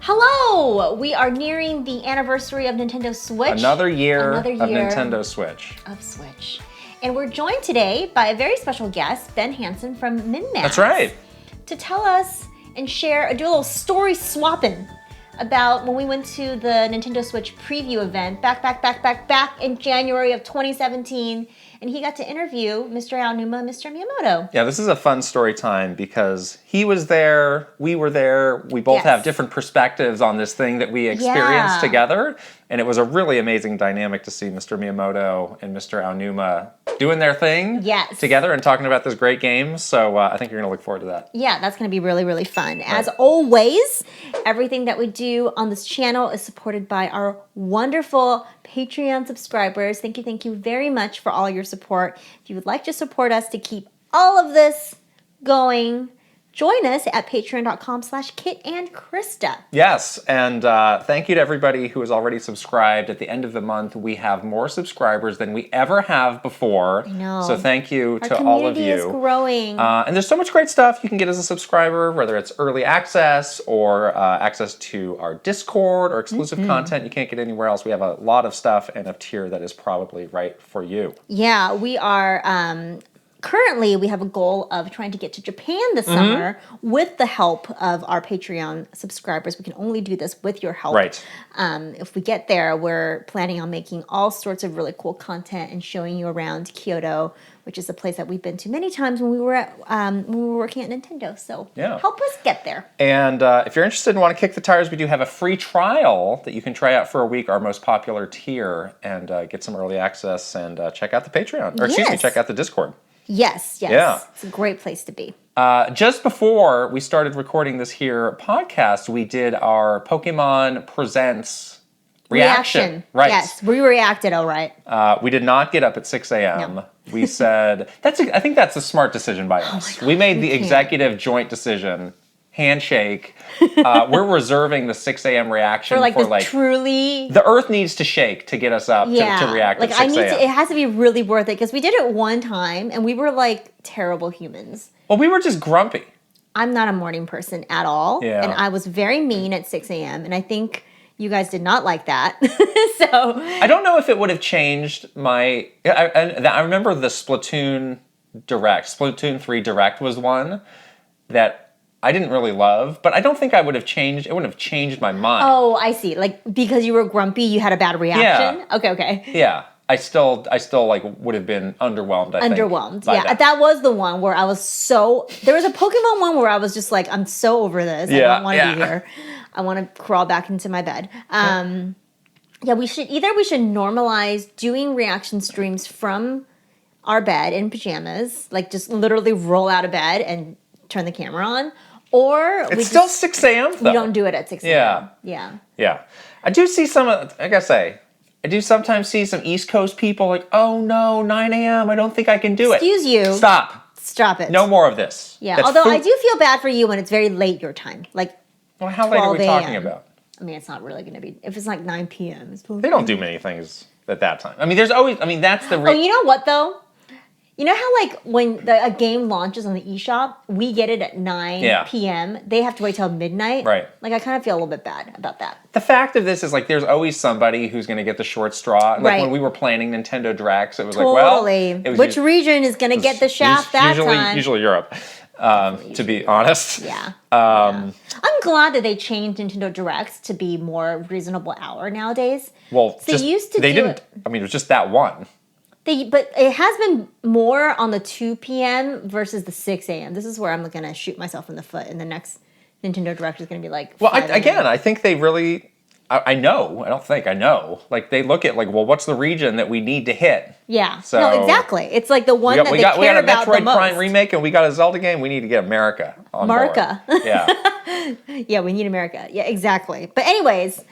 Hello! We are nearing the anniversary of Nintendo Switch. Another year of Nintendo Switch. And we're joined today by a very special guest, Ben Hansen from MinMax. That's right. To tell us and share, do a little story swapping about when we went to the Nintendo Switch preview event back in January of 2017. And he got to interview Mr. Aonuma and Mr. Miyamoto. Yeah, this is a fun story time because he was there, we were there, we both have different perspectives on this thing that we experienced together. And it was a really amazing dynamic to see Mr. Miyamoto and Mr. Aonuma doing their thing together and talking about this great game. So I think you're going to look forward to that. Yeah, that's going to be really, really fun. As always, everything that we do on this channel is supported by our wonderful Patreon subscribers. Thank you very much for all your support. If you would like to support us to keep all of this going, join us at patreon.com/KitandKrysta. Yes, and thank you to everybody who has already subscribed. At the end of the month, we have more subscribers than we ever have before. I know. So thank you to all of you. Our community is growing. And there's so much great stuff you can get as a subscriber, whether it's early access or access to our Discord or exclusive content you can't get anywhere else. We have a lot of stuff and a tier that is probably right for you. Yeah, we are... Currently, we have a goal of trying to get to Japan this summer with the help of our Patreon subscribers. We can only do this with your help. Right. If we get there, we're planning on making all sorts of really cool content and showing you around Kyoto, which is a place that we've been to many times when we were working at Nintendo. So help us get there. And if you're interested and want to kick the tires, we do have a free trial that you can try out for a week, our most popular tier, and get some early access and check out the Patreon. Or excuse me, check out the Discord. Yes. Yeah. It's a great place to be. Just before we started recording this here podcast, we did our Pokemon Presents reaction. Right. Yes, we reacted all right. We did not get up at 6 a.m. No. We said, I think that's a smart decision by us. God, we made the executive joint decision. Handshake. We're reserving the 6 a.m. reaction for truly... The earth needs to shake to get us up to react at 6 a.m. It has to be really worth it because we did it one time and we were like terrible humans. Well, we were just grumpy. I'm not a morning person at all. Yeah. And I was very mean at 6 a.m. And I think you guys did not like that. So I don't know if it would have changed my... I remember the Splatoon 3 Direct was one that I didn't really love, but I don't think it would have changed my mind. Oh, I see. Like, because you were grumpy, you had a bad reaction? Yeah. Okay. Yeah. I still would have been underwhelmed, I think. Yeah. That was the one where I was so... There was a Pokemon one where I was just like, I'm so over this. I don't want to be here. I want to crawl back into my bed. We should normalize doing reaction streams from our bed in pajamas, like just literally roll out of bed and turn the camera on. Or it's still 6 a.m. though. We don't do it at 6 a.m. Yeah. I do see I gotta say, I do sometimes see some East Coast people like, oh no, 9 a.m. I don't think I can do it. Excuse you. Stop it. No more of this. Yeah. Although I do feel bad for you when it's very late your time. Like, well, how late are we talking about? I mean, it's not really going to be, if it's like 9 p.m. It's they don't do many things at that time. I mean, there's always, that's the... Oh, you know what though? You know how, like, when a game launches on the eShop, we get it at 9 p.m. They have to wait till midnight. Right. Like, I kind of feel a little bit bad about that. The fact of this is, like, there's always somebody who's going to get the short straw. Like, when we were planning Nintendo Directs, it was which region is going to get the shaft that time? Usually Europe, to be honest. Yeah. I'm glad that they changed Nintendo Directs to be more reasonable hour nowadays. Well, so they used to it was just that one. But it has been more on the 2 p.m. versus the 6 a.m. This is where I'm going to shoot myself in the foot, and the next Nintendo Direct is going to be like... Well, I think they really... I know. Like, they look at, like, well, what's the region that we need to hit? Yeah. So, no, exactly. It's like the one that they care about the most. We got a Metroid Prime remake, and we got a Zelda game. We need to get America on board. Yeah. Yeah, we need America. Yeah, exactly. But anyways,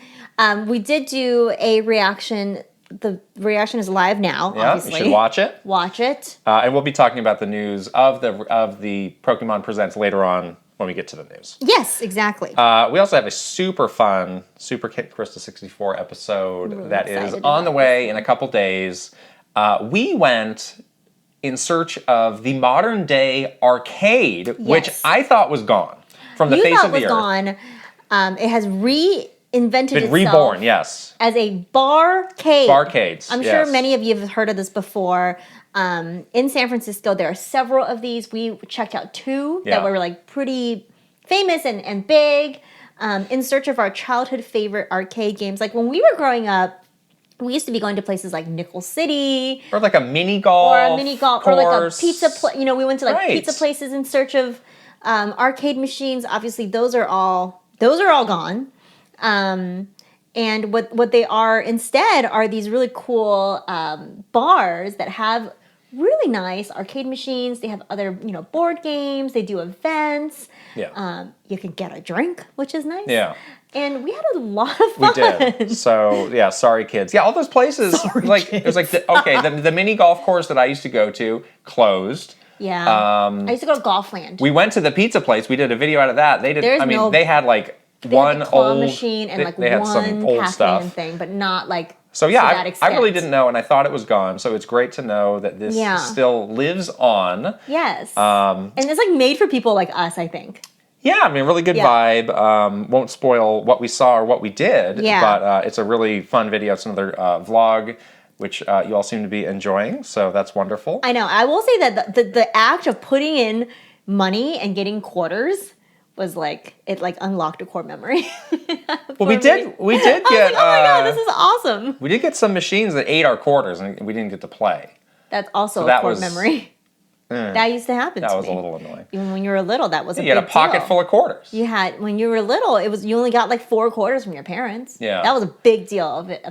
we did do a reaction... The reaction is live now, obviously. You should watch it. Watch it. And we'll be talking about the news of the Pokemon Presents later on when we get to the news. Yes, exactly. We also have a super fun Super Kit Krysta 64 episode that is on the way in a couple days. We went in search of the modern day arcade, which I thought was gone from the face of the earth. Gone. It has reinvented itself. Reborn, yes. As a barcade. Barcades, I'm sure many of you have heard of this before. In San Francisco, there are several of these. We checked out 2 that were like pretty famous and big, in search of our childhood favorite arcade games. Like when we were growing up, we used to be going to places like Nickel City. Or like a mini golf. Or like a pizza place. You know, we went to like pizza places in search of arcade machines. Obviously, those are all gone. And what they are instead are these really cool bars that have really nice arcade machines. They have other, board games. They do events. Yeah. You can get a drink, which is nice. Yeah. And we had a lot of fun. We did. So, yeah, sorry, kids. Yeah, all those places, it was like, the mini golf course that I used to go to closed. Yeah. I used to go to Golfland. We went to the pizza place. We did a video out of that. They had like one old machine and like they had one some old stuff thing, but not like so yeah. To that extent. I really didn't know, and I thought it was gone. So it's great to know that this still lives on. Yes. And it's like made for people like us, I think. Yeah, I mean, really good vibe. Won't spoil what we saw or what we did. Yeah. But it's a really fun video. It's another vlog, which you all seem to be enjoying. So that's wonderful. I know. I will say that the act of putting in money and getting quarters was like, it like unlocked a core memory. Well, we did get. I was like, oh my God, this is awesome. We did get some machines that ate our quarters, and we didn't get to play. That's also a core memory. That used to happen to me. That was a little annoying. Even when you were little, that was a big deal. You had a pocket full of quarters. When you were little, you only got like 4 quarters from your parents. Yeah. That was a big deal of it.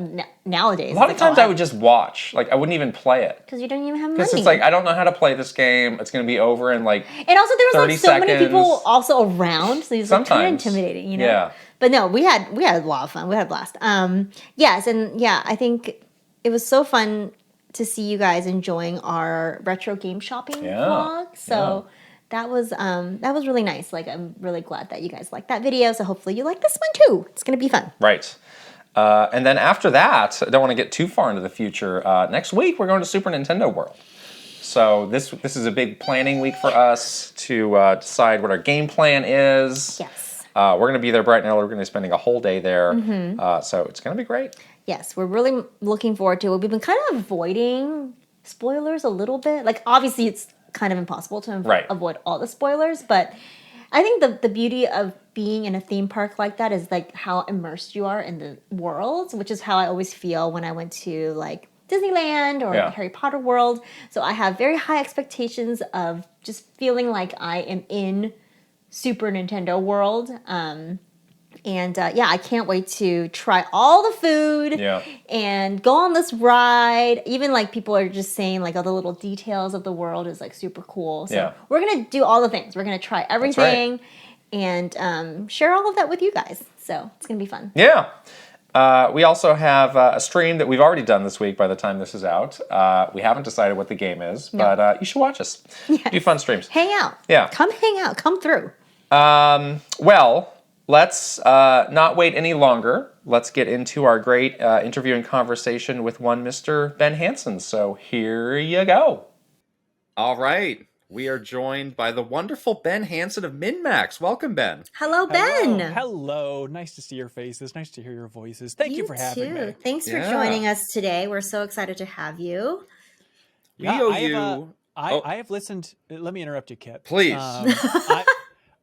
Nowadays. A lot of times I would just watch. Like, I wouldn't even play it. Because you don't even have money. Because it's like, I don't know how to play this game. It's going to be over in like 30 And also there was like so seconds. many people also around. So it was like kind of intimidating, Yeah. But no, we had a lot of fun. We had a blast. Yes, and yeah, I think it was so fun to see you guys enjoying our retro game shopping vlog. So that was really nice. Like, I'm really glad that you guys liked that video. So hopefully you like this one too. It's gonna be fun. Right. And then after that, I don't want to get too far into the future. Next week we're going to Super Nintendo World. So this is a big planning week for us to decide what our game plan is. Yes. We're going to be there bright and early. We're going to be spending a whole day there. So it's going to be great. Yes, we're really looking forward to it. We've been kind of avoiding spoilers a little bit. Like, obviously, it's kind of impossible to avoid all the spoilers, but I think the beauty of being in a theme park like that is like how immersed you are in the world, which is how I always feel when I went to like Disneyland or Harry Potter World. So I have very high expectations of just feeling like I am in Super Nintendo World. I can't wait to try all the food and go on this ride. Even like people are just saying like all the little details of the world is like super cool. So we're going to do all the things. We're going to try everything and share all of that with you guys. So it's going to be fun. Yeah. We also have a stream that we've already done this week by the time this is out. We haven't decided what the game is, but you should watch us. Yes. Do fun streams. Hang out. Yeah. Come hang out. Come through. Well, let's not wait any longer. Let's get into our great interview and conversation with one Mr. Ben Hansen. So here you go. All right. We are joined by the wonderful Ben Hansen of MinMax. Welcome, Ben. Hello, Ben. Hello. Nice to see your faces. Nice to hear your voices. Thank you for having me. Thanks for joining us today. We're so excited to have you. I have listened. Let me interrupt you, Kit. Please.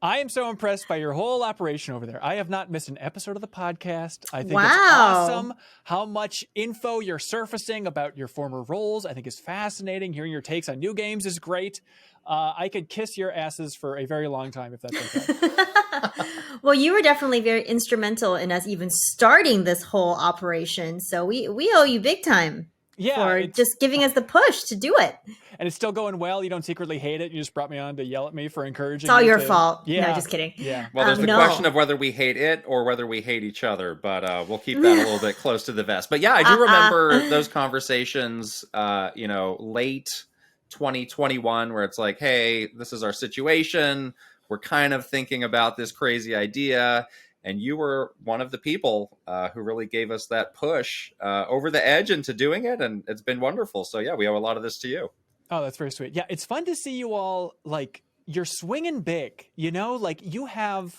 I am so impressed by your whole operation over there. I have not missed an episode of the podcast. I think it's awesome how much info you're surfacing about your former roles. I think it's fascinating. Hearing your takes on new games is great. I could kiss your asses for a very long time if that's okay. Well, you were definitely very instrumental in us even starting this whole operation. So we owe you big time. For just giving us the push to do it. And it's still going well. You don't secretly hate it. You just brought me on to yell at me for encouraging It's all your to... fault. Yeah. No, just kidding. Yeah. Well, there's the question of whether we hate it or whether we hate each other, but we'll keep that a little bit close to the vest. But yeah, I do remember those conversations, late 2021, where it's like, hey, this is our situation. We're kind of thinking about this crazy idea. And you were one of the people who really gave us that push over the edge into doing it. And it's been wonderful. So, yeah, we owe a lot of this to you. Oh, that's very sweet. Yeah, it's fun to see you all, like, you're swinging big, you know? Like, you have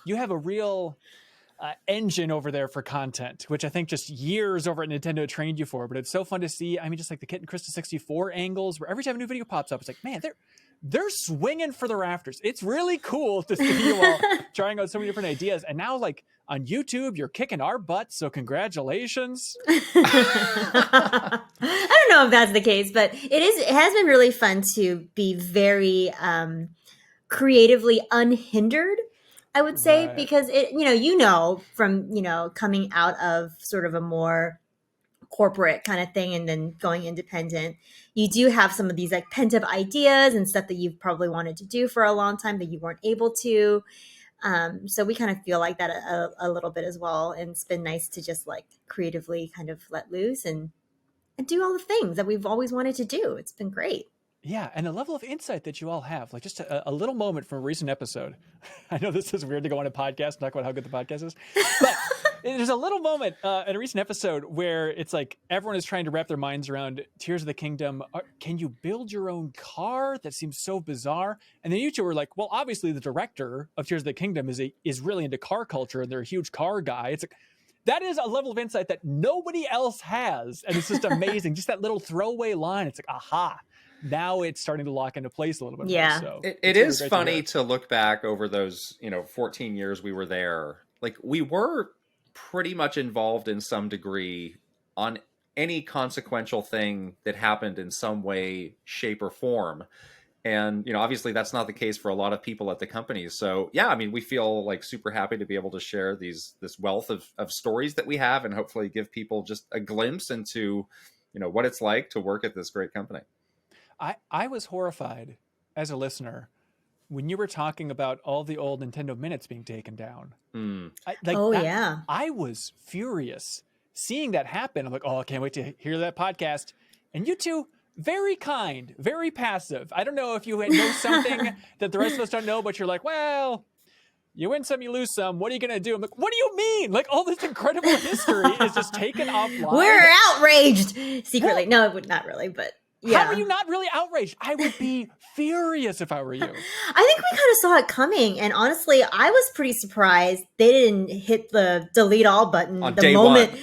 you have a real engine over there for content, which I think just years over at Nintendo trained you for. But it's so fun to see. I mean, just like the Kit and Krysta 64 angles, where every time a new video pops up, it's like, man, they're swinging for the rafters. It's really cool to see you all trying out so many different ideas. And now, like on YouTube, you're kicking our butts. So congratulations. I don't know if that's the case, but it has been really fun to be very creatively unhindered, I would say, right. Because from, coming out of sort of a more corporate kind of thing and then going independent, you do have some of these like pent up ideas and stuff that you've probably wanted to do for a long time that you weren't able to. So we kind of feel like that a little bit as well. And it's been nice to just like creatively kind of let loose and do all the things that we've always wanted to do. It's been great. Yeah, and the level of insight that you all have, like just a little moment from a recent episode. I know this is weird to go on a podcast and talk about how good the podcast is, but there's a little moment in a recent episode where it's like everyone is trying to wrap their minds around Tears of the Kingdom. Can you build your own car? That seems so bizarre. And then you two were like, well, obviously the director of Tears of the Kingdom is really into car culture and they're a huge car guy. It's like, that is a level of insight that nobody else has. And it's just amazing. Just that little throwaway line. It's like, aha. Now it's starting to lock into place a little bit more. So it is funny to look back over those, 14 years we were there. Like we were pretty much involved in some degree on any consequential thing that happened in some way, shape, or form. And, obviously that's not the case for a lot of people at the company. So yeah, I mean, we feel like super happy to be able to share this wealth of stories that we have and hopefully give people just a glimpse into, what it's like to work at this great company. I was horrified as a listener when you were talking about all the old Nintendo minutes being taken down. I was furious seeing that happen. I'm like, oh, I can't wait to hear that podcast. And you two, very kind, very passive. I don't know if you know something that the rest of us don't know, but you're like, well, you win some, you lose some. What are you going to do? I'm like, what do you mean? Like all this incredible history is just taken offline. We're outraged secretly. No, not really, but. Yeah. How are you not really outraged? I would be furious if I were you. I think we kind of saw it coming. And honestly, I was pretty surprised they didn't hit the delete all button the moment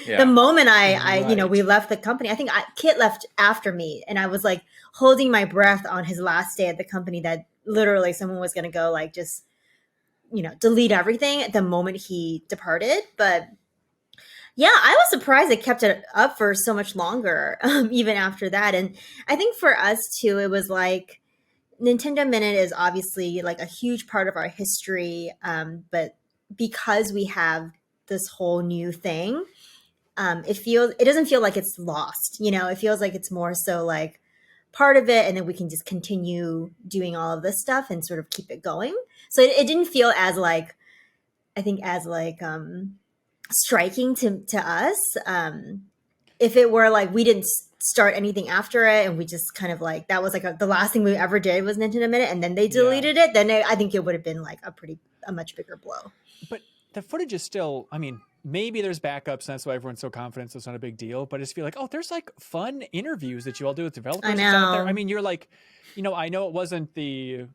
we left the company. I think Kit left after me. And I was like holding my breath on his last day at the company that literally someone was going to go like just, delete everything at the moment he departed. But yeah, I was surprised it kept it up for so much longer, even after that. And I think for us too, it was like Nintendo Minute is obviously like a huge part of our history. But because we have this whole new thing, it doesn't feel like it's lost. It feels like it's more so like part of it. And then we can just continue doing all of this stuff and sort of keep it going. So it didn't feel as striking to us. If it were like we didn't start anything after it and we just kind of like that was like the last thing we ever did was Nintendo Minute and then they deleted it, then I think it would have been like a much bigger blow. But the footage is still, I mean, maybe there's backups and that's why everyone's so confident so it's not a big deal, but I just feel like, oh, there's like fun interviews that you all do with developers. I know. Out there. I mean, you're like, I know it wasn't the,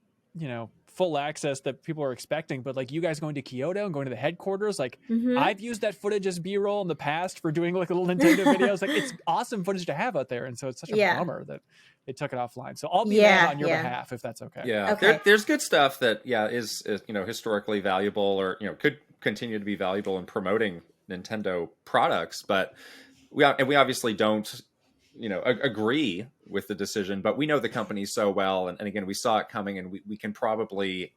full access that people are expecting, but like you guys going to Kyoto and going to the headquarters, like I've used that footage as B-roll in the past for doing like little Nintendo videos. Like it's awesome footage to have out there. And so it's such a bummer that they took it offline. So I'll be on your behalf if that's okay. Yeah. Okay. There's good stuff that is historically valuable or, could continue to be valuable in promoting Nintendo products, but we obviously don't, agree with the decision, but we know the company so well. And again, we saw it coming and we can probably,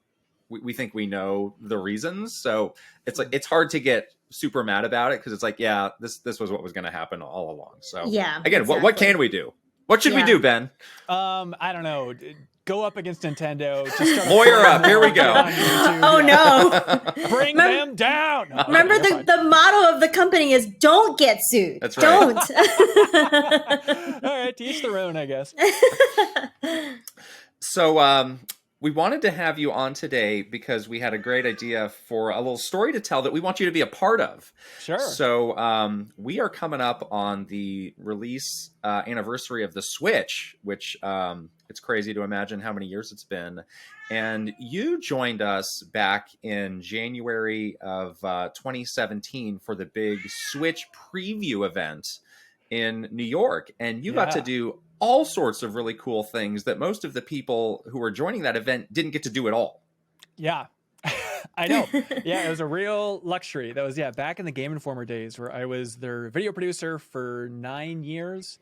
we think we know the reasons. So it's like, it's hard to get super mad about it. Cause it's like, yeah, this was what was going to happen all along. So again, exactly. What can we do? What should we do, Ben? I don't know. Go up against Nintendo. Just start lawyer up. Here we go. Oh no! Bring them down. Remember the motto of the company is "Don't get sued." That's right. Don't. All right, to each their own, I guess. So we wanted to have you on today because we had a great idea for a little story to tell that we want you to be a part of. Sure. So we are coming up on the release anniversary of the Switch, which it's crazy to imagine how many years it's been. And you joined us back in January of 2017 for the big Switch preview event in New York. And you got to do all sorts of really cool things that most of the people who were joining that event didn't get to do at all. Yeah, I know. Yeah, it was a real luxury. That was, back in the Game Informer days where I was their video producer for 9 years.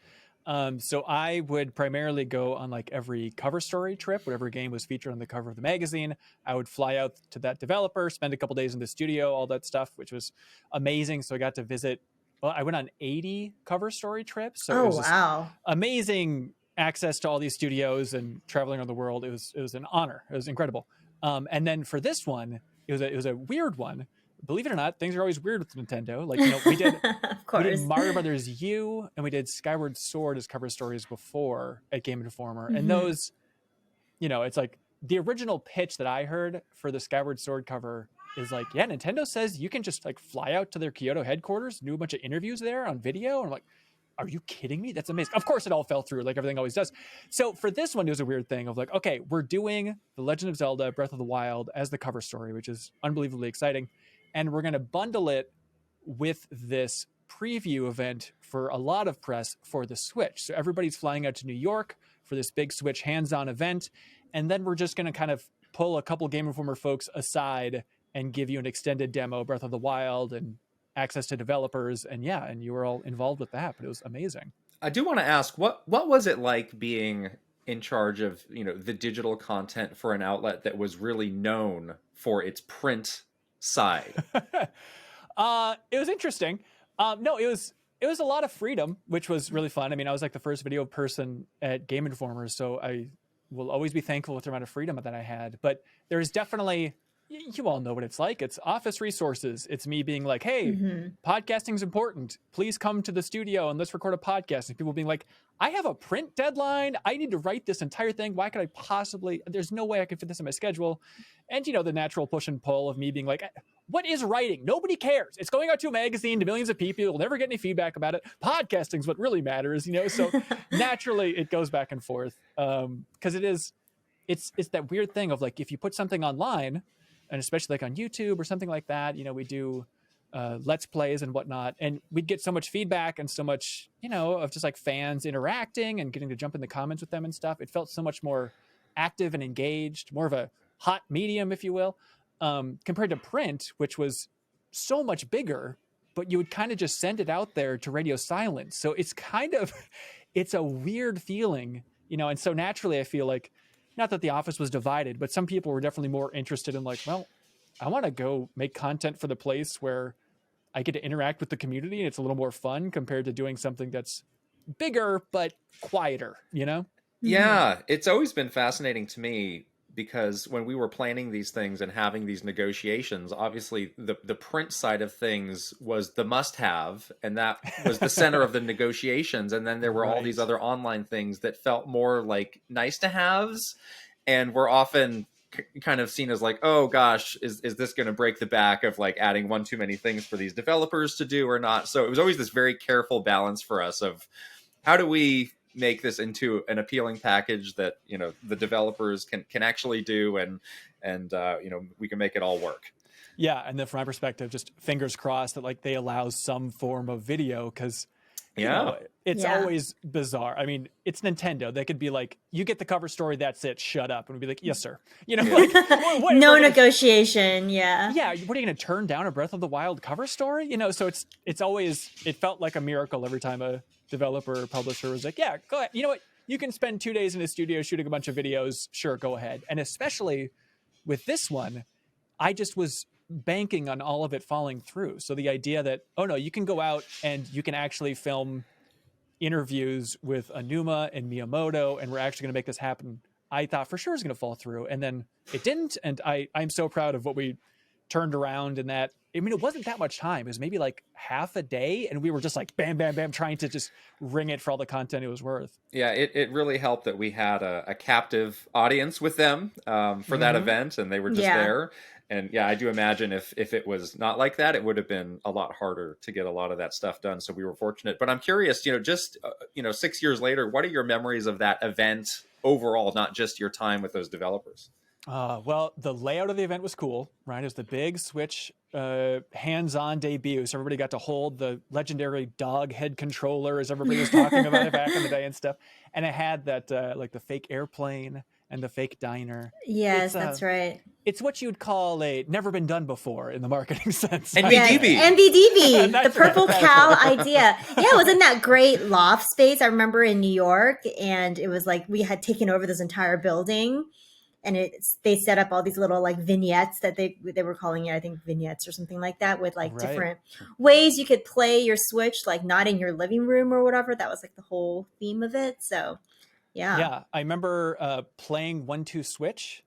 So I would primarily go on like every cover story trip, whatever game was featured on the cover of the magazine. I would fly out to that developer, spend a couple days in the studio, all that stuff, which was amazing. So I got to visit. Well, I went on 80 cover story trips. So it was amazing access to all these studios and traveling around the world. It was an honor. It was incredible. And then for this one, it was a weird one. Believe it or not, things are always weird with Nintendo. Like, we did Mario Brothers U and we did Skyward Sword as cover stories before at Game Informer. And those, it's like the original pitch that I heard for the Skyward Sword cover is like, yeah, Nintendo says you can just like fly out to their Kyoto headquarters, do a bunch of interviews there on video. And I'm like, are you kidding me? That's amazing. Of course it all fell through like everything always does. So for this one, it was a weird thing of like, okay, we're doing The Legend of Zelda Breath of the Wild as the cover story, which is unbelievably exciting. And we're going to bundle it with this preview event for a lot of press for the Switch. So everybody's flying out to New York for this big Switch hands-on event. And then we're just going to kind of pull a couple Game Informer folks aside and give you an extended demo, Breath of the Wild, and access to developers. And and you were all involved with that, but it was amazing. I do want to ask, what was it like being in charge of, the digital content for an outlet that was really known for its print side? It was interesting. No, it was a lot of freedom, which was really fun. I mean, I was like the first video person at Game Informer, so I will always be thankful with the amount of freedom that I had. But there is definitely, you all know what it's like. It's office resources. It's me being like, hey, podcasting's important. Please come to the studio and let's record a podcast. And people being like, I have a print deadline. I need to write this entire thing. Why could I possibly? There's no way I can fit this in my schedule. And, the natural push and pull of me being like, what is writing? Nobody cares. It's going out to a magazine to millions of people. You'll never get any feedback about it. Podcasting's what really matters, So naturally it goes back and forth. Because it's that weird thing of like, if you put something online, and especially like on YouTube or something like that, we do Let's Plays and whatnot. And we'd get so much feedback and so much, of just like fans interacting and getting to jump in the comments with them and stuff. It felt so much more active and engaged, more of a hot medium, if you will, compared to print, which was so much bigger, but you would kind of just send it out there to radio silence. So it's a weird feeling, and so naturally I feel like, not that the office was divided, but some people were definitely more interested in like, well, I want to go make content for the place where I get to interact with the community and it's a little more fun compared to doing something that's bigger, but quieter, Yeah, it's always been fascinating to me because when we were planning these things and having these negotiations, obviously the print side of things was the must-have, and that was the center of the negotiations. And then there were all these other online things that felt more like nice-to-haves, and were often kind of seen as like, oh gosh, is this going to break the back of like adding one too many things for these developers to do or not? So it was always this very careful balance for us of how do we make this into an appealing package that the developers can actually do, and we can make it all work. Yeah, and then from my perspective, just fingers crossed that like they allow some form of video, because it's always bizarre. I mean, it's Nintendo. They could be like, you get the cover story, that's it, shut up, and we'd be like, yes sir. Like no negotiation. Yeah, what are you going to turn down a Breath of the Wild cover story? So it's always, it felt like a miracle every time a developer or publisher was like, yeah, go ahead. You know what? You can spend 2 days in a studio shooting a bunch of videos. Sure, go ahead. And especially with this one, I just was banking on all of it falling through. So the idea that, oh no, you can go out and you can actually film interviews with Aonuma and Miyamoto, and we're actually going to make this happen, I thought for sure is going to fall through. And then it didn't. And I'm so proud of what we turned around in that. I mean, it wasn't that much time. It was maybe like half a day, and we were just like bam, bam, bam, trying to just wring it for all the content it was worth. Yeah, it really helped that we had a captive audience with them for that event, and they were just there. And yeah, I do imagine if it was not like that, it would have been a lot harder to get a lot of that stuff done. So we were fortunate. But I'm curious, just 6 years later, what are your memories of that event overall, not just your time with those developers? Well, the layout of the event was cool, right? It was the big Switch hands-on debut. So everybody got to hold the legendary dog head controller, as everybody was talking about it back in the day and stuff. And it had that like the fake airplane and the fake diner. Yes, that's right. It's what you'd call a never been done before in the marketing sense. NVDB. Yes, NVDB, the purple cow idea. Yeah, it was in that great loft space. I remember in New York, and it was like we had taken over this entire building. And they set up all these little like vignettes that they were calling it, I think vignettes or something like that, with like different ways you could play your Switch, like not in your living room or whatever. That was like the whole theme of it. So, yeah. Yeah, I remember playing 1-2 Switch,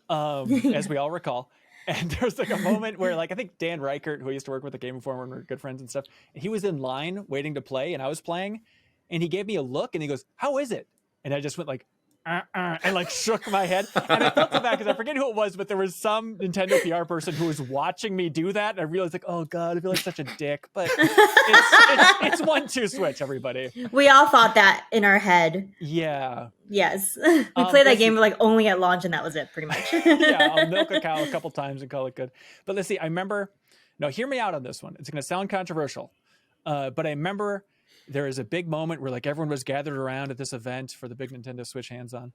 as we all recall. And there was like a moment where like I think Dan Reichert, who I used to work with at Game Informer, and we were good friends and stuff, he was in line waiting to play, and I was playing, and he gave me a look, and he goes, "How is it?" And I just went like, and like shook my head, and I felt so bad because I forget who it was, but there was some Nintendo PR person who was watching me do that, and I realized like, oh god, I feel like such a dick. But it's 1-2 Switch, everybody. We all thought that in our head. Yeah. Yes, we played that game like only at launch, and that was it, pretty much. Yeah, I'll milk a cow a couple times and call it good. But let's see. I remember. No, hear me out on this one. It's going to sound controversial, but I remember. There is a big moment where like everyone was gathered around at this event for the big Nintendo Switch hands-on,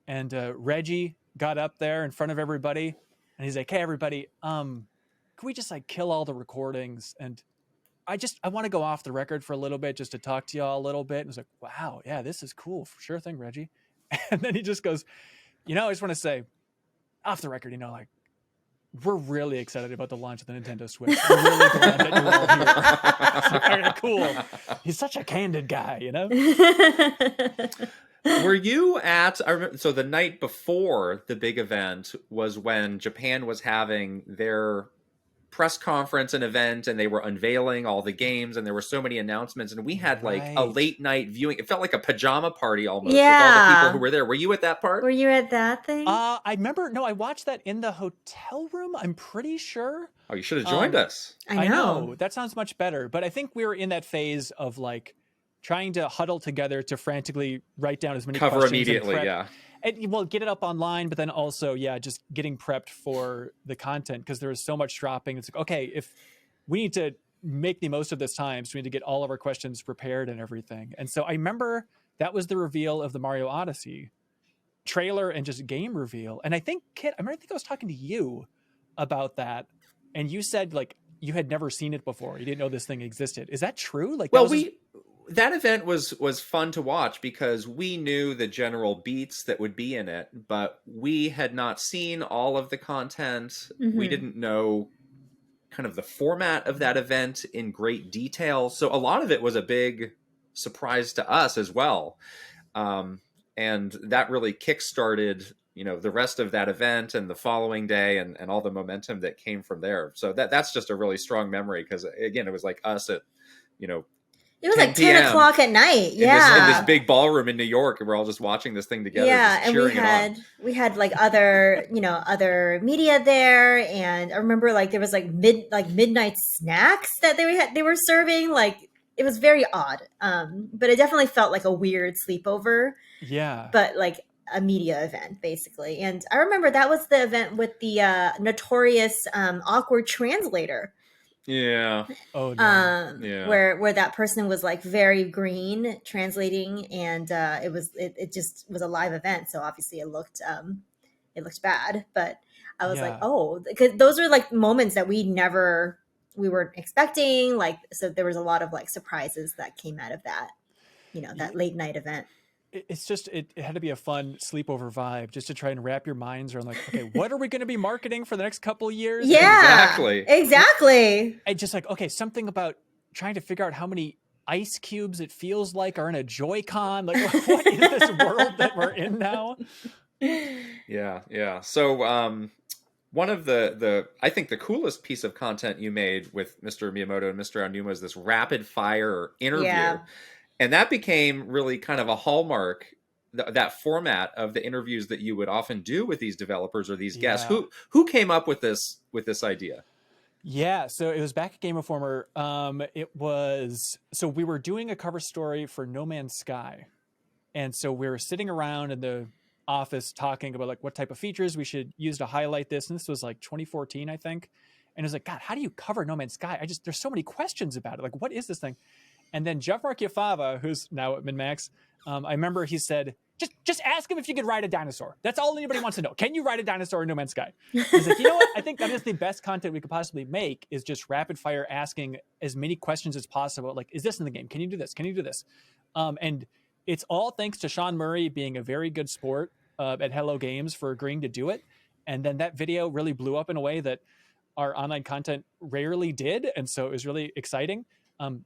and Reggie got up there in front of everybody, and he's like, "Hey, everybody, can we just like kill all the recordings? And I want to go off the record for a little bit just to talk to y'all a little bit." And I was like, "Wow, yeah, this is cool. Sure thing, Reggie." And then he just goes, I just want to say, off the record, like. We're really excited about the launch of the Nintendo Switch. We're really glad that you're all here. It's cool. He's such a candid guy, Were you at? I remember, so the night before the big event was when Japan was having their press conference and event, and they were unveiling all the games, and there were so many announcements, and we had like a late night viewing. It felt like a pajama party almost with all the people who were there. Were you at that part? Were you at that thing? I remember. No, I watched that in the hotel room. I'm pretty sure. Oh, you should have joined us. I know. That sounds much better. But I think we were in that phase of like trying to huddle together to frantically write down as many cover questions immediately. And get it up online, but then also, just getting prepped for the content because there was so much dropping. It's like, okay, if we need to make the most of this time, so we need to get all of our questions prepared and everything. And so I remember that was the reveal of the Mario Odyssey trailer and just game reveal. And I think, Kit, I was talking to you about that, and you said like you had never seen it before. You didn't know this thing existed. Is that true? Like, that event was fun to watch because we knew the general beats that would be in it, but we had not seen all of the content. Mm-hmm. We didn't know kind of the format of that event in great detail. So a lot of it was a big surprise to us as well. And that really kickstarted, the rest of that event and the following day and all the momentum that came from there. So that's just a really strong memory because, again, it was like us at, it was like 10 o'clock at night. Yeah. In this big ballroom in New York, and we're all just watching this thing together. Yeah, and we had like other media there, and I remember like there was like midnight snacks that they were serving. Like it was very odd. But it definitely felt like a weird sleepover. Yeah. But like a media event basically. And I remember that was the event with the notorious awkward translator. Yeah. Oh no. Yeah. Where that person was like very green translating, and it just was a live event, so obviously it looked bad. But I was like, oh, because those are like moments that we weren't expecting. Like, so there was a lot of like surprises that came out of that, that late night event. It's just, it had to be a fun sleepover vibe just to try and wrap your minds around like, okay, what are we going to be marketing for the next couple of years? Yeah, exactly. And just like, okay, something about trying to figure out how many ice cubes it feels like are in a Joy-Con. Like, what is this world that we're in now? Yeah. So one of the I think the coolest piece of content you made with Mr. Miyamoto and Mr. Aonuma is this rapid fire interview. Yeah. And that became really kind of a hallmark, that format of the interviews that you would often do with these developers or these guests. Who came up with this idea? Yeah, so it was back at Game Informer. So we were doing a cover story for No Man's Sky. And so we were sitting around in the office talking about like what type of features we should use to highlight this. And this was like 2014, I think. And it was like, God, how do you cover No Man's Sky? There's so many questions about it. Like, what is this thing? And then Jeff Marchiafava, who's now at MinMax, I remember he said, just ask him if you could ride a dinosaur. That's all anybody wants to know. Can you ride a dinosaur in No Man's Sky? He's like, you know what? I think that is the best content we could possibly make, is just rapid fire asking as many questions as possible. Like, is this in the game? Can you do this? Can you do this? And it's all thanks to Sean Murray being a very good sport at Hello Games for agreeing to do it. And then that video really blew up in a way that our online content rarely did. And so it was really exciting.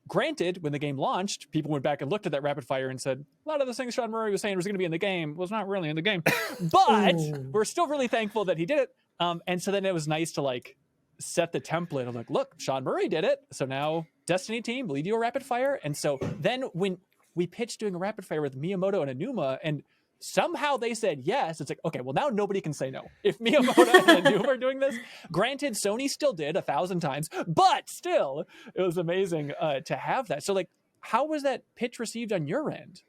Granted, when the game launched, people went back and looked at that rapid fire and said, a lot of the things Sean Murray was saying was going to be in the game was not really in the game. But we're still really thankful that he did it. And so then it was nice to like set the template of like, look, Sean Murray did it. So now Destiny team, will you do a rapid fire? And so then when we pitched doing a rapid fire with Miyamoto and Aonuma, and somehow they said yes, it's like, okay, well now nobody can say no. If Miyamoto and Aonuma are doing this, granted, Sony still did 1,000 times, but still, it was amazing to have that. So like, how was that pitch received on your end?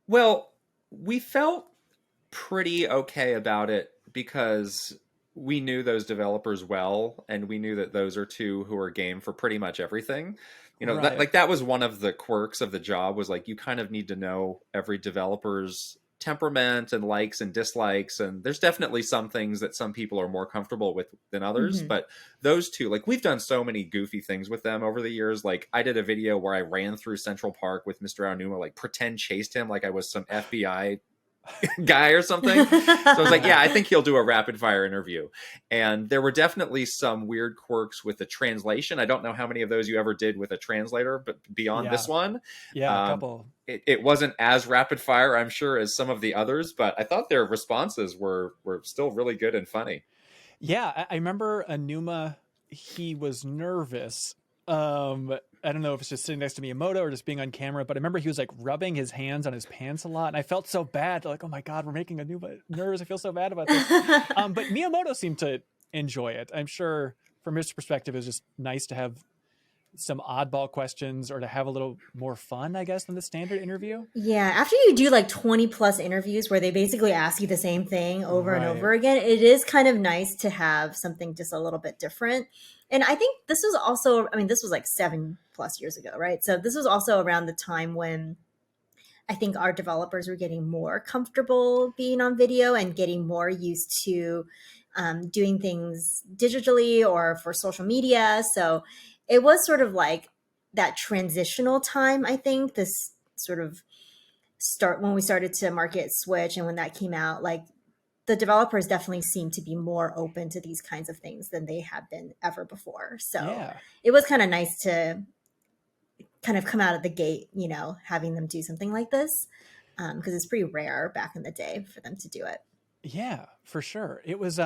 Well, we felt pretty okay about it because we knew those developers well, and we knew that those are two who are game for pretty much everything. You know, Right. that was one of the quirks of the job, was like, you kind of need to know every developer's temperament and likes and dislikes. And there's definitely some things that some people are more comfortable with than others. But those two, like, we've done so many goofy things with them over the years. Like, I did a video where I ran through Central Park with Mr. Aonuma, like pretend chased him like I was some FBI guy or something. So I was like, yeah, I think he'll do a rapid fire interview. And there were definitely some weird quirks with the translation. I don't know how many of those you ever did with a translator, but beyond this one, a couple. It wasn't as rapid fire, I'm sure, as some of the others, but I thought their responses were still really good and funny. Yeah, I remember Aonuma, he was nervous. I don't know if it's just sitting next to Miyamoto or just being on camera, but I remember he was like rubbing his hands on his pants a lot. And I felt so bad. Like, oh my God, we're making Aonuma nervous. I feel so bad about this. But Miyamoto seemed to enjoy it. I'm sure from his perspective, it was just nice to have some oddball questions or to have a little more fun, I guess, than the standard interview. Yeah. After you do like 20 plus interviews where they basically ask you the same thing over and over again, it is kind of nice to have something just a little bit different. And I think this was also, I mean, this was like 7+ years ago, right? So this was also around the time when I think our developers were getting more comfortable being on video and getting more used to doing things digitally or for social media. So it was sort of like that transitional time, I think, this sort of start when we started to market Switch and when that came out, like the developers definitely seem to be more open to these kinds of things than they have been ever before. So it was kind of nice to kind of come out of the gate, you know, having them do something like this, because it's pretty rare back in the day for them to do it. Yeah, for sure. It was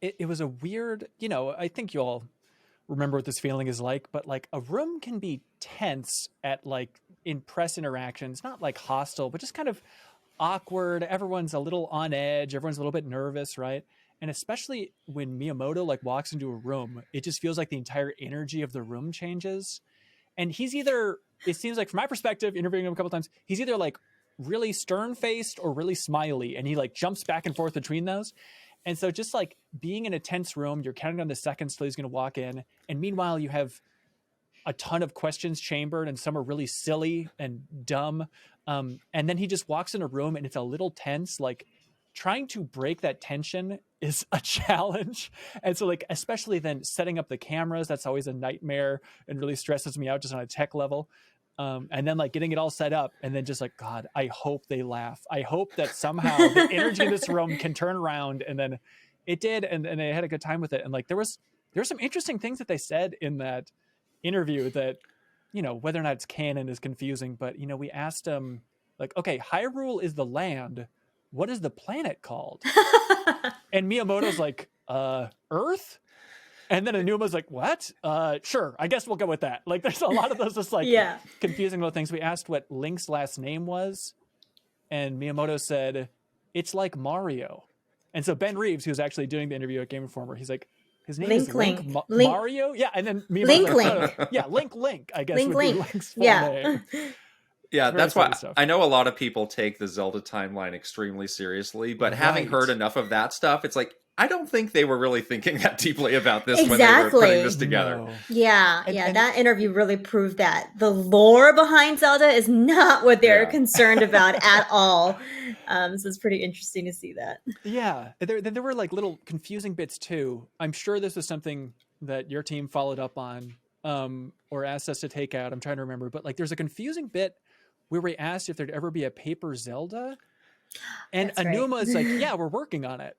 it was a weird, you know, I think you all remember what this feeling is like, but like a room can be tense at like in press interactions, not like hostile, but just kind of awkward. Everyone's a little on edge. Everyone's a little bit nervous, right? And especially when Miyamoto like walks into a room, it just feels like the entire energy of the room changes. And he's either, it seems like from my perspective, interviewing him a couple times, he's either like really stern-faced or really smiley, and he like jumps back and forth between those. And so just like being in a tense room, you're counting down the seconds till he's going to walk in. And meanwhile, you have a ton of questions chambered, and some are really silly and dumb. And then he just walks in a room and it's a little tense. Like trying to break that tension is a challenge. And so like, especially then setting up the cameras, that's always a nightmare and really stresses me out just on a tech level. And then like getting it all set up and then just like, God, I hope they laugh. I hope that somehow the energy in this room can turn around. And then it did. And they had a good time with it. And like, there were some interesting things that they said in that interview that, you know, whether or not it's canon is confusing, but, you know, we asked them like, okay, Hyrule is the land. what is the planet called? And Miyamoto's like, Earth? And then Aonuma's like, what? Sure, I guess we'll go with that. Like, there's a lot of those just like confusing little things. We asked what Link's last name was, and Miyamoto said, it's like Mario. And so Ben Reeves, who's actually doing the interview at Game Informer, he's like, his name is Link. Mario? Yeah, and then Miyamoto's like, yeah, Link, I guess would be Link's full name. Yeah, that's why I know a lot of people take the Zelda timeline extremely seriously, but having heard enough of that stuff, it's like, I don't think they were really thinking that deeply about this when they were putting this together. No. Yeah, and that interview really proved that the lore behind Zelda is not what they're concerned about at all. So it's pretty interesting to see that. Yeah, there were like little confusing bits too. I'm sure this was something that your team followed up on or asked us to take out. I'm trying to remember, but like there's a confusing bit where we asked if there'd ever be a paper Zelda, and Aonuma is like, "Yeah, we're working on it."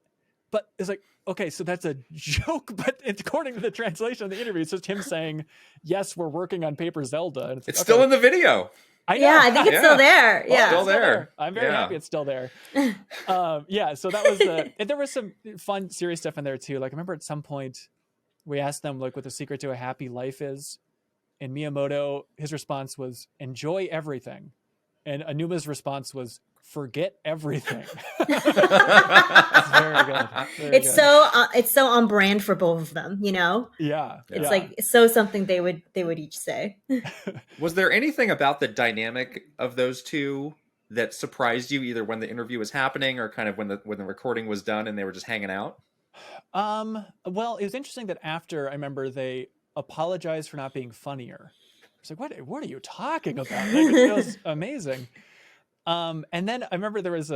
But it's like, okay, so that's a joke. But according to the translation of the interview, it's just him saying, "Yes, we're working on Paper Zelda." And it's like, still in the video. I know. Yeah, I think it's still there. Yeah, still there. I'm very happy it's still there. So that was and there was some fun, serious stuff in there too. Like I remember at some point we asked them like what the secret to a happy life is, and Miyamoto, his response was enjoy everything, and Anuma's response was forget everything. It's very good. It's so on brand for both of them, you know? Yeah. It's like so something they would each say. Was there anything about the dynamic of those two that surprised you either when the interview was happening or kind of when the recording was done and they were just hanging out? Well, it was interesting that after I remember they apologized for not being funnier. It's like, what are you talking about? Like, it was amazing. And then I remember there was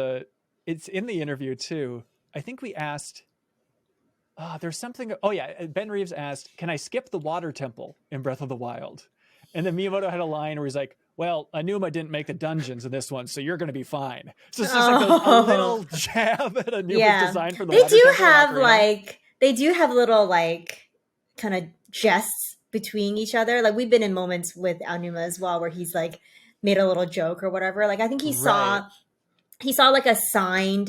it's in the interview too. I think we asked, there's something. Oh yeah. Ben Reeves asked, can I skip the water temple in Breath of the Wild? And then Miyamoto had a line where he's like, well, Aonuma didn't make the dungeons in this one, so you're going to be fine. So it's just like a little jab at Anuma's design for the water temple. They do have little like kind of jests between each other. Like we've been in moments with Aonuma as well, where he's like, made a little joke or whatever. Like I think he saw like a signed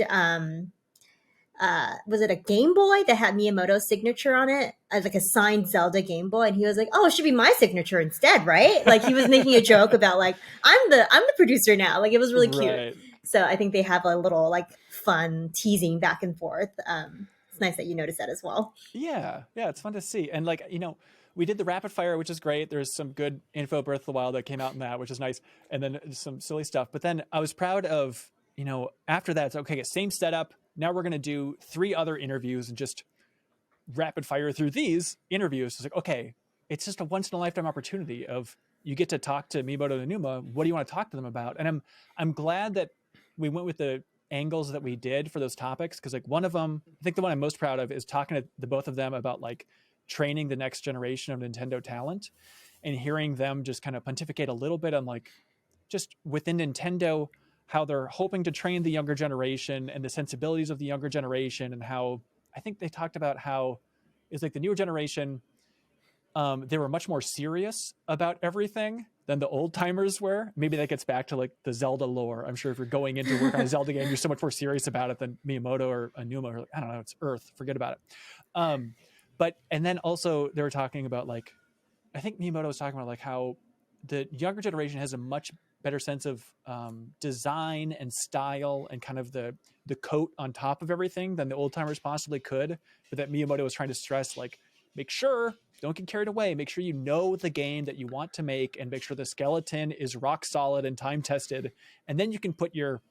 was it a Game Boy that had Miyamoto's signature on it as like a signed Zelda Game Boy, and he was like, oh, it should be my signature instead, right? Like he was making a joke about like I'm the producer now. Like it was really cute. Right. So I think they have a little like fun teasing back and forth. It's nice that you noticed that as well. Yeah, it's fun to see. And like, you know, we did the rapid fire, which is great. There's some good info Breath of the Wild that came out in that, which is nice. And then some silly stuff. But then I was proud of, you know, after that, it's okay, same setup. Now we're going to do 3 other interviews and just rapid fire through these interviews. It's like, okay, it's just a once in a lifetime opportunity of you get to talk to Miyamoto and Aonuma. What do you want to talk to them about? And I'm glad that we went with the angles that we did for those topics. Cause like one of them, I think the one I'm most proud of is talking to the both of them about like training the next generation of Nintendo talent and hearing them just kind of pontificate a little bit on like just within Nintendo, how they're hoping to train the younger generation and the sensibilities of the younger generation. And how I think they talked about how it's like the newer generation, they were much more serious about everything than the old timers were. Maybe that gets back to like the Zelda lore. I'm sure if you're going into work on a Zelda game, you're so much more serious about it than Miyamoto or Aonuma. Or like, I don't know, it's Earth, forget about it. But, and then also they were talking about like, I think Miyamoto was talking about like how the younger generation has a much better sense of design and style and kind of the coat on top of everything than the old timers possibly could. But that Miyamoto was trying to stress, like, make sure, don't get carried away. Make sure you know the game that you want to make and make sure the skeleton is rock solid and time tested. And then you can put your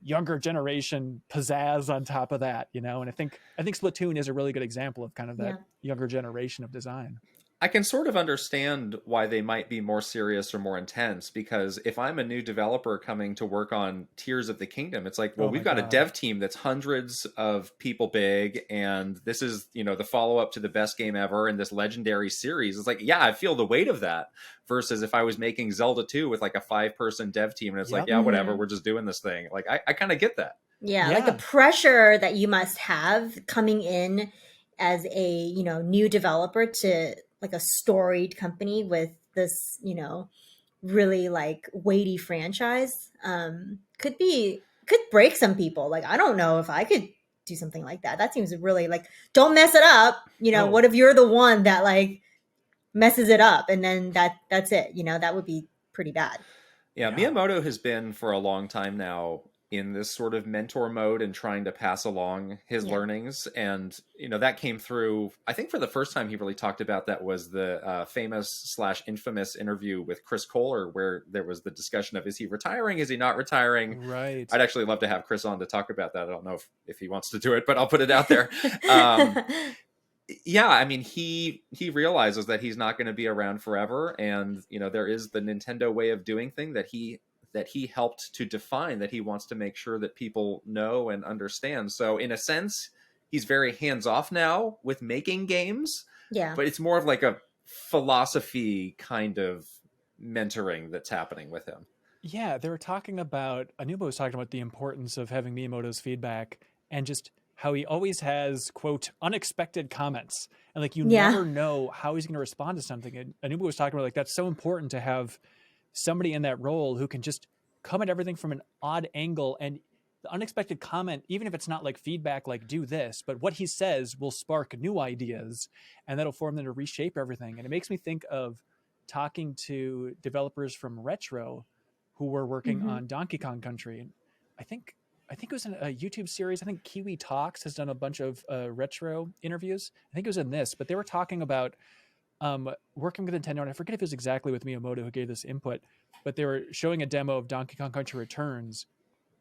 younger generation pizzazz on top of that, you know? And I think Splatoon is a really good example of kind of that younger generation of design. I can sort of understand why they might be more serious or more intense, because if I'm a new developer coming to work on Tears of the Kingdom, it's like, well, we've got a dev team that's hundreds of people big, and this is, you know, the follow-up to the best game ever in this legendary series. It's like, yeah, I feel the weight of that, versus if I was making Zelda 2 with like a 5-person dev team, and it's like, yeah, whatever, we're just doing this thing. Like, I kind of get that. Yeah, like the pressure that you must have coming in as a, you know, new developer to like a storied company with this, you know, really like weighty franchise could be could break some people. Like, I don't know if I could do something like that. That seems really like, don't mess it up. What if you're the one that like messes it up and then that's it? That would be pretty bad. Yeah, Miyamoto has been for a long time now in this sort of mentor mode and trying to pass along his learnings. And, that came through, I think for the first time he really talked about that was the famous/infamous interview with Chris Kohler, where there was the discussion of, is he retiring? Is he not retiring? Right. I'd actually love to have Chris on to talk about that. I don't know if he wants to do it, but I'll put it out there. Yeah, I mean, he realizes that he's not going to be around forever. And, there is the Nintendo way of doing things that he helped to define, that he wants to make sure that people know and understand. So in a sense, he's very hands-off now with making games. Yeah. But it's more of like a philosophy kind of mentoring that's happening with him. Yeah, Aonuma was talking about the importance of having Miyamoto's feedback and just how he always has, quote, unexpected comments. And like, you never know how he's going to respond to something. And Aonuma was talking about like, that's so important to have somebody in that role who can just come at everything from an odd angle, and the unexpected comment, even if it's not like feedback, like do this, but what he says will spark new ideas and that'll form them to reshape everything. And it makes me think of talking to developers from Retro who were working on Donkey Kong Country. I think it was in a YouTube series. I think Kiwi Talks has done a bunch of Retro interviews. I think it was in this, but they were talking about working with Nintendo, and I forget if it was exactly with Miyamoto who gave this input, but they were showing a demo of Donkey Kong Country Returns,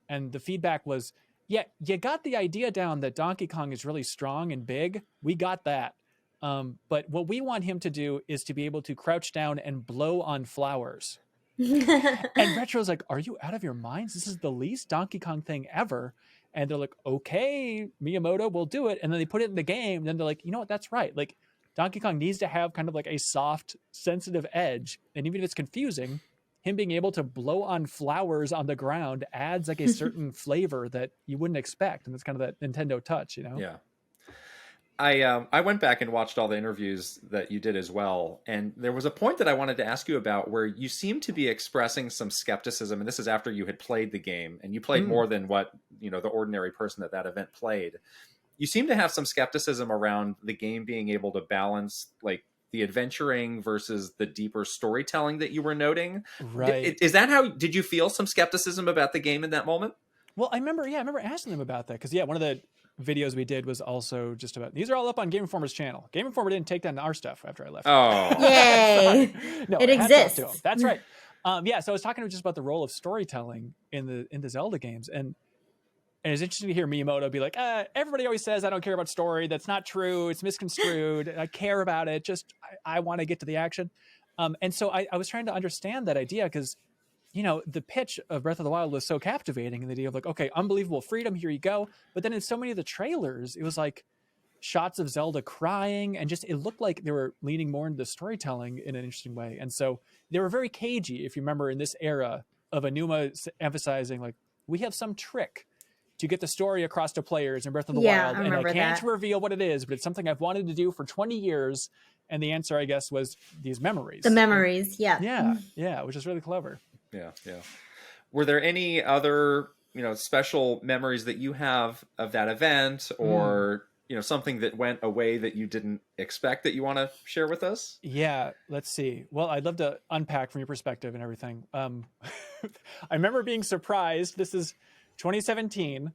and the feedback was, yeah, you got the idea down that Donkey Kong is really strong and big. We got that. But what we want him to do is to be able to crouch down and blow on flowers. And Retro's like, are you out of your minds? This is the least Donkey Kong thing ever. And they're like, okay, Miyamoto, we'll do it. And then they put it in the game. And then they're like, you know what? That's right. Like, Donkey Kong needs to have kind of like a soft, sensitive edge. And even if it's confusing, him being able to blow on flowers on the ground adds like a certain flavor that you wouldn't expect. And it's kind of that Nintendo touch, Yeah. I went back and watched all the interviews that you did as well. And there was a point that I wanted to ask you about where you seem to be expressing some skepticism. And this is after you had played the game, and you played more than what, the ordinary person at that event played. You seem to have some skepticism around the game being able to balance like the adventuring versus the deeper storytelling that you were noting. Right. Is that did you feel some skepticism about the game in that moment? Well, I remember asking them about that. Cause one of the videos we did was also just about, these are all up on Game Informer's channel. Game Informer didn't take down our stuff after I left. Oh, yay. No, it exists. That's right. So I was talking just about the role of storytelling in the Zelda games. And it's interesting to hear Miyamoto be like, everybody always says I don't care about story. That's not true. It's misconstrued. I care about it. Just I want to get to the action. And so I was trying to understand that idea because, the pitch of Breath of the Wild was so captivating, and the idea of like, okay, unbelievable freedom, here you go. But then in so many of the trailers, it was like shots of Zelda crying, and just it looked like they were leaning more into the storytelling in an interesting way. And so they were very cagey, if you remember, in this era of Aonuma emphasizing like, we have some trick to get the story across to players in Breath of the Wild. And I can't reveal what it is, but it's something I've wanted to do for 20 years. And the answer, I guess, was these memories. The memories, yeah. Yeah, which is really clever. Yeah. Were there any other, special memories that you have of that event, or, something that went away that you didn't expect that you want to share with us? Yeah, let's see. Well, I'd love to unpack from your perspective and everything. I remember being surprised. This is 2017.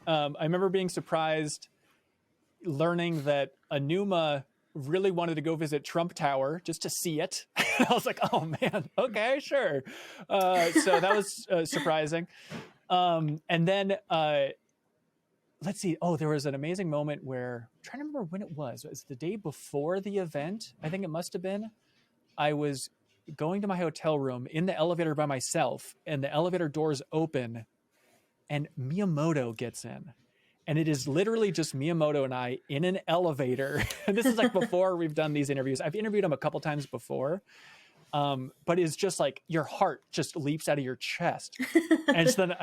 I remember being surprised learning that Aonuma really wanted to go visit Trump Tower just to see it. I was like, oh man, okay, sure. So that was surprising. And then let's see. Oh, there was an amazing moment where I'm trying to remember when it was. It was the day before the event. I think it must have been. I was going to my hotel room in the elevator by myself, and the elevator doors open and Miyamoto gets in. And it is literally just Miyamoto and I in an elevator. And this is like before we've done these interviews. I've interviewed him a couple times before. But it's just like your heart just leaps out of your chest. And so then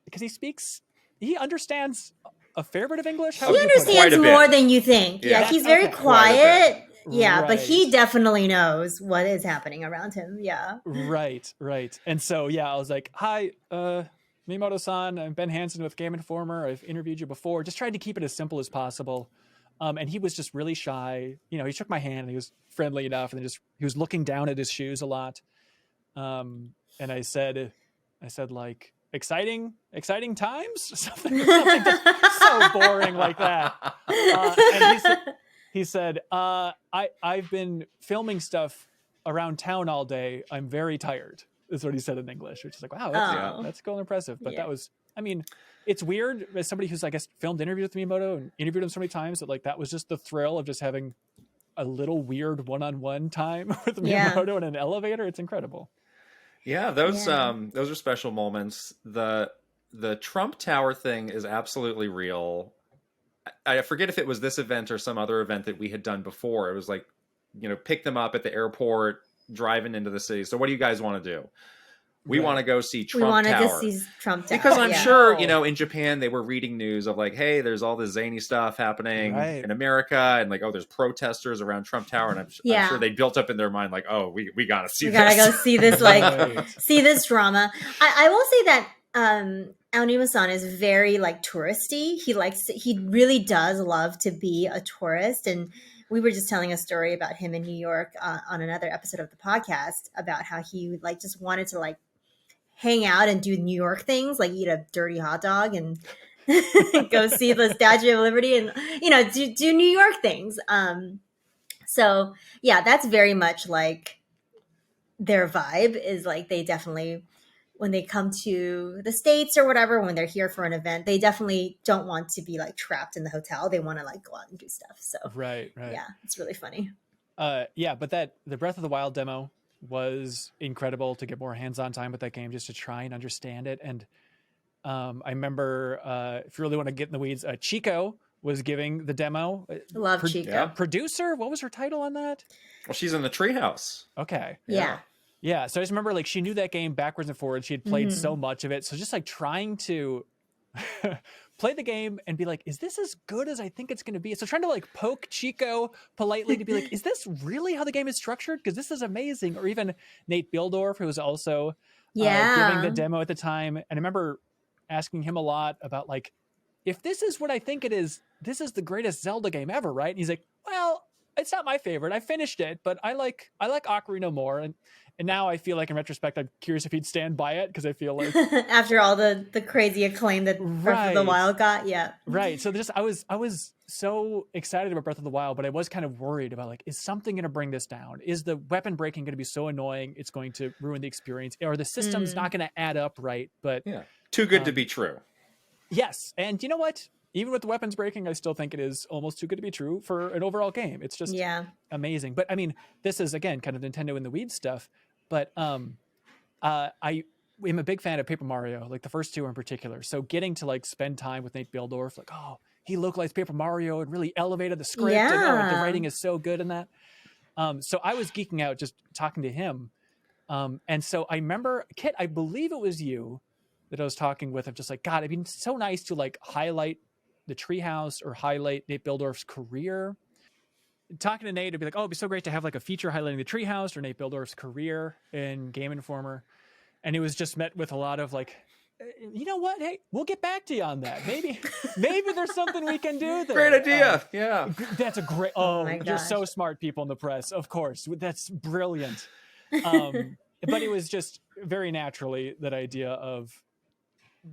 because he understands a fair bit of English. He understands more than you think. Yeah, he's very quiet. Yeah, right. But he definitely knows what is happening around him. Yeah. Right. And so, I was like, hi, Miyamoto-san. I'm Ben Hansen with Game Informer. I've interviewed you before. Just tried to keep it as simple as possible. And he was just really shy. You know, he shook my hand and he was friendly enough, and then he was looking down at his shoes a lot. And I said like, exciting times, something just so boring like that. And he said, I've been filming stuff around town all day. I'm very tired. Is what he said in English, which is like, wow, that's cool and impressive. But that was, I mean, it's weird as somebody who's, I guess, filmed interviews with Miyamoto and interviewed him so many times that like that was just the thrill of just having a little weird one-on-one time with Miyamoto in an elevator. It's incredible. Yeah, those are special moments. The Trump Tower thing is absolutely real. I forget if it was this event or some other event that we had done before. It was like, you know, pick them up at the airport, driving into the city. So what do you guys want to do? We want to go see Trump Tower. We wanted to see Trump Tower. Because I'm sure, you know, in Japan, they were reading news of like, hey, there's all this zany stuff happening in America. And like, oh, there's protesters around Trump Tower. And I'm sure they built up in their mind like, oh, we got to see this. We got to go see this, like, see this drama. I will say that Aonuma-san is very like touristy. He really does love to be a tourist. And we were just telling a story about him in New York on another episode of the podcast about how he like just wanted to like hang out and do New York things, like eat a dirty hot dog and go see the Statue of Liberty and, you know, do New York things. So yeah, that's very much like their vibe is like, they definitely, when they come to the States or whatever, when they're here for an event, they definitely don't want to be like trapped in the hotel. They want to like go out and do stuff. So right. Yeah, it's really funny. But the Breath of the Wild demo was incredible to get more hands-on time with that game, just to try and understand it. And I remember, if you really want to get in the weeds, Chico was giving the demo. Love Chico. Yeah. Producer, what was her title on that? Well, she's in the treehouse. Okay. Yeah. So I just remember like she knew that game backwards and forwards. She had played so much of it. So just like trying to play the game and be like, is this as good as I think it's going to be? So trying to like poke Chico politely to be like, is this really how the game is structured? Because this is amazing. Or even Nate Bildorf, who was also giving the demo at the time. And I remember asking him a lot about like, if this is what I think it is, this is the greatest Zelda game ever, right? And he's like, well, it's not my favorite. I finished it, but I like Ocarina more. And now I feel like in retrospect, I'm curious if he'd stand by it, because I feel like after all the crazy acclaim that Breath of the Wild got, right. So I was so excited about Breath of the Wild, but I was kind of worried about like, is something going to bring this down? Is the weapon breaking going to be so annoying it's going to ruin the experience, or the system's not going to add up right? But too good to be true. Yes, and you know what? Even with the weapons breaking, I still think it is almost too good to be true for an overall game. It's just amazing. But I mean, this is again kind of Nintendo in the weeds stuff. But I am a big fan of Paper Mario, like the first two in particular. So getting to like spend time with Nate Bildorf, like, oh, he localized Paper Mario and really elevated the script. And the writing is so good in that. So I was geeking out just talking to him. And so I remember, Kit, I believe it was you that I was talking with. I'm just like, God, it'd be so nice to like highlight the Treehouse or highlight Nate Bildorf's career. Talking to Nate, it'd be like, oh, it'd be so great to have like a feature highlighting the Treehouse or Nate Bildorf's career in Game Informer. And it was just met with a lot of like, you know what? Hey, we'll get back to you on that. Maybe there's something we can do there. Great idea. That's a great, you're so smart, people in the press. Of course. That's brilliant. But it was just very naturally that idea of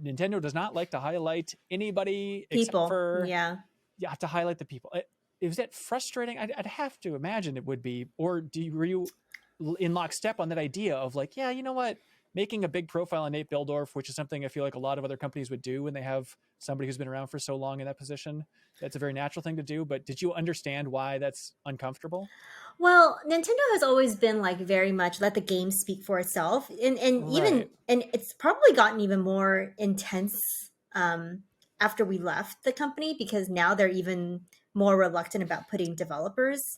Nintendo does not like to highlight anybody except for, you have to highlight the people. Was that frustrating? I'd have to imagine it would be. Or were you in lockstep on that idea of like, yeah, you know what? Making a big profile on Nate Bildorf, which is something I feel like a lot of other companies would do when they have somebody who's been around for so long in that position. That's a very natural thing to do. But did you understand why that's uncomfortable? Well, Nintendo has always been like very much let the game speak for itself. And even, and it's probably gotten even more intense after we left the company, because now they're even more reluctant about putting developers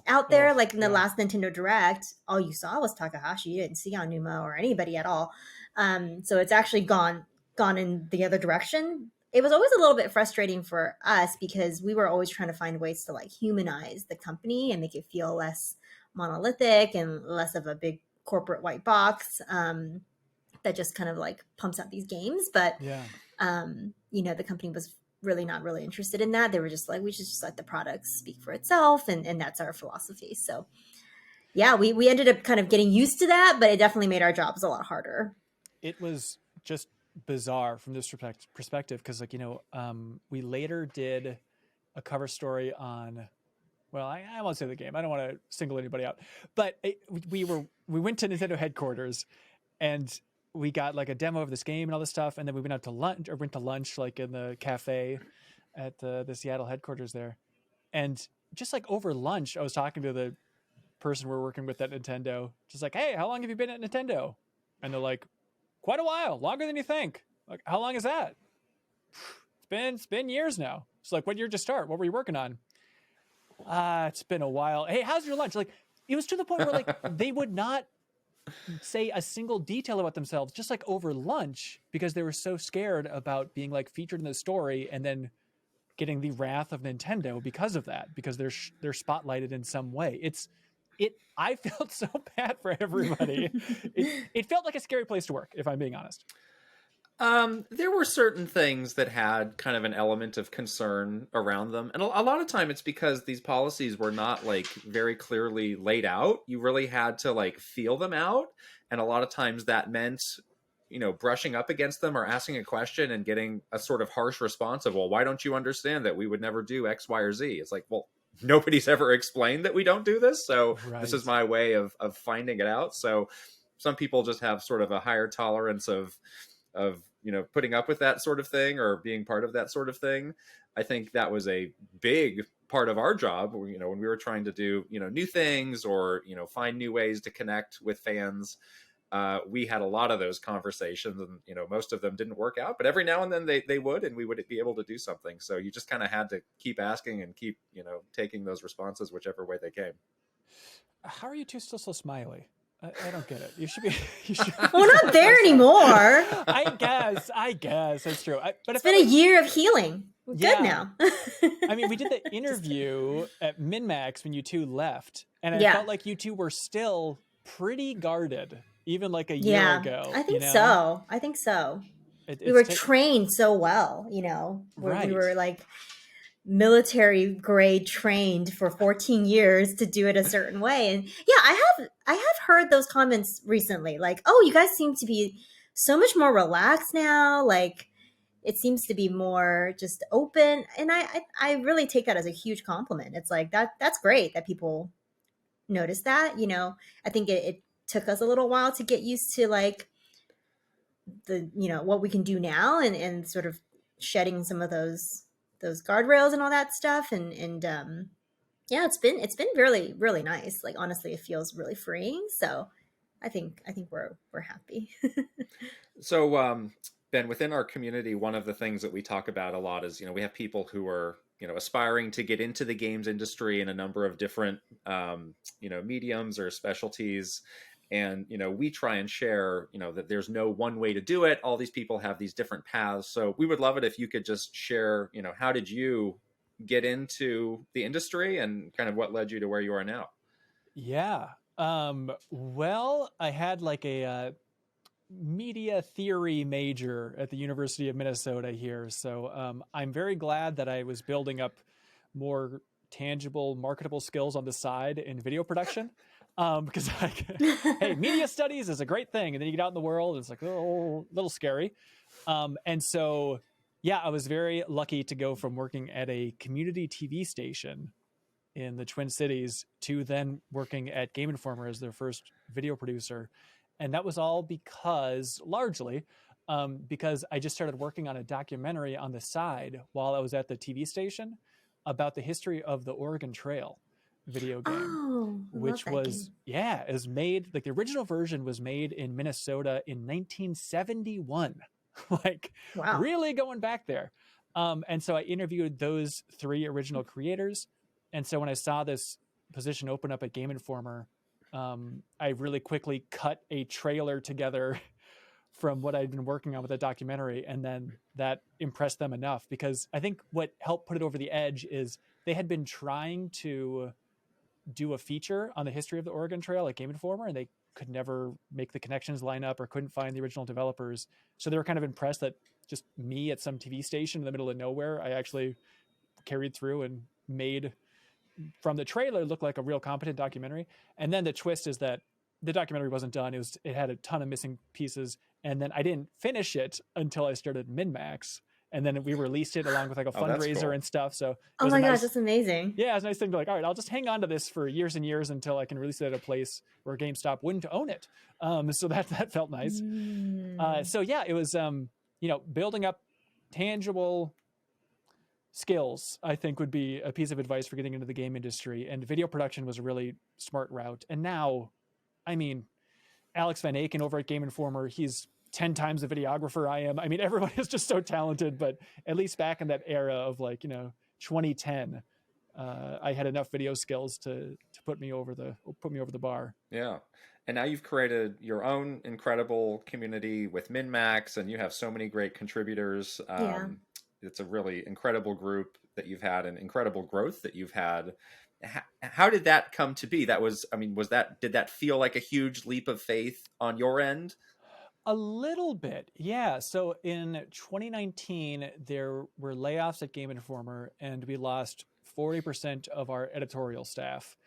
out there. Like in the last Nintendo Direct, all you saw was Takahashi. You didn't see Aonuma or anybody at all. So it's actually gone in the other direction. It was always a little bit frustrating for us because we were always trying to find ways to like humanize the company and make it feel less monolithic and less of a big corporate white box. that just kind of like pumps out these games. But, you know, the company was really not really interested in that. They were just like, we should just let the product speak for itself. And that's our philosophy. So yeah, we ended up kind of getting used to that, but it definitely made our jobs a lot harder. It was just bizarre from this perspective. Cause like, you know, we later did a cover story on, well, I won't say the game. I don't want to single anybody out, but we went to Nintendo headquarters and we got like a demo of this game and all this stuff. And then we went out to lunch, like in the cafe at the Seattle headquarters there. And just like over lunch, I was talking to the person we're working with at Nintendo, just like, hey, how long have you been at Nintendo? And they're like, quite a while, longer than you think. Like, how long is that? It's been years now. It's like, what year did you start? What were you working on? It's been a while. Hey, how's your lunch? Like, it was to the point where like they would not say a single detail about themselves, just like over lunch, because they were so scared about being like featured in the story and then getting the wrath of Nintendo because of that, because they're spotlighted in some way. I felt so bad for everybody. It felt like a scary place to work, if I'm being honest. There were certain things that had kind of an element of concern around them. And a lot of time it's because these policies were not like very clearly laid out. You really had to like feel them out. And a lot of times that meant, you know, brushing up against them or asking a question and getting a sort of harsh response of, well, why don't you understand that we would never do X, Y, or Z? It's like, well, nobody's ever explained that we don't do this. So This is my way of finding it out. So some people just have sort of a higher tolerance of, you know, putting up with that sort of thing or being part of that sort of thing. I think that was a big part of our job, you know, when we were trying to do, you know, new things or, you know, find new ways to connect with fans. We had a lot of those conversations and, you know, most of them didn't work out, but every now and then they would, and we would be able to do something. So you just kind of had to keep asking and keep, you know, taking those responses, whichever way they came. How are you two still so smiley? I don't get it. You should be. We're not there anymore. I guess that's true. But it's been a year of healing. We're good now. I mean, we did the interview at MinMax when you two left, and I felt like you two were still pretty guarded, even like a year ago. I think so. We were trained so well, you know. We were like military grade trained for 14 years to do it a certain way. And I have heard those comments recently, like, oh, you guys seem to be so much more relaxed now, like it seems to be more just open. And I really take that as a huge compliment. It's like that's great that people notice that, you know. I think it took us a little while to get used to like the, you know, what we can do now and sort of shedding some of those guardrails and all that stuff. And it's been really, really nice. Like, honestly, it feels really freeing. So I think we're happy. So, Ben, within our community, one of the things that we talk about a lot is, you know, we have people who are, you know, aspiring to get into the games industry in a number of different, you know, mediums or specialties. And, you know, we try and share, you know, that there's no one way to do it. All these people have these different paths. So we would love it if you could just share, you know, how did you get into the industry and kind of what led you to where you are now? Yeah. Well, I had like a media theory major at the University of Minnesota here. So I'm very glad that I was building up more tangible, marketable skills on the side in video production. Because like, hey, media studies is a great thing. And then you get out in the world and it's like, oh, a little scary. And so, yeah, I was very lucky to go from working at a community TV station in the Twin Cities to then working at Game Informer as their first video producer. And that was all largely because I just started working on a documentary on the side while I was at the TV station about the history of the Oregon Trail video game, which was is made, like the original version was made in Minnesota in 1971. Like, wow, really going back there. And so I interviewed those three original creators. And so when I saw this position open up at Game Informer, I really quickly cut a trailer together from what I'd been working on with the documentary. And then that impressed them enough, because I think what helped put it over the edge is they had been trying to do a feature on the history of the Oregon Trail at Game Informer, and they could never make the connections line up or couldn't find the original developers. So they were kind of impressed that just me at some TV station in the middle of nowhere, I actually carried through and made from the trailer look like a real competent documentary. And then the twist is that the documentary wasn't done. It had a ton of missing pieces. And then I didn't finish it until I started MinMax. And then we released it along with like a fundraiser cool. and stuff. So oh my gosh, that's amazing. Yeah, it's a nice thing to like, all right, I'll just hang on to this for years and years until I can release it at a place where GameStop wouldn't own it. So that felt nice. So yeah, it was, building up tangible skills, I think would be a piece of advice for getting into the game industry. And video production was a really smart route. And now, I mean, Alex Van Aken over at Game Informer, he's 10 times the videographer I am. I mean, everyone is just so talented, but at least back in that era of 2010, I had enough video skills to put me over the bar. Yeah. And now you've created your own incredible community with MinMax, and you have so many great contributors. It's a really incredible group that you've had and incredible growth that you've had. How did that come to be? Did that feel like a huge leap of faith on your end? A little bit, yeah. So in 2019, there were layoffs at Game Informer, and we lost 40% of our editorial staff.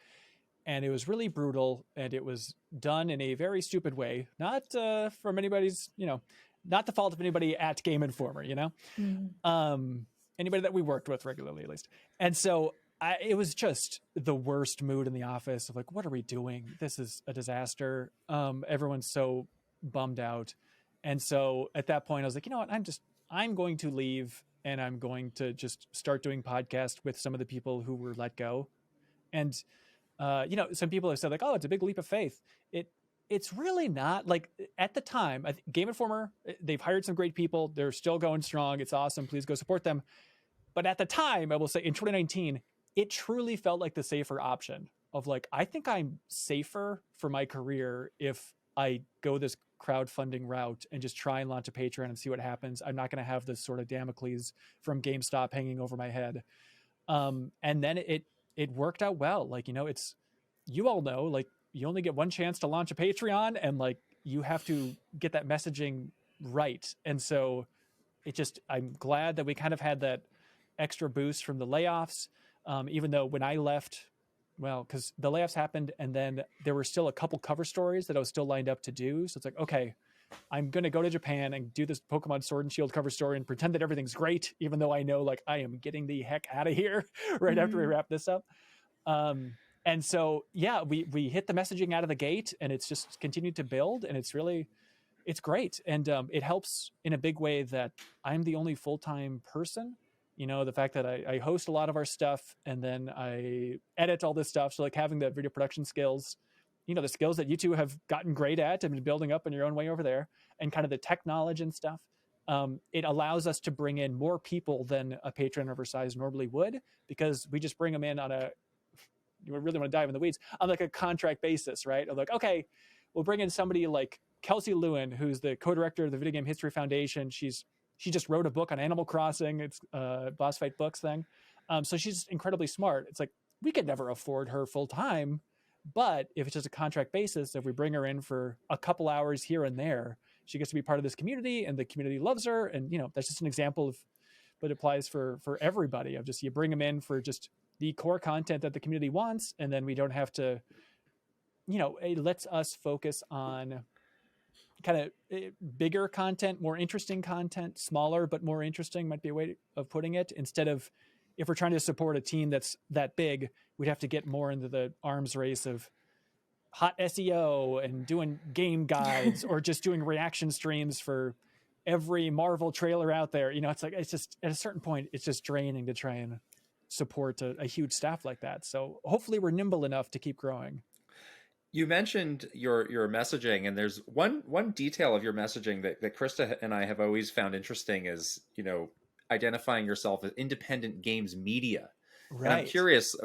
And it was really brutal, and it was done in a very stupid way. Not from anybody's, not the fault of anybody at Game Informer, anybody that we worked with regularly, at least. And so it was just the worst mood in the office of like, what are we doing? This is a disaster. Everyone's so bummed out. And so at that point I was like, you know what, I'm going to leave, and I'm going to just start doing podcasts with some of the people who were let go. And some people have said like, oh, it's a big leap of faith. It's really not. Like at the time, Game Informer, they've hired some great people. They're still going strong. It's awesome. Please go support them. But at the time, I will say in 2019, it truly felt like the safer option of like, I think I'm safer for my career if I go this crowdfunding route and just try and launch a Patreon and see what happens. I'm not going to have this sort of Damocles from GameStop hanging over my head. And then it worked out well. Like, it's, you all know, like you only get one chance to launch a Patreon, and like, you have to get that messaging right. And so I'm glad that we kind of had that extra boost from the layoffs. Even though when I left, because the layoffs happened, and then there were still a couple cover stories that I was still lined up to do. So it's like, okay, I'm going to go to Japan and do this Pokemon Sword and Shield cover story and pretend that everything's great, even though I know like I am getting the heck out of here right after we wrap this up. And so, yeah, we hit the messaging out of the gate, and it's just continued to build, and it's great. And it helps in a big way that I'm the only full-time person. The fact that I host a lot of our stuff, and then I edit all this stuff. So like having the video production skills, the skills that you two have gotten great at and been building up in your own way over there, and kind of the tech knowledge and stuff. It allows us to bring in more people than a Patreon oversized normally would, because we just bring them in on you really want to dive in the weeds, on like a contract basis, right? Of like, okay, we'll bring in somebody like Kelsey Lewin, who's the co-director of the Video Game History Foundation. She just wrote a book on Animal Crossing. It's a Boss Fight Books thing. So she's incredibly smart. It's like, we could never afford her full time, but if it's just a contract basis, if we bring her in for a couple hours here and there, she gets to be part of this community, and the community loves her. And, that's just an example of what applies for everybody, of just, you bring them in for just the core content that the community wants. And then we don't have to, it lets us focus on kind of bigger content, more interesting content, smaller but more interesting might be a way of putting it. Instead of, if we're trying to support a team that's that big, we'd have to get more into the arms race of hot SEO and doing game guides or just doing reaction streams for every Marvel trailer out there. It's just at a certain point, it's just draining to try and support a huge staff like that. So hopefully we're nimble enough to keep growing. You mentioned your messaging, and there's one detail of your messaging that Krysta and I have always found interesting is, identifying yourself as independent games media. Right. And I'm curious,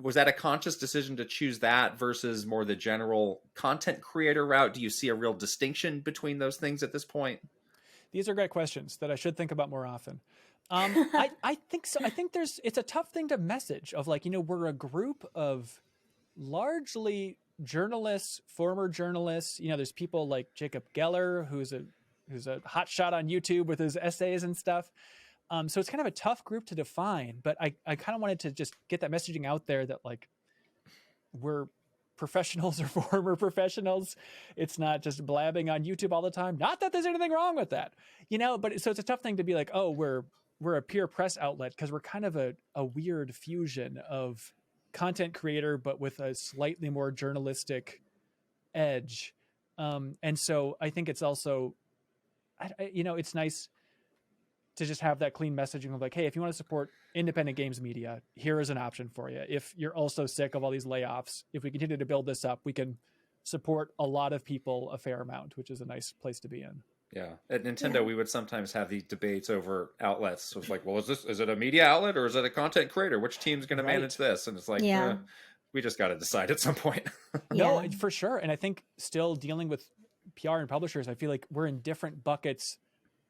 was that a conscious decision to choose that versus more the general content creator route? Do you see a real distinction between those things at this point? These are great questions that I should think about more often. I think so. I think it's a tough thing to message of like, we're a group of largely journalists, former journalists. You know, there's people like Jacob Geller, who's a hot shot on YouTube with his essays and stuff. So it's kind of a tough group to define, but I kind of wanted to just get that messaging out there that like we're professionals or former professionals. It's not just blabbing on YouTube all the time. Not that there's anything wrong with that, you know, but so it's a tough thing to be like, oh, we're a peer press outlet, because we're kind of a weird fusion of content creator, but with a slightly more journalistic edge. And so I think it's also, you know, it's nice to just have that clean messaging of like, hey, if you want to support independent games media, here is an option for you. If you're also sick of all these layoffs, if we continue to build this up, we can support a lot of people a fair amount, which is a nice place to be in. Yeah. At Nintendo, we would sometimes have these debates over outlets. So it's like, well, is it a media outlet or is it a content creator? Which team's going to manage this? And it's like, we just got to decide at some point. No, for sure. And I think still dealing with PR and publishers, I feel like we're in different buckets,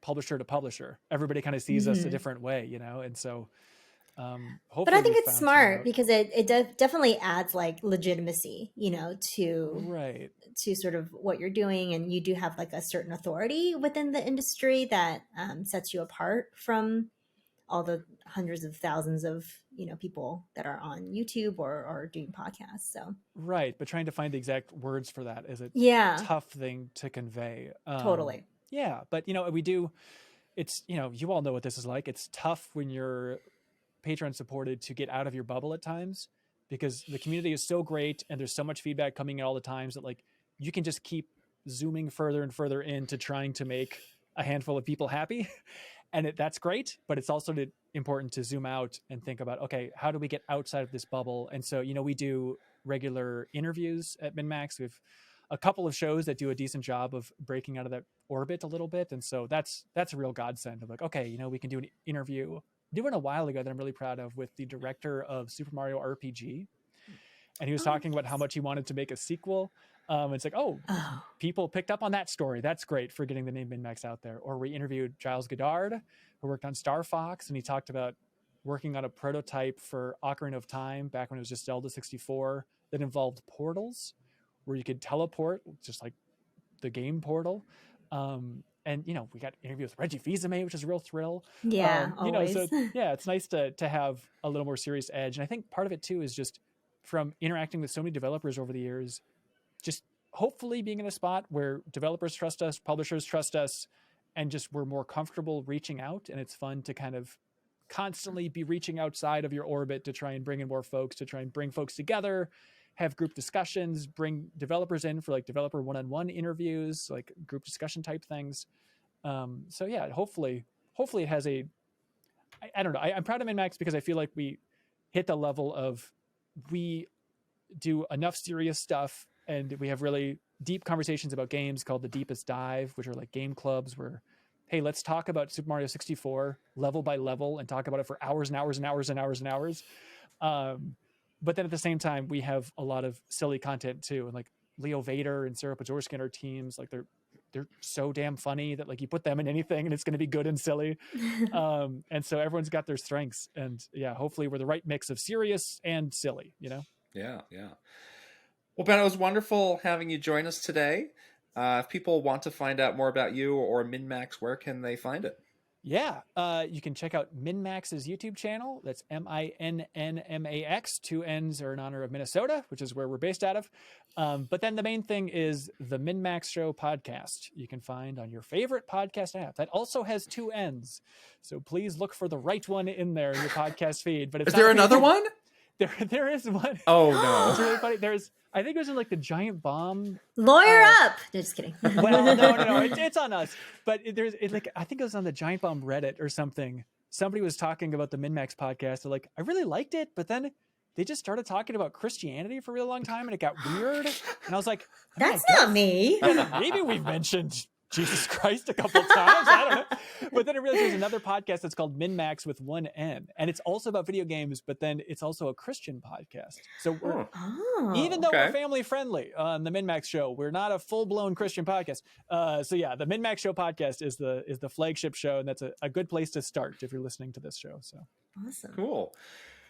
publisher to publisher. Everybody kind of sees us a different way, you know? And so hopefully, but I think it's smart because it definitely adds like legitimacy, you know, to sort of what you're doing. And you do have like a certain authority within the industry that sets you apart from all the hundreds of thousands of, you know, people that are on YouTube or doing podcasts. So right, but trying to find the exact words for that is a tough thing to convey. Totally. Yeah, but you know, it's, you know, you all know what this is like. It's tough when you're Patreon supported to get out of your bubble at times, because the community is so great and there's so much feedback coming in all the times that like you can just keep zooming further and further into trying to make a handful of people happy. And that's great, but it's also important to zoom out and think about, okay, how do we get outside of this bubble? And so, you know, we do regular interviews at MinMax. We have a couple of shows that do a decent job of breaking out of that orbit a little bit. And so that's a real godsend of like, okay, you know, we can do an interview. Doing a while ago that I'm really proud of with the director of Super Mario RPG. And he was talking about how much he wanted to make a sequel. It's like, people picked up on that story. That's great for getting the name MinMax out there. Or we interviewed Giles Goddard, who worked on Star Fox, and he talked about working on a prototype for Ocarina of Time back when it was just Zelda 64 that involved portals where you could teleport, just like the game Portal. And, you know, we got interviews with Reggie Fils-Aimé, which is a real thrill. Yeah, you know, so yeah, it's nice to have a little more serious edge. And I think part of it too is just from interacting with so many developers over the years, just hopefully being in a spot where developers trust us, publishers trust us, and just we're more comfortable reaching out. And it's fun to kind of constantly be reaching outside of your orbit to try and bring in more folks, to try and bring folks together, have group discussions, bring developers in for like developer one-on-one interviews, like group discussion type things. So yeah, hopefully it has I don't know. I'm proud of MinMax because I feel like we hit the level of we do enough serious stuff and we have really deep conversations about games called the Deepest Dive, which are like game clubs where, hey, let's talk about Super Mario 64 level by level and talk about it for hours and hours and hours and hours and hours. But then at the same time, we have a lot of silly content too. And like Leo Vader and Sarah Pajorsky and our teams, like they're so damn funny that like you put them in anything and it's going to be good and silly. And so everyone's got their strengths, and yeah, hopefully we're the right mix of serious and silly, you know? Yeah. Well, Ben, it was wonderful having you join us today. If people want to find out more about you or MinMax, where can they find it? Yeah, you can check out MinMax's YouTube channel. That's MINNMAX. 2 N's are in honor of Minnesota, which is where we're based out of. But then the main thing is the MinMax Show podcast. You can find on your favorite podcast app. That also has 2 N's. So please look for the right one in there in your podcast feed. But it's is there another one? There is one. Oh, no. It's really funny. I think it was in like the Giant Bomb. Lawyer up. No, just kidding. Well, no. It's on us. But I think it was on the Giant Bomb Reddit or something. Somebody was talking about the MinMax podcast. They're like, I really liked it, but then they just started talking about Christianity for a really long time and it got weird. And I was like, that's not me. Maybe we've mentioned Jesus Christ a couple of times. I don't know. But then I realized there's another podcast that's called MinMax with 1 N. And it's also about video games, but then it's also a Christian podcast. So even though we're family friendly on the MinMax Show, we're not a full-blown Christian podcast. So yeah, the MinMax Show podcast is the flagship show, and that's a good place to start if you're listening to this show. So awesome. Cool.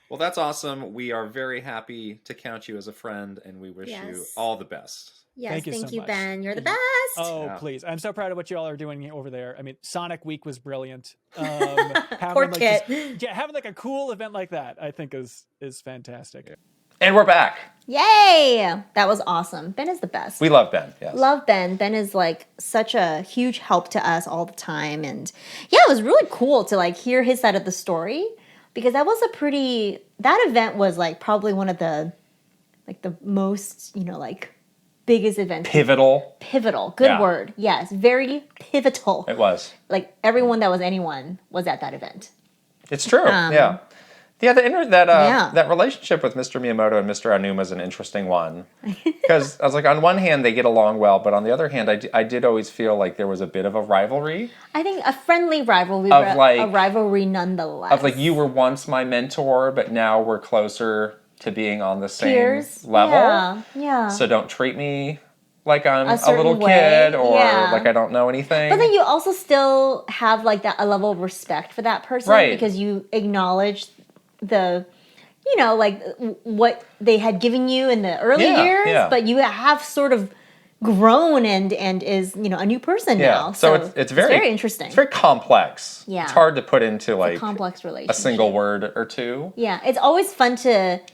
Well, that's awesome. We are very happy to count you as a friend, and we wish you all the best. Yes, thank you, so much. Ben. You're the best. Oh, please. I'm so proud of what you all are doing over there. I mean, Sonic Week was brilliant. Poor Kit. Having like a cool event like that, I think is fantastic. And we're back. Yay! That was awesome. Ben is the best. We love Ben, yes. Love Ben. Ben is like such a huge help to us all the time. And yeah, it was really cool to like hear his side of the story because that event was like probably one of the most, like biggest events. Pivotal. Good word. Yes. Very pivotal. It was. Like everyone that was anyone was at that event. It's true. Yeah. Yeah, that relationship with Mr. Miyamoto and Mr. Aonuma is an interesting one. Because I was like, on one hand, they get along well, but on the other hand, I did always feel like there was a bit of a rivalry. I think a friendly rivalry, a rivalry nonetheless. Of like, you were once my mentor, but now we're closer to being on the same level. Yeah. So don't treat me like I'm a little kid or like I don't know anything. But then you also still have like a level of respect for that person because you acknowledge what they had given you in the early years, but you have sort of grown and is, a new person now. So it's very interesting. It's very complex. Yeah. It's hard to put into like a complex relationship. A single word or two. Yeah. It's always fun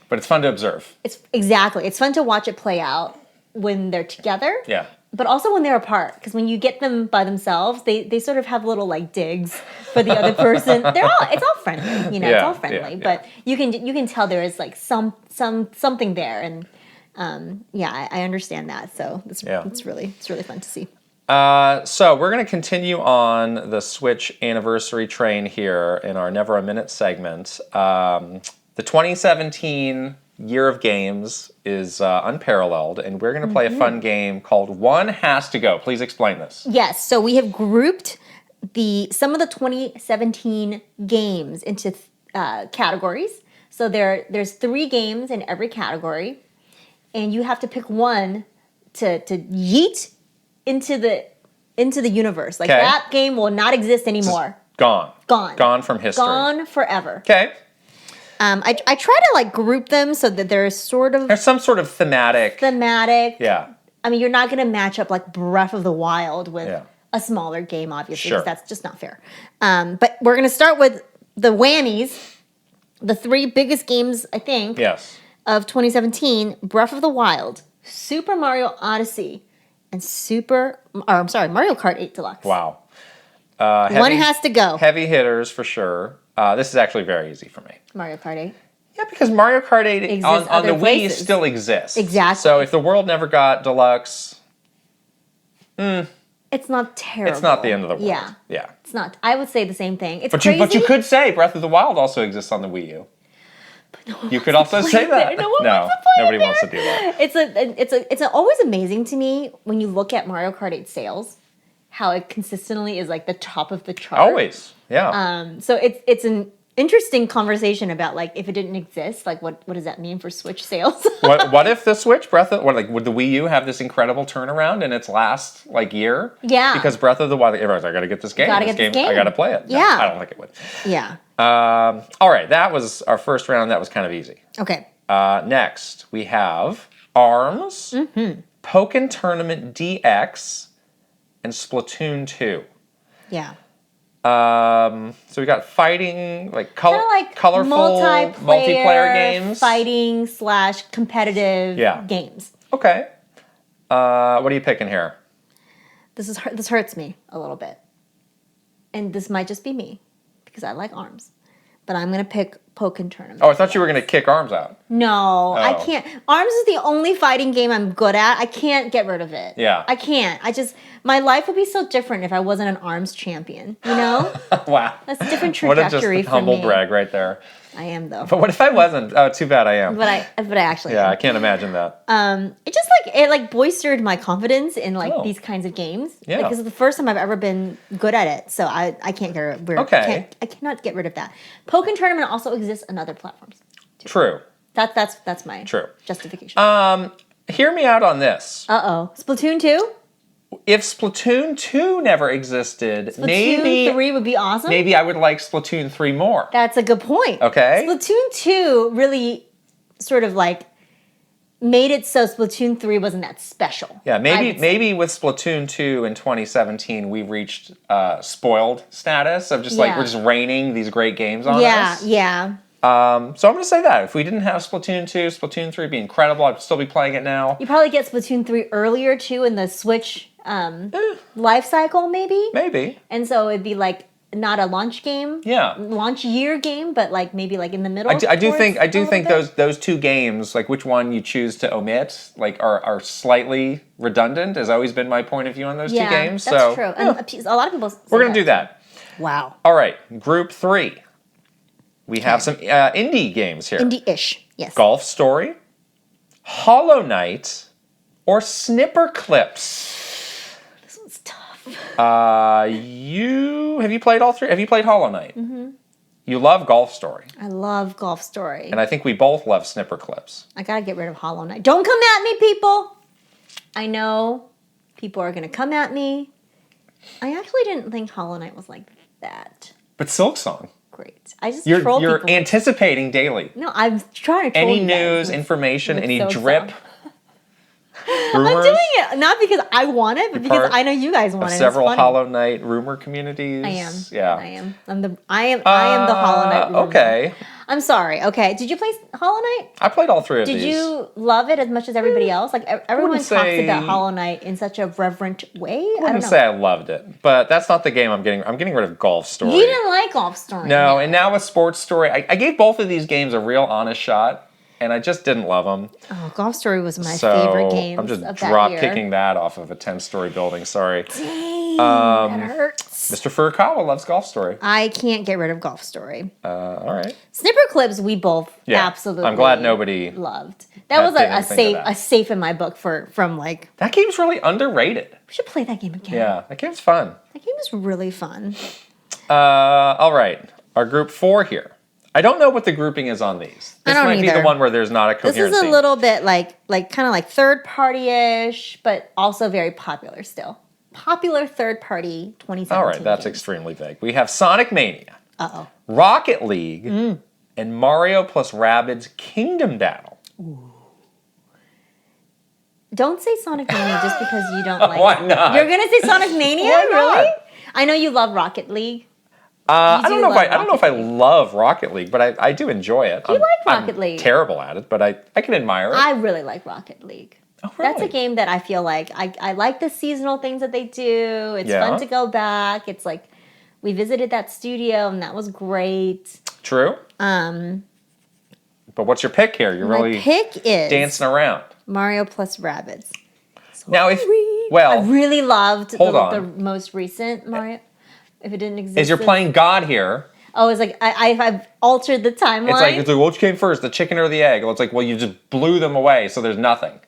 but it's fun to observe. It's fun to watch it play out when they're together. Yeah. But also when they're apart, because when you get them by themselves, they sort of have little like digs for the other person. It's all friendly, it's all friendly. But you can tell there is like something there, and I understand that. So it's really fun to see. So we're going to continue on the Switch anniversary train here in our Never a Minute segment. The 2017 year of games is unparalleled, and we're going to play a fun game called One Has to Go. Please explain this. Yes, so we have grouped some of the 2017 games into categories. So there's 3 games in every category, and you have to pick one to yeet into the universe. Like that game will not exist anymore. Gone from history. Gone forever. Okay. I try to like group them so that there's some sort of thematic. Yeah. I mean, you're not going to match up like Breath of the Wild with a smaller game, obviously, because that's just not fair. But we're going to start with the whammies, the 3 biggest games, I think, of 2017: Breath of the Wild, Super Mario Odyssey, and Mario Kart 8 Deluxe. Wow. One has to go. Heavy hitters for sure. This is actually very easy for me. Mario Kart 8? Yeah, because Mario Kart 8 on the Wii still exists. Exactly. So if the world never got Deluxe, it's not terrible. It's not the end of the world. Yeah. It's not. I would say the same thing. It's but crazy. But you could say Breath of the Wild also exists on the Wii U. You could also say that. Nobody wants to do that. It's always amazing to me when you look at Mario Kart 8 sales, how it consistently is like the top of the chart. Always, yeah. So it's an interesting conversation about like if it didn't exist, like what does that mean for Switch sales? what if the Switch would the Wii U have this incredible turnaround in its last like year? Yeah. Because Breath of the Wild, everyone's I got to get this game. I got to play it. No, yeah. I don't think it would. Yeah. All right, that was our first round. That was kind of easy. Okay. Next we have ARMS, Pokken Tournament DX, and Splatoon 2. Yeah. So we got fighting, colorful multiplayer games. Fighting / competitive games. Okay. What are you picking here? This hurts me a little bit. And this might just be me, because I like ARMS. But I'm going to pick Pokken Tournament. Oh, I thought you were going to kick ARMS out. No, I can't. ARMS is the only fighting game I'm good at. I can't get rid of it. Yeah. I can't. My life would be so different if I wasn't an ARMS champion, you know? Wow. That's a different trajectory for me. What a just humble brag right there. I am, though. But what if I wasn't? Oh, too bad I am. But I actually am. I can't imagine that. It just bolstered my confidence in these kinds of games. Yeah. Because it's the first time I've ever been good at it. So I can't get rid of it. I cannot get rid of that. Pokken Tournament also exists on other platforms. Too. True. That's my justification. Hear me out on this. Splatoon 2? if Splatoon 2 never existed, Splatoon 3 would be awesome. Maybe I would like Splatoon 3 more. That's a good point. Okay. Splatoon 2 really sort of like made it so Splatoon 3 wasn't that special. Yeah, maybe with Splatoon 2 in 2017 we reached spoiled status of just like we're just raining these great games on us. Yeah. So I'm going to say that if we didn't have Splatoon 2, Splatoon 3 would be incredible. I'd still be playing it now. You probably get Splatoon 3 earlier too in the Switch life cycle, maybe. Maybe. And so it'd be like not a launch game. Yeah. Launch year game, but like maybe like in the middle. I do think those two games, like which one you choose to omit, like are slightly redundant. Has always been my point of view on those two games. That's true. And a lot of people. We're gonna do that. Wow. All right, Group 3. We have some indie games here. Indie-ish, yes. Golf Story, Hollow Knight, or Snipper Clips. This one's tough. Have you played all three? Have you played Hollow Knight? Mm-hmm. You love Golf Story. I love Golf Story. And I think we both love Snipper Clips. I gotta get rid of Hollow Knight. Don't come at me, people! I know people are gonna come at me. I actually didn't think Hollow Knight was like that But Silksong. great. I just troll You're people. anticipating daily. No, I'm trying to troll Any you guys news, with- information, with any Silksong. drip, rumors. I'm doing it not because I want it, but because part I know you guys want of it. several It's funny. Hollow Knight rumor communities. I am. Yeah. I am. I am the Hollow Knight rumor. Okay. I'm sorry. Okay. Did you play Hollow Knight? I played all three of these. Did you love it as much as everybody else? Like everyone wouldn't talks say- about Hollow Knight in such a reverent way. I I wouldn't don't know. say I loved it, but that's not the game I'm getting. I'm getting rid of Golf Story. You didn't like Golf Story. No, and now with Sports Story, I gave both of these games a real honest shot, and I just didn't love them. Oh, Golf Story was my So favorite game. I'm just of drop that year. kicking that off of a 10-story building. Sorry. Dang, that hurts. Mr. Furukawa loves Golf Story. I can't get rid of Golf Story. All right. Snipper Clips, we both absolutely. I'm glad nobody loved. That was didn't think of that. a safe in my book from like. That game's really underrated. We should play that game again. Yeah, that game's fun. That game is really fun. All right. Our group 4 here. I don't know what the grouping is on these. This don't might be either. the one where there's not a coherent This is a theme. little bit like kind of like third party-ish, but also very popular still. Popular third party 2017. All right, that's games. extremely vague. We have Sonic Mania, Uh-oh. Rocket League, and Mario plus Rabbids Kingdom Battle. Don't say Sonic Mania just because you don't like Why it. not? You're gonna say Sonic Mania? Why not? Really? I know you love Rocket League. I don't know if I Rocket League. love Rocket League, but I do enjoy it. You like Rocket I'm League. terrible at it, but I can admire it. I really like Rocket League. Oh, really? That's a game that I feel like I like the seasonal things that they do. It's Yeah. fun to go back. It's like we visited that studio and that was great. True. But what's your pick here? You're My really pick is dancing around. Mario plus Rabbids. Now, I really loved hold the on. most recent Mario. If it didn't exist, As you're playing God here, oh, it's like I've altered the timeline. it's like which came first, the chicken or the egg? Well, it's like, well, you just blew them away, so there's nothing.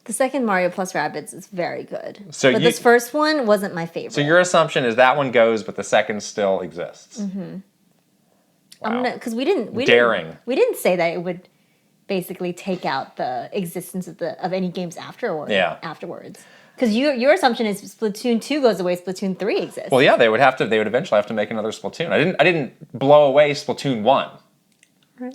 The second Mario plus Rabbids is very good. So but you- this first one wasn't my favorite. So your assumption is that one goes, but the second still exists. I'm Wow. because we didn't Daring. we didn't say that it would basically take out the existence of any games afterwards. Yeah. Afterwards, because your assumption is Splatoon 2 goes away, Splatoon 3 exists. Well, yeah, they would eventually have to make another Splatoon. I didn't blow away Splatoon 1,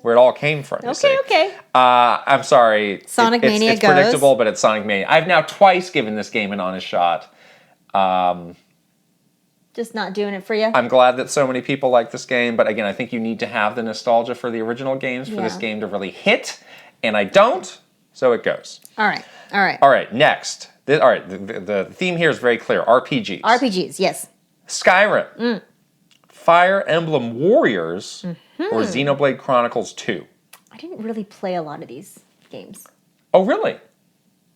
where it all came from. You see. Okay. I'm sorry. Sonic Mania it's goes. predictable, but it's Sonic Mania. I've now twice given this game an honest shot. Just not doing it for you. I'm glad that so many people like this game, but again, I think you need to have the nostalgia for the original games for this Yeah. game to really hit, and I don't, so it goes. All right. All right, next. The theme here is very clear. RPGs. RPGs, yes. Skyrim. Fire Emblem Warriors, or Xenoblade Chronicles 2. I didn't really play a lot of these games. Oh, really?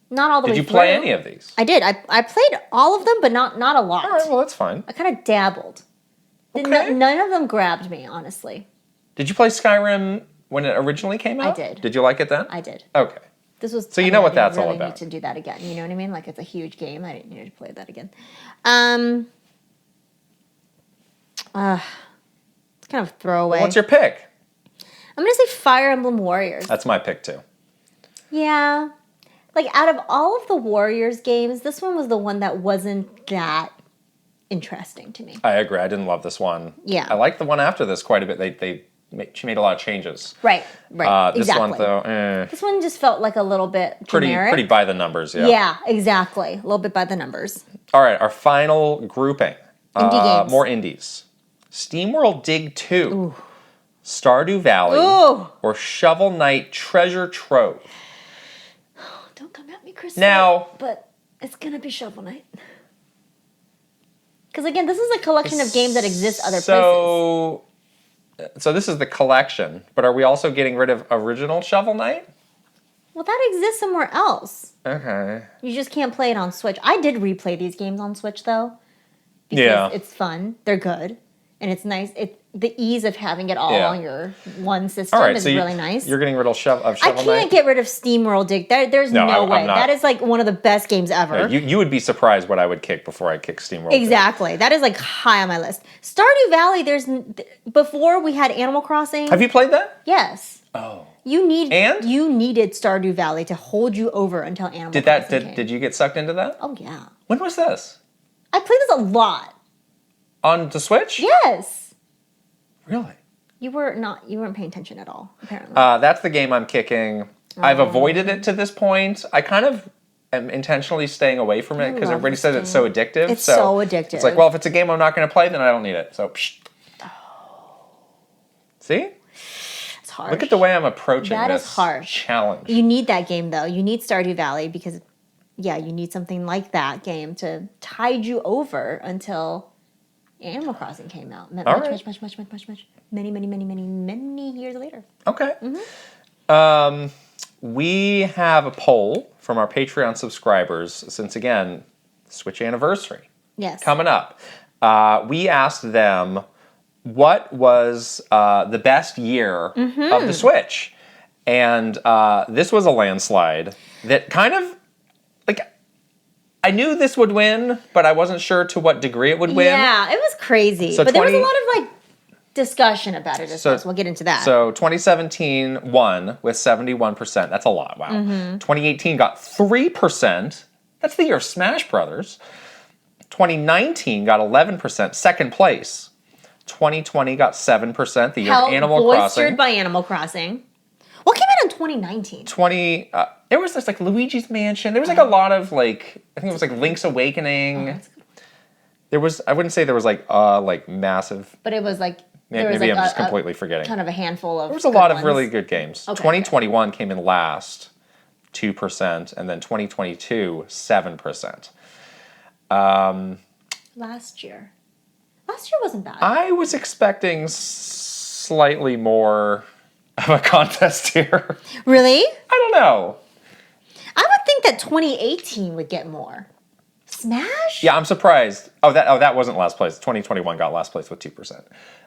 Not all the way Did through. you play any of these? I did. I played all of them, but not a lot. All right, well, that's fine. I kind of dabbled. Okay. None of them grabbed me, honestly. Did you play Skyrim when it originally came out? did. Did you like it then? I did. Okay. This was So you know what I that's didn't all really about. Need to do that again. You know what I mean? Like it's a huge game. I didn't need to play that again. It's kind of throwaway. What's your pick? I'm gonna say Fire Emblem Warriors. That's my pick too. Yeah, like out of all of the Warriors games, this one was the one that wasn't that interesting to me. I agree. I didn't love this one. Yeah. I liked the one after this quite a bit. She made a lot of changes. Right. This exactly. one, though, This one just felt like a little bit generic. Pretty by the numbers, yeah. Yeah, exactly. A little bit by the numbers. All right, our final grouping. Indie games. More indies. SteamWorld Dig 2. Ooh. Stardew Valley. Ooh. Or Shovel Knight Treasure Trove. Don't come at me, Chris. Now. But it's going to be Shovel Knight. Because, again, this is a collection of games that exist other places. So this is the collection, but are we also getting rid of original Shovel Knight? Well, that exists somewhere else. Okay. You just can't play it on Switch. I did replay these games on Switch, though. Because it's fun. They're good. And it's nice. The ease of having it all on your one system is really nice. You're getting rid of Shovel Knight? I can't get rid of SteamWorld Dig. There's no way. That is like one of the best games ever. Yeah, you would be surprised what I would kick before I kick SteamWorld Dig. Exactly. That is like high on my list. Stardew Valley, before we had Animal Crossing. Have you played that? Yes. Oh. You needed Stardew Valley to hold you over until Animal Crossing came. Did you get sucked into that? Oh, yeah. When was this? I played this a lot. On the Switch? Yes. Really? You weren't paying attention at all, apparently. That's the game I'm kicking. I've avoided it to this point. I kind of am intentionally staying away from it because everybody says it's so addictive. It's so addictive. It's like, well, if it's a game I'm not going to play, then I don't need it. So, See? It's harsh. Look at the way I'm approaching that this is harsh. challenge. You need that game, though. You need Stardew Valley because, you need something like that game to tide you over until Animal Crossing came out. Many years later. Okay. Mm-hmm. We have a poll from our Patreon subscribers since, again, Switch anniversary. Yes. Coming up. We asked them what was the best year of the Switch. And this was a landslide that kind of, like, I knew this would win, but I wasn't sure to what degree it would win. Yeah, it was crazy. So but there was a lot of, like, discussion about it as well, so we'll get into that. So 2017 won with 71%. That's a lot, wow. 2018 got 3%. That's the year of Smash Brothers. 2019 got 11%, second place. 2020 got 7%, the year of Animal Crossing. Boistered by Animal Crossing. What came out in 2019? There was this, like, Luigi's Mansion. There was, like, a lot of, like, I think it was, like, Link's Awakening. There was, I wouldn't say there was, like, massive. But it was, like, maybe I'm just completely forgetting. Kind of a handful of There was a lot of really good games. Okay, 2021 came in last, 2%, and then 2022, 7%. Last year wasn't bad. I was expecting slightly more of a contest here. Really? I don't know. I would think that 2018 would get more. Smash? Yeah, I'm surprised. That wasn't last place. 2021 got last place with 2%.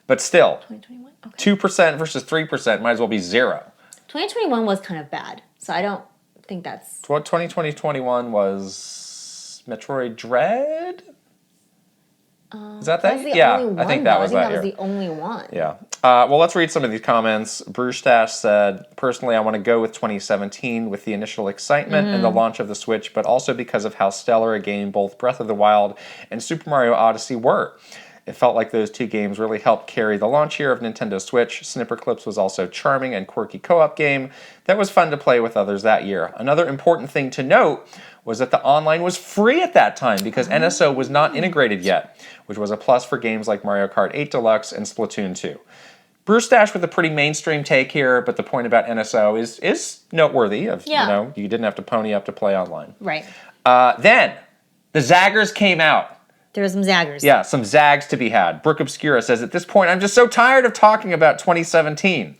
But still, 2021? Okay. 2% versus 3% might as well be 0. 2021 was kind of bad, so I don't think that's... 2021 was Metroid Dread? Is that that? I think that was that year. That was the only one. Yeah. Well, let's read some of these comments. Brewstash said, personally, I want to go with 2017 with the initial excitement and the launch of the Switch, but also because of how stellar a game both Breath of the Wild and Super Mario Odyssey were. It felt like those two games really helped carry the launch year of Nintendo Switch. Snipper Clips was also a charming and quirky co-op game that was fun to play with others that year. Another important thing to note was that the online was free at that time because NSO was not integrated yet, which was a plus for games like Mario Kart 8 Deluxe and Splatoon 2. Brewstash with a pretty mainstream take here, but the point about NSO is noteworthy. You didn't have to pony up to play online. Right. Then, the Zaggers came out. There were some Zaggers. Yeah, some Zags to be had. Brooke Obscura says, at this point, I'm just so tired of talking about 2017.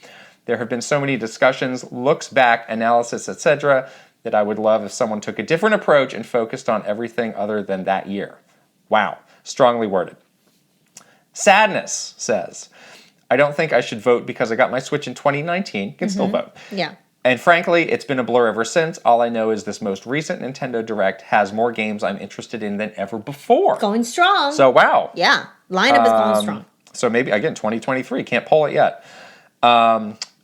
There have been so many discussions, looks back, analysis, etc., that I would love if someone took a different approach and focused on everything other than that year. Wow. Strongly worded. Sadness says, I don't think I should vote because I got my Switch in 2019. You can still vote. Yeah. And frankly, it's been a blur ever since. All I know is this most recent Nintendo Direct has more games I'm interested in than ever before. Going strong. So, wow. Yeah. Lineup is going strong. So maybe, again, 2023. Can't pull it yet.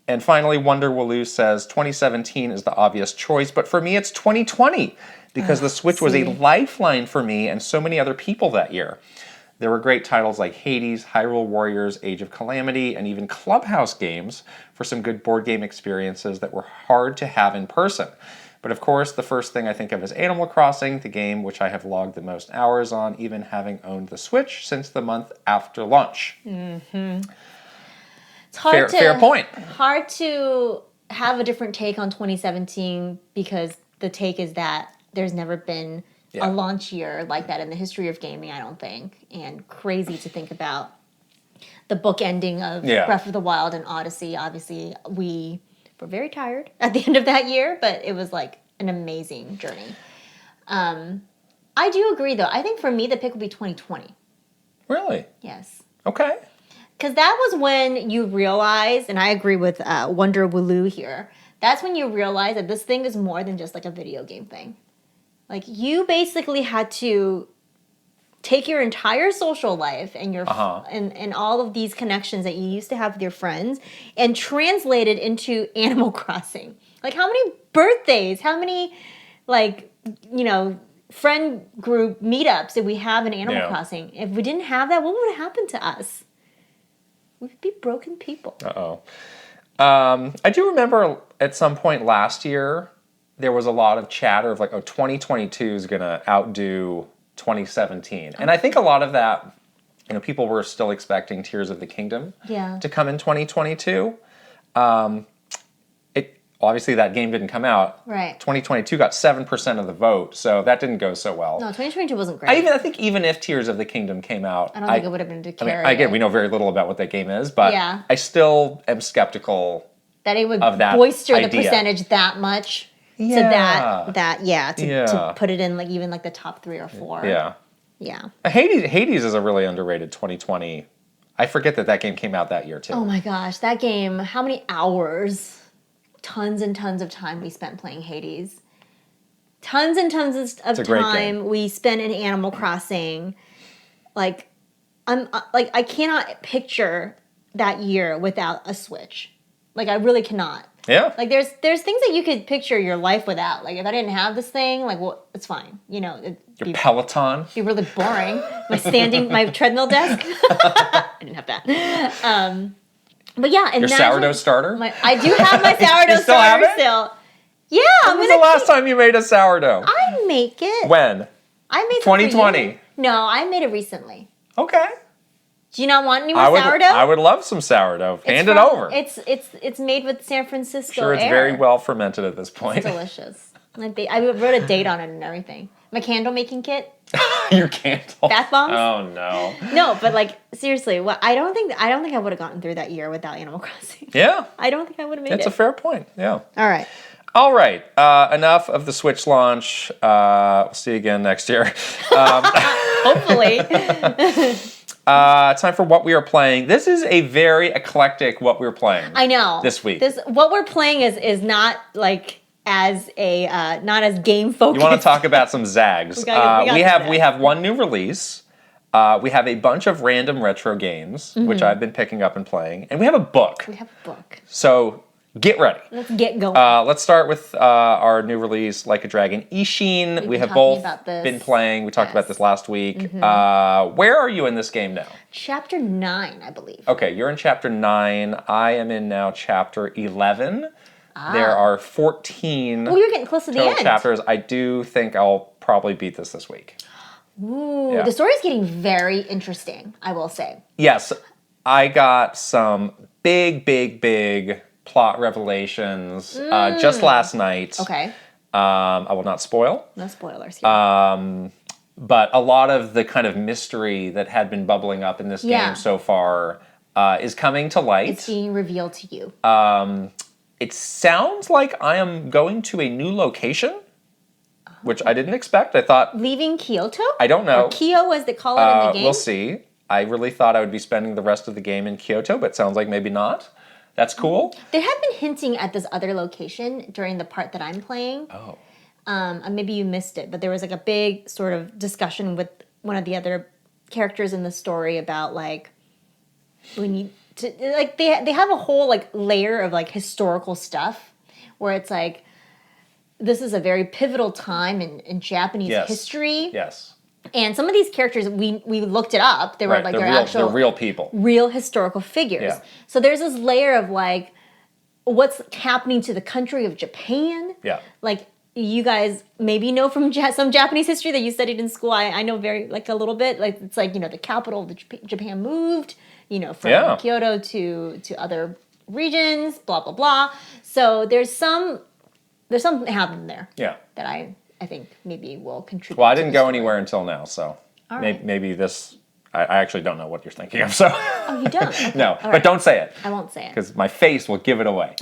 And finally, Wonder Waloo says 2017 is the obvious choice, but for me it's 2020 because the Switch was a lifeline for me and so many other people that year. There were great titles like Hades, Hyrule Warriors, Age of Calamity, and even Clubhouse games for some good board game experiences that were hard to have in person. But of course, the first thing I think of is Animal Crossing, the game which I have logged the most hours on, even having owned the Switch since the month after launch. Mm-hmm. It's hard fair point. Hard to have a different take on 2017 because the take is that there's never been a launch year like that in the history of gaming, I don't think. And crazy to think about the book ending of Breath of the Wild and Odyssey. Obviously, we were very tired at the end of that year, but it was like an amazing journey. I do agree, though. I think for me, the pick would be 2020. Really? Yes. Okay. Because that was when you realized, and I agree with Wonder Waloo here, that's when you realize that this thing is more than just like a video game thing. Like, you basically had to take your entire social life and your and all of these connections that you used to have with your friends and translate it into Animal Crossing. Like, how many birthdays, how many, like, you know, friend group meetups did we have in Animal Crossing? If we didn't have that, what would have happened to us? We'd be broken people. I do remember at some point last year, there was a lot of chatter of like, 2022 is going to outdo 2017. And I think a lot of that, you know, people were still expecting Tears of the Kingdom to come in 2022. Obviously, that game didn't come out. Right. 2022 got 7% of the vote, so that didn't go so well. No, 2022 wasn't great. I think even if Tears of the Kingdom came out, I don't think it would have been to carry. I mean, again, we know very little about what that game is, but I still am skeptical that it would that boister idea. The percentage that much to put it in like even like the top 3 or 4. Yeah. Hades is a really underrated 2020. I forget that game came out that year too. Oh my gosh, that game! How many hours? Tons and tons of time we spent playing Hades. Tons and tons of time we spent in Animal Crossing. Like, I cannot picture that year without a Switch. Like, I really cannot. Yeah. Like, there's things that you could picture your life without. Like, if I didn't have this thing, like, well, it's fine. You know, your Peloton. It'd be really boring. My treadmill desk. I didn't have that. But yeah, and your sourdough starter? I do have my sourdough starter still. Yeah, when was the last time you made a sourdough? I make it. When? I made 2020. No, I made it recently. Okay. Do you not want any more sourdough? I would love some sourdough. Hand it over. It's made with San Francisco sure, it's very well fermented at this point. It's delicious. I wrote a date on it and everything. My candle making kit. Your candle. Bath bombs? Oh no. No, but like seriously, I don't think I would have gotten through that year without Animal Crossing. Yeah. I don't think I would have made it. It's a fair point. Yeah. All right. Enough of the Switch launch. We'll see you again next year. Hopefully. Time for what we are playing. This is a very eclectic what we're playing. I know. This week. What we're playing is not like as a not as game focused. You want to talk about some zags? We have one new release. We have a bunch of random retro games, which I've been picking up and playing, and we have a book. So get ready. Let's get going. Let's start with our new release, Like a Dragon Ishin. We have both been playing. We talked about this last week. Where are you in this game now? Chapter 9, I believe. Okay, you're in Chapter 9. I am in now Chapter 11. There are 14 you're getting close to the end. chapters. I do think I'll probably beat this week. Ooh, the story's getting very interesting, I will say. Yes, I got some big plot revelations just last night. Okay. I will not spoil. No spoilers here. But a lot of the kind of mystery that had been bubbling up in this game so far is coming to light. It's being revealed to you. It sounds like I am going to a new location, which I didn't expect. I thought... Leaving Kyoto? I don't know. Or Kyo, as they call it in the game? We'll see. I really thought I would be spending the rest of the game in Kyoto, but it sounds like maybe not. That's cool. They have been hinting at this other location during the part that I'm playing. Oh. Maybe you missed it, but there was like a big sort of discussion with one of the other characters in the story about like... like they have a whole like layer of like historical stuff where it's like this is a very pivotal time in Japanese history. Yes. And some of these characters, we looked it up. They were like they're real people. Real historical figures. Yeah. So there's this layer of like what's happening to the country of Japan. Yeah. Like you guys maybe know from some Japanese history that you studied in school. I know very like a little bit. Like it's like, the capital of Japan moved, from Kyoto to other regions, blah, blah, blah. So there's something happening there. Yeah. That I think maybe will contribute. Well, I didn't go anywhere until now, so maybe this. I actually don't know what you're thinking of. So. Oh, you don't? Okay. No, but don't say it. I won't say it because my face will give it away.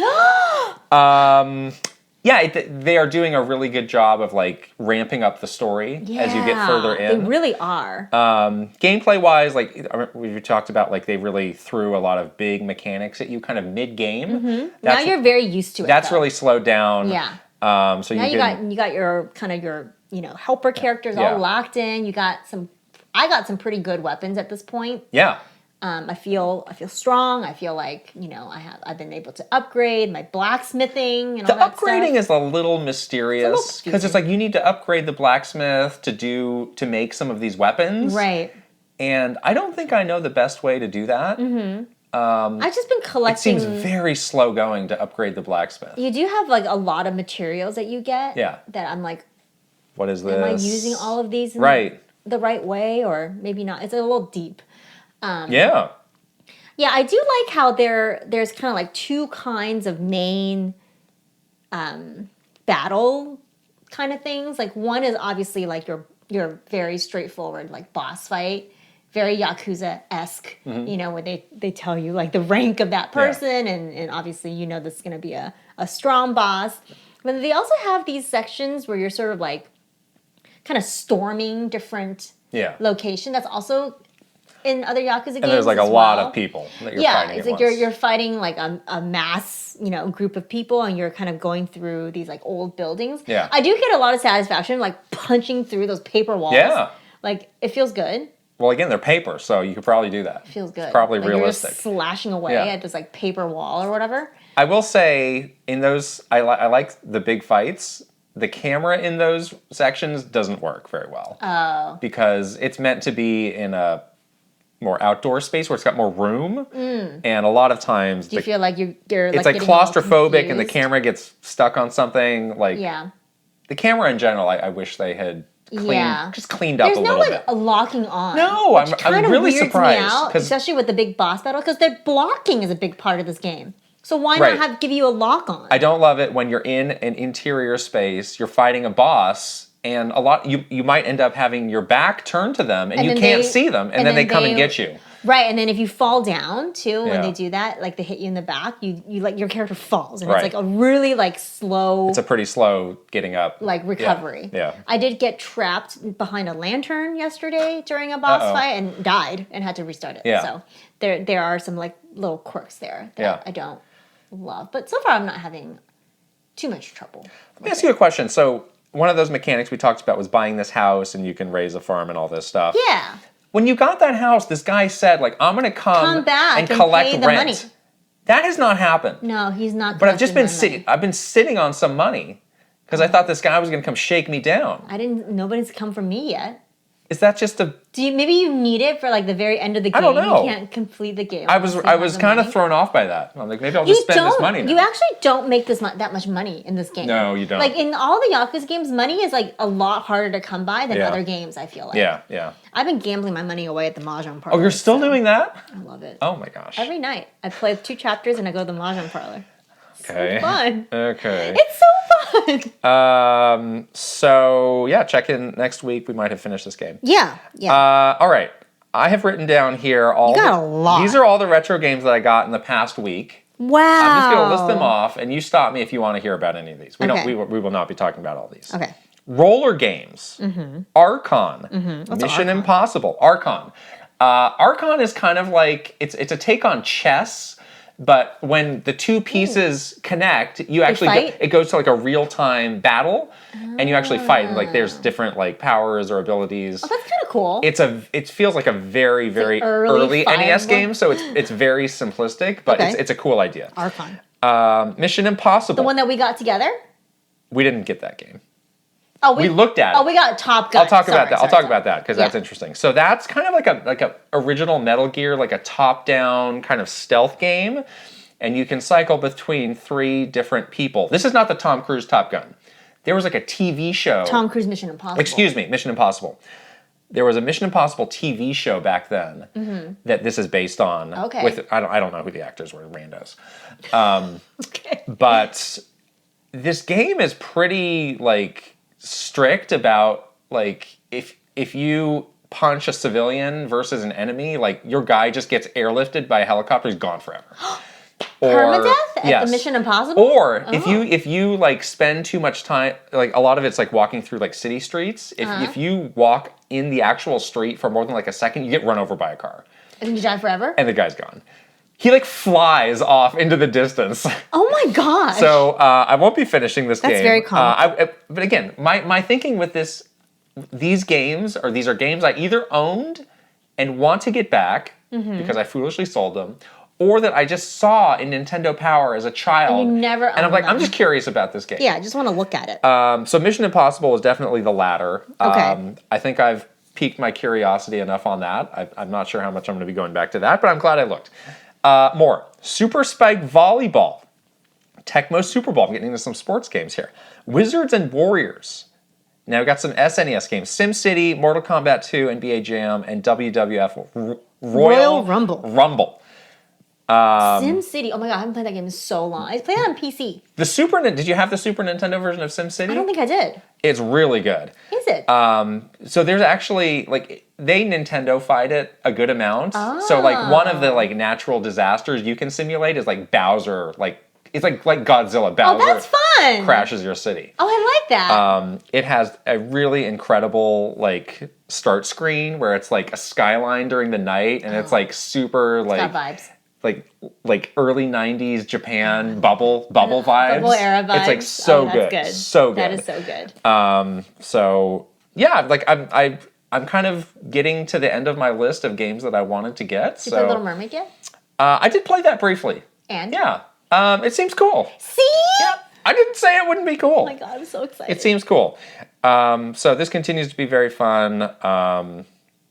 They are doing a really good job of like ramping up the story as you get further in. They really are. Gameplay wise, like we talked about, like they really threw a lot of big mechanics at you kind of mid game. Mm-hmm. Now you're very used to it. That's really slowed down. Yeah. So now you got your kind of your helper characters all locked in. I got some pretty good weapons at this point. Yeah. I feel strong. I feel like I've been able to upgrade my blacksmithing and all that stuff. The upgrading is a little mysterious because it's like you need to upgrade the blacksmith to make some of these weapons. Right. And I don't think I know the best way to do that. Mm-hmm. I've just been collecting. It seems very slow going to upgrade the blacksmith. You do have like a lot of materials that you get. Yeah. That I'm like, what is this? Am I using all of these in the right way, or maybe not? It's a little deep. Yeah, I do like how there's kind of like two kinds of main battle kind of things. Like one is obviously like your very straightforward like boss fight, very Yakuza-esque, where they tell you like the rank of that person and obviously this is going to be a strong boss. But they also have these sections where you're sort of like kind of storming different location. That's also in other Yakuza games. And there's like a lot of people that you're fighting. It's like you're fighting like a mass, group of people, and you're kind of going through these like old buildings. Yeah. I do get a lot of satisfaction like punching through those paper walls. Yeah. Like it feels good. Well, again, they're paper, so you could probably do that. It feels good. It's probably like realistic. You're just slashing away at this like paper wall or whatever. I will say in those, I like the big fights. The camera in those sections doesn't work very well. Oh. Because it's meant to be in a more outdoor space where it's got more room, and a lot of times do you feel like you're it's like claustrophobic and the camera gets stuck on something. Like the camera in general, I wish they had cleaned up a little bit. There's no like locking on. No, I'm really surprised, me out, especially with the big boss battle, because their blocking is a big part of this game. So why not give you a lock on? I don't love it when you're in an interior space, you're fighting a boss, and you might end up having your back turned to them, and you can't see them, and then they come and get you. Right, and then if you fall down too, when they do that, like they hit you in the back, you like your character falls, and it's like a really like slow. It's a pretty slow getting up. Like recovery. Yeah. I did get trapped behind a lantern yesterday during a boss fight and died and had to restart it. Yeah. So there are some like little quirks there that I don't love, but so far I'm not having too much trouble. Let me ask you a question. So one of those mechanics we talked about was buying this house and you can raise a farm and all this stuff. Yeah. When you got that house, this guy said, like, I'm going to come back and collect pay the rent. Money. That has not happened. No, he's not. But I've just been sitting on some money because I thought this guy was going to come shake me down. Nobody's come for me yet. Is that just a... maybe you need it for like the very end of the game. I don't know. You can't complete the game. I was kind of thrown off by that. I'm like, maybe I'll just spend this money now. You actually don't make that much money in this game. No, you don't. Like in all the Yakuza games, money is like a lot harder to come by than other games, I feel like. Yeah. I've been gambling my money away at the Mahjong parlor. Oh, you're still doing that? I love it. Oh my gosh. Every night. I play 2 chapters and I go to the Mahjong parlor. Okay. It's so fun. Okay. It's so fun. So yeah, check in next week. We might have finished this game. Yeah. All right. I have written down here you got a lot. These are all the retro games that I got in the past week. Wow. I'm just going to list them off, and you stop me if you want to hear about any of these. We will not be talking about all these. Okay. Roller games. Mm-hmm. Archon. Mm-hmm. Mission Impossible. Archon. Archon is kind of like it's a take on chess. but when the two pieces connect, you actually it goes to like a real-time battle, and you actually fight. And like there's different like powers or abilities. Oh, that's kind of cool. It feels like a very early NES game, so it's very simplistic, but it's a cool idea. Archon. Mission Impossible. The one that we got together? We didn't get that game. Oh, we looked at it. Oh, we got Top Gun. I'll talk about that. I'll talk about that because that's interesting. So that's kind of like a original Metal Gear, like a top-down kind of stealth game, and you can cycle between 3 different people. This is not the Tom Cruise Top Gun. There was like a TV show. Tom Cruise Mission Impossible. Excuse me, Mission Impossible. There was a Mission Impossible TV show back then that this is based on. Okay. With I don't know who the actors were, randos. Okay. But this game is pretty like strict about like if you punch a civilian versus an enemy, like your guy just gets airlifted by a helicopter, he's gone forever. Permadeath at the Mission Impossible? Or if you like spend too much time, like a lot of it's like walking through like city streets. If you walk in the actual street for more than like a second, you get run over by a car. And then you die forever? And the guy's gone. He like flies off into the distance. Oh my gosh. So I won't be finishing this game. That's very common. But again, my thinking with these games are games I either owned and want to get back because I foolishly sold them, or that I just saw in Nintendo Power as a child. And you never owned And I'm like, them. I'm just curious about this game. Yeah, I just want to look at it. So Mission Impossible is definitely the latter. Okay. I think I've piqued my curiosity enough on that. I'm not sure how much I'm going to be going back to that, but I'm glad I looked. More. Super Spike Volleyball. Tecmo Super Ball. I'm getting into some sports games here. Wizards and Warriors. Now we've got some SNES games. SimCity, Mortal Kombat 2, NBA Jam, and WWF Royal Rumble. SimCity. Oh my god, I haven't played that game in so long. I played it on PC. Did you have the Super Nintendo version of SimCity? I don't think I did. It's really good. Is it? So there's actually like they Nintendo-fied it a good amount. So like one of the like natural disasters you can simulate is like Bowser, like it's like Godzilla. Bowser that's fun. Crashes your city. Oh, I like that. It has a really incredible like start screen where it's like a skyline during the night and it's like super like got vibes. Like early 90s Japan bubble vibes. Bubble era vibes. It's like so that's good. So good. That is so good. So yeah, like I'm kind of getting to the end of my list of games that I wanted to get. Did you play Little Mermaid yet? I did play that briefly. And? Yeah. It seems cool. See? Yeah. I didn't say it wouldn't be cool. Oh my god, I'm so excited. It seems cool. So this continues to be very fun.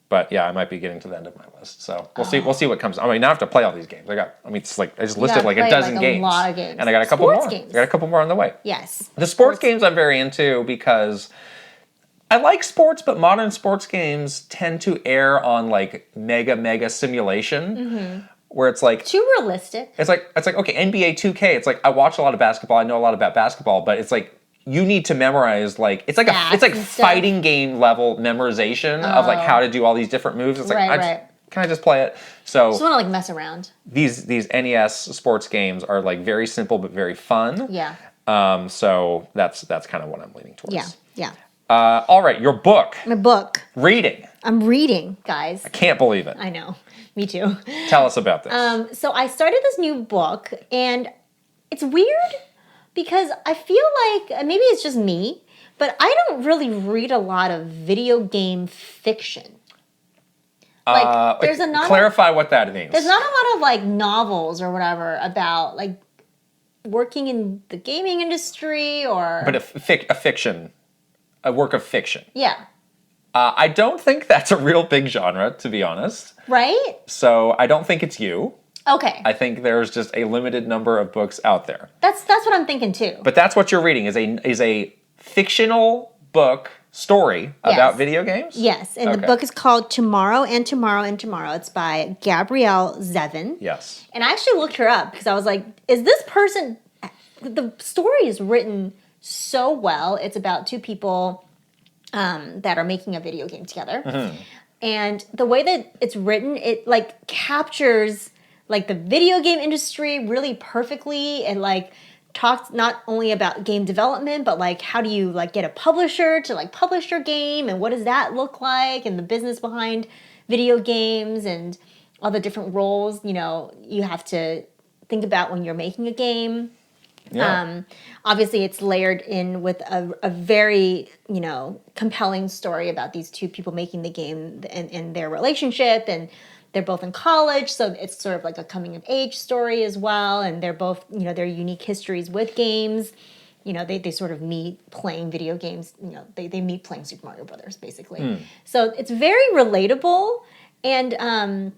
But yeah, I might be getting to the end of my list. So we'll see. We'll see what comes. I mean, now I have to play all these games. It's like I just listed like a dozen games. A lot of games. And I got a couple more. Games. I got a couple more on the way. Yes. The sports games I'm very into because I like sports, but modern sports games tend to err on like mega simulation. Where it's like too realistic. It's like okay, NBA 2K. It's like I watch a lot of basketball. I know a lot about basketball, but it's like you need to memorize like it's like fighting game level memorization of like how to do all these different moves. It's like can I just play it? So just want to like mess around. These NES sports games are like very simple but very fun. Yeah. So that's kind of what I'm leaning towards. Yeah. All right, your book. My book. Reading. I'm reading, guys. I can't believe it. I know. Me too. Tell us about this. So I started this new book, and it's weird because I feel like, maybe it's just me, but I don't really read a lot of video game fiction. Like, there's clarify what that means. There's not a lot of like novels or whatever about like working in the gaming industry or. But a work of fiction. Yeah. I don't think that's a real big genre, to be honest. Right? So I don't think it's you. Okay. I think there's just a limited number of books out there. That's what I'm thinking too. But that's what you're reading is a fictional book story about video games? Yes, and the book is called Tomorrow and Tomorrow and Tomorrow. It's by Gabrielle Zevin. Yes. And I actually looked her up because I was like, is this person... The story is written so well. It's about two people that are making a video game together. Mm-hmm. And the way that it's written, it like captures like the video game industry really perfectly and like talks not only about game development, but like how do you like get a publisher to like publish your game and what does that look like and the business behind video games and all the different roles, you know, you have to think about when you're making a game. Yeah. Obviously, it's layered in with a very, compelling story about these two people making the game and their relationship, and they're both in college, so it's sort of like a coming of age story as well, and they're both, their unique histories with games. They sort of meet playing video games, they meet playing Super Mario Brothers, basically. So it's very relatable, and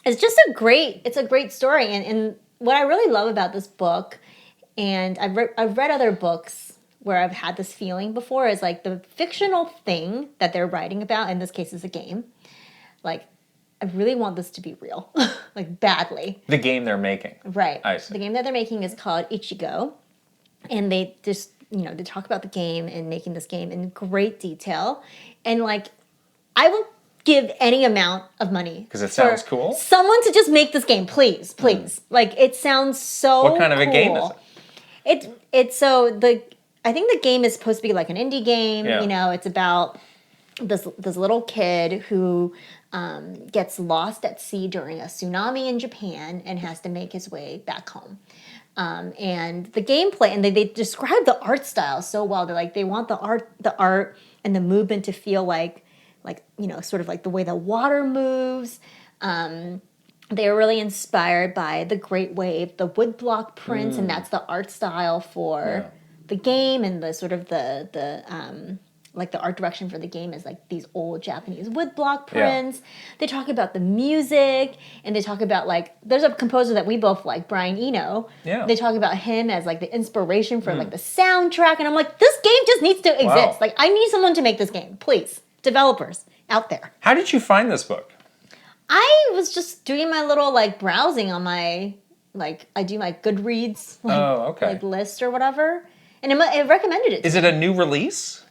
it's just a great story, and what I really love about this book, and I've read other books where I've had this feeling before, is like the fictional thing that they're writing about, in this case is a game, like, I really want this to be real, like badly. The game they're making. Right. I see. The game that they're making is called Ichigo, and they just, they talk about the game and making this game in great detail, and like, I will give any amount of money because it sounds cool. Someone to just make this game, please. Like, it sounds so. What kind of a game is it? I think the game is supposed to be like an indie game. Yeah. It's about this little kid who gets lost at sea during a tsunami in Japan and has to make his way back home. And the gameplay, and they describe the art style so well. They're like, they want the art and the movement to feel like sort of like the way the water moves. They were really inspired by the Great Wave, the woodblock prints, and that's the art style for the game, and the sort of the art direction for the game is like these old Japanese woodblock prints. Yeah. They talk about the music, and they talk about there's a composer that we both like, Brian Eno. Yeah. They talk about him as like the inspiration for like the soundtrack, and I'm like, this game just needs to exist. Wow. Like, I need someone to make this game, please. Developers out there. How did you find this book? I was just doing my little browsing on my I do my Goodreads list or whatever, and it recommended it. Is it a new release?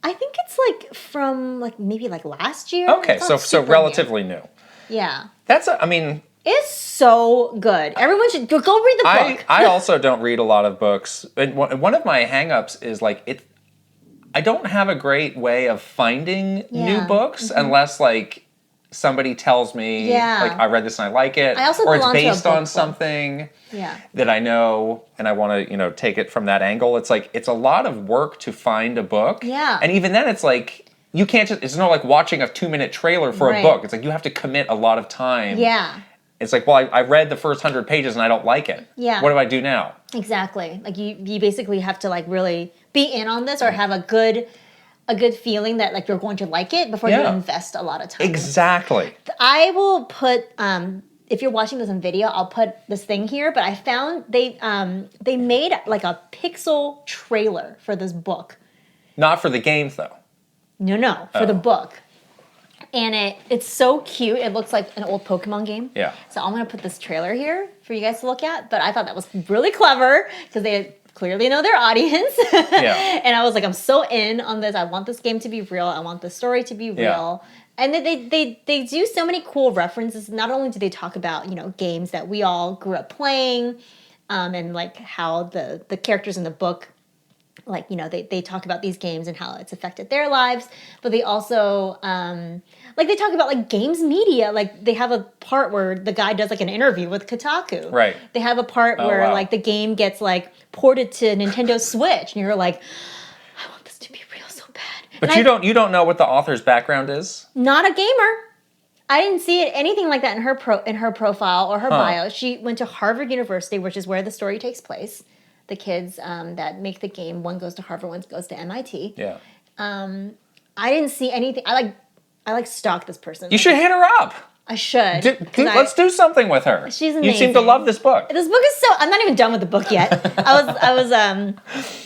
I think it's from maybe last year. Okay, so relatively new. Yeah. It's so good. Everyone should go read the book. I also don't read a lot of books. And one of my hangups is I don't have a great way of finding new books unless somebody tells me I read this and I like it, or it's based on something that I know and I want to take it from that angle. It's it's a lot of work to find a book, and even then it's you can't just, it's not watching a 2-minute trailer for a book. It's you have to commit a lot of time. It's I read the first 100 pages and I don't like it. Yeah. What do I do now? Exactly. You basically have to really be in on this, or have a good feeling that you're going to like it before you invest a lot of time. Exactly. I will put if you're watching this on video, I'll put this thing here, but I found they made a pixel trailer for this book. Not for the games though. No, for the book. And it's so cute. It looks like an old Pokemon game. Yeah. So I'm going to put this trailer here for you guys to look at. But I thought that was really clever because they clearly know their audience. Yeah. And I was I'm so in on this. I want this game to be real. I want the story to be real. Yeah. And they do so many cool references. Not only do they talk about, games that we all grew up playing, and how the characters in the book, they talk about these games and how it's affected their lives, but they also, they talk about, games media. They have a part where the guy does, an interview with Kotaku. Right. They have a part where, the game gets, ported to Nintendo Switch, and you're I want this to be real so bad. But you don't know what the author's background is? Not a gamer. I didn't see anything like that in her profile or her bio. She went to Harvard University, which is where the story takes place. The kids that make the game, one goes to Harvard, one goes to MIT. Yeah. I didn't see anything. I stalk this person. You should hit her up. I should. Let's do something with her. She's amazing. You seem to love this book. This book is so. I'm not even done with the book yet. I was.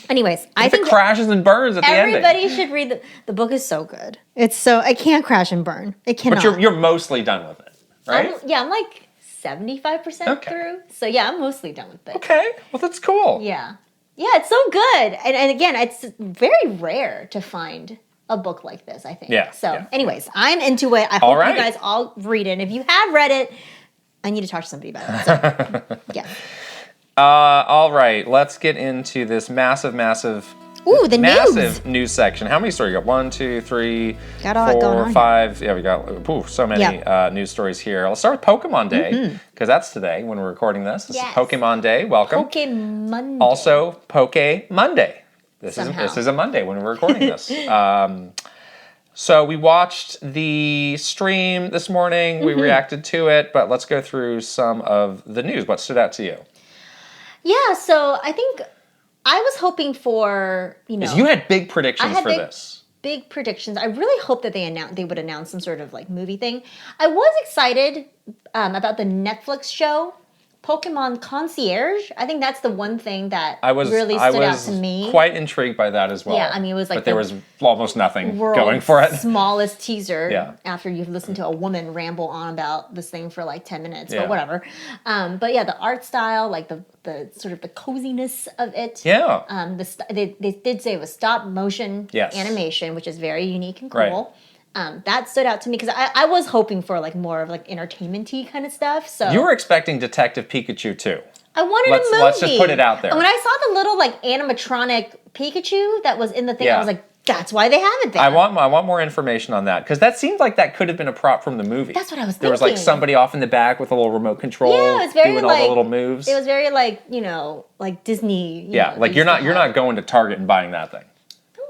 Anyways, I think it crashes and burns at the end. Everybody should read the book. Is so good. It's so. I can't crash and burn. It cannot. But you're mostly done with it, right? I'm 75% through. So yeah, I'm mostly done with it. Okay. Well, that's cool. Yeah. Yeah, it's so good. And again, it's very rare to find a book like this, I think. Yeah. So anyways, I'm into it. I hope you guys all read it. And if you have read it, I need to talk to somebody about it. So, yeah. All right. Let's get into this massive Ooh, the massive news section. How many stories you got? 1, 2, 3, got all 4, 5. Yeah, we got so many news stories here. Let's start with Pokemon Day, because that's today when we're recording this. This is Pokemon Day. Welcome. Monday. Also, Poke Monday. This is a Monday when we're recording this. So we watched the stream this morning. We reacted to it, but let's go through some of the news. What stood out to you? Yeah, so I think I was hoping for, You had big predictions for this. Big predictions. I really hope that they would announce some sort of like movie thing. I was excited about the Netflix show, Pokemon Concierge. I think that's the one thing that really stood out to me. Quite intrigued by that as well. Yeah, I mean, it was like but there was almost nothing going for it. Smallest teaser after you've listened to a woman ramble on about this thing for like 10 minutes, but whatever. But yeah, the art style, like the sort of the coziness of it. Yeah. They did say it was stop motion animation, which is very unique and cool. That stood out to me because I was hoping for like more of like entertainment-y kind of stuff. So you were expecting Detective Pikachu too. I wanted a movie. Let's just put it out there. When I saw the little like animatronic Pikachu that was in the thing, I was like, that's why they have it there. I want more information on that because that seemed like that could have been a prop from the movie. That's what I was thinking. There was like somebody off in the back with a little remote control doing all the little moves. It was very like like Disney. Like you're not going to Target and buying that thing.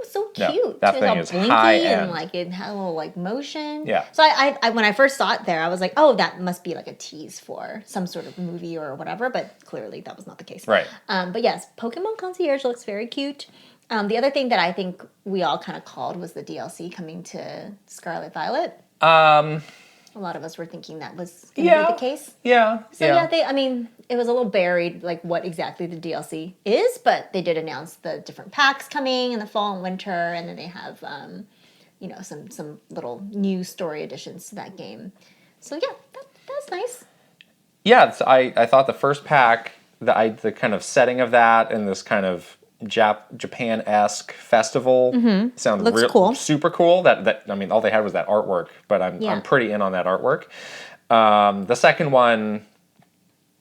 So cute. No, that thing is high end. And like it had a little like motion. Yeah. So I when I first saw it there, I was like, oh, that must be like a tease for some sort of movie or whatever. But clearly that was not the case. Right. But yes, Pokemon Concierge looks very cute. The other thing that I think we all kind of called was the DLC coming to Scarlet Violet. A lot of us were thinking that was going to be the case. Yeah. So it was a little buried, like what exactly the DLC is, but they did announce the different packs coming in the fall and winter, and then they have, some little new story additions to that game. So yeah, that's nice. Yeah, I thought the first pack, the kind of setting of that and this kind of Japan-esque festival sounded cool. Super cool. That all they had was that artwork, but I'm pretty in on that artwork. The second one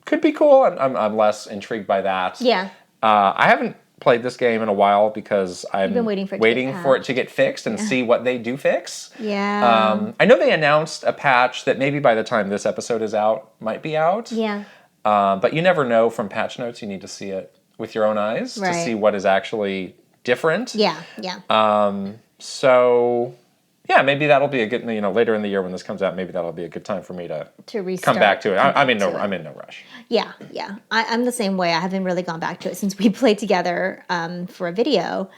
could be cool. I'm less intrigued by that. Yeah. I haven't played this game in a while because I'm been waiting for it to get fixed and see what they do fix. Yeah. I know they announced a patch that maybe by the time this episode is out might be out. Yeah. But you never know from patch notes. You need to see it with your own eyes to see what is actually different. Yeah. So, yeah, maybe that'll be a good, later in the year when this comes out, maybe that'll be a good time for me to restart, come back to it. I'm in no rush. Yeah. I'm the same way. I haven't really gone back to it since we played together for a video.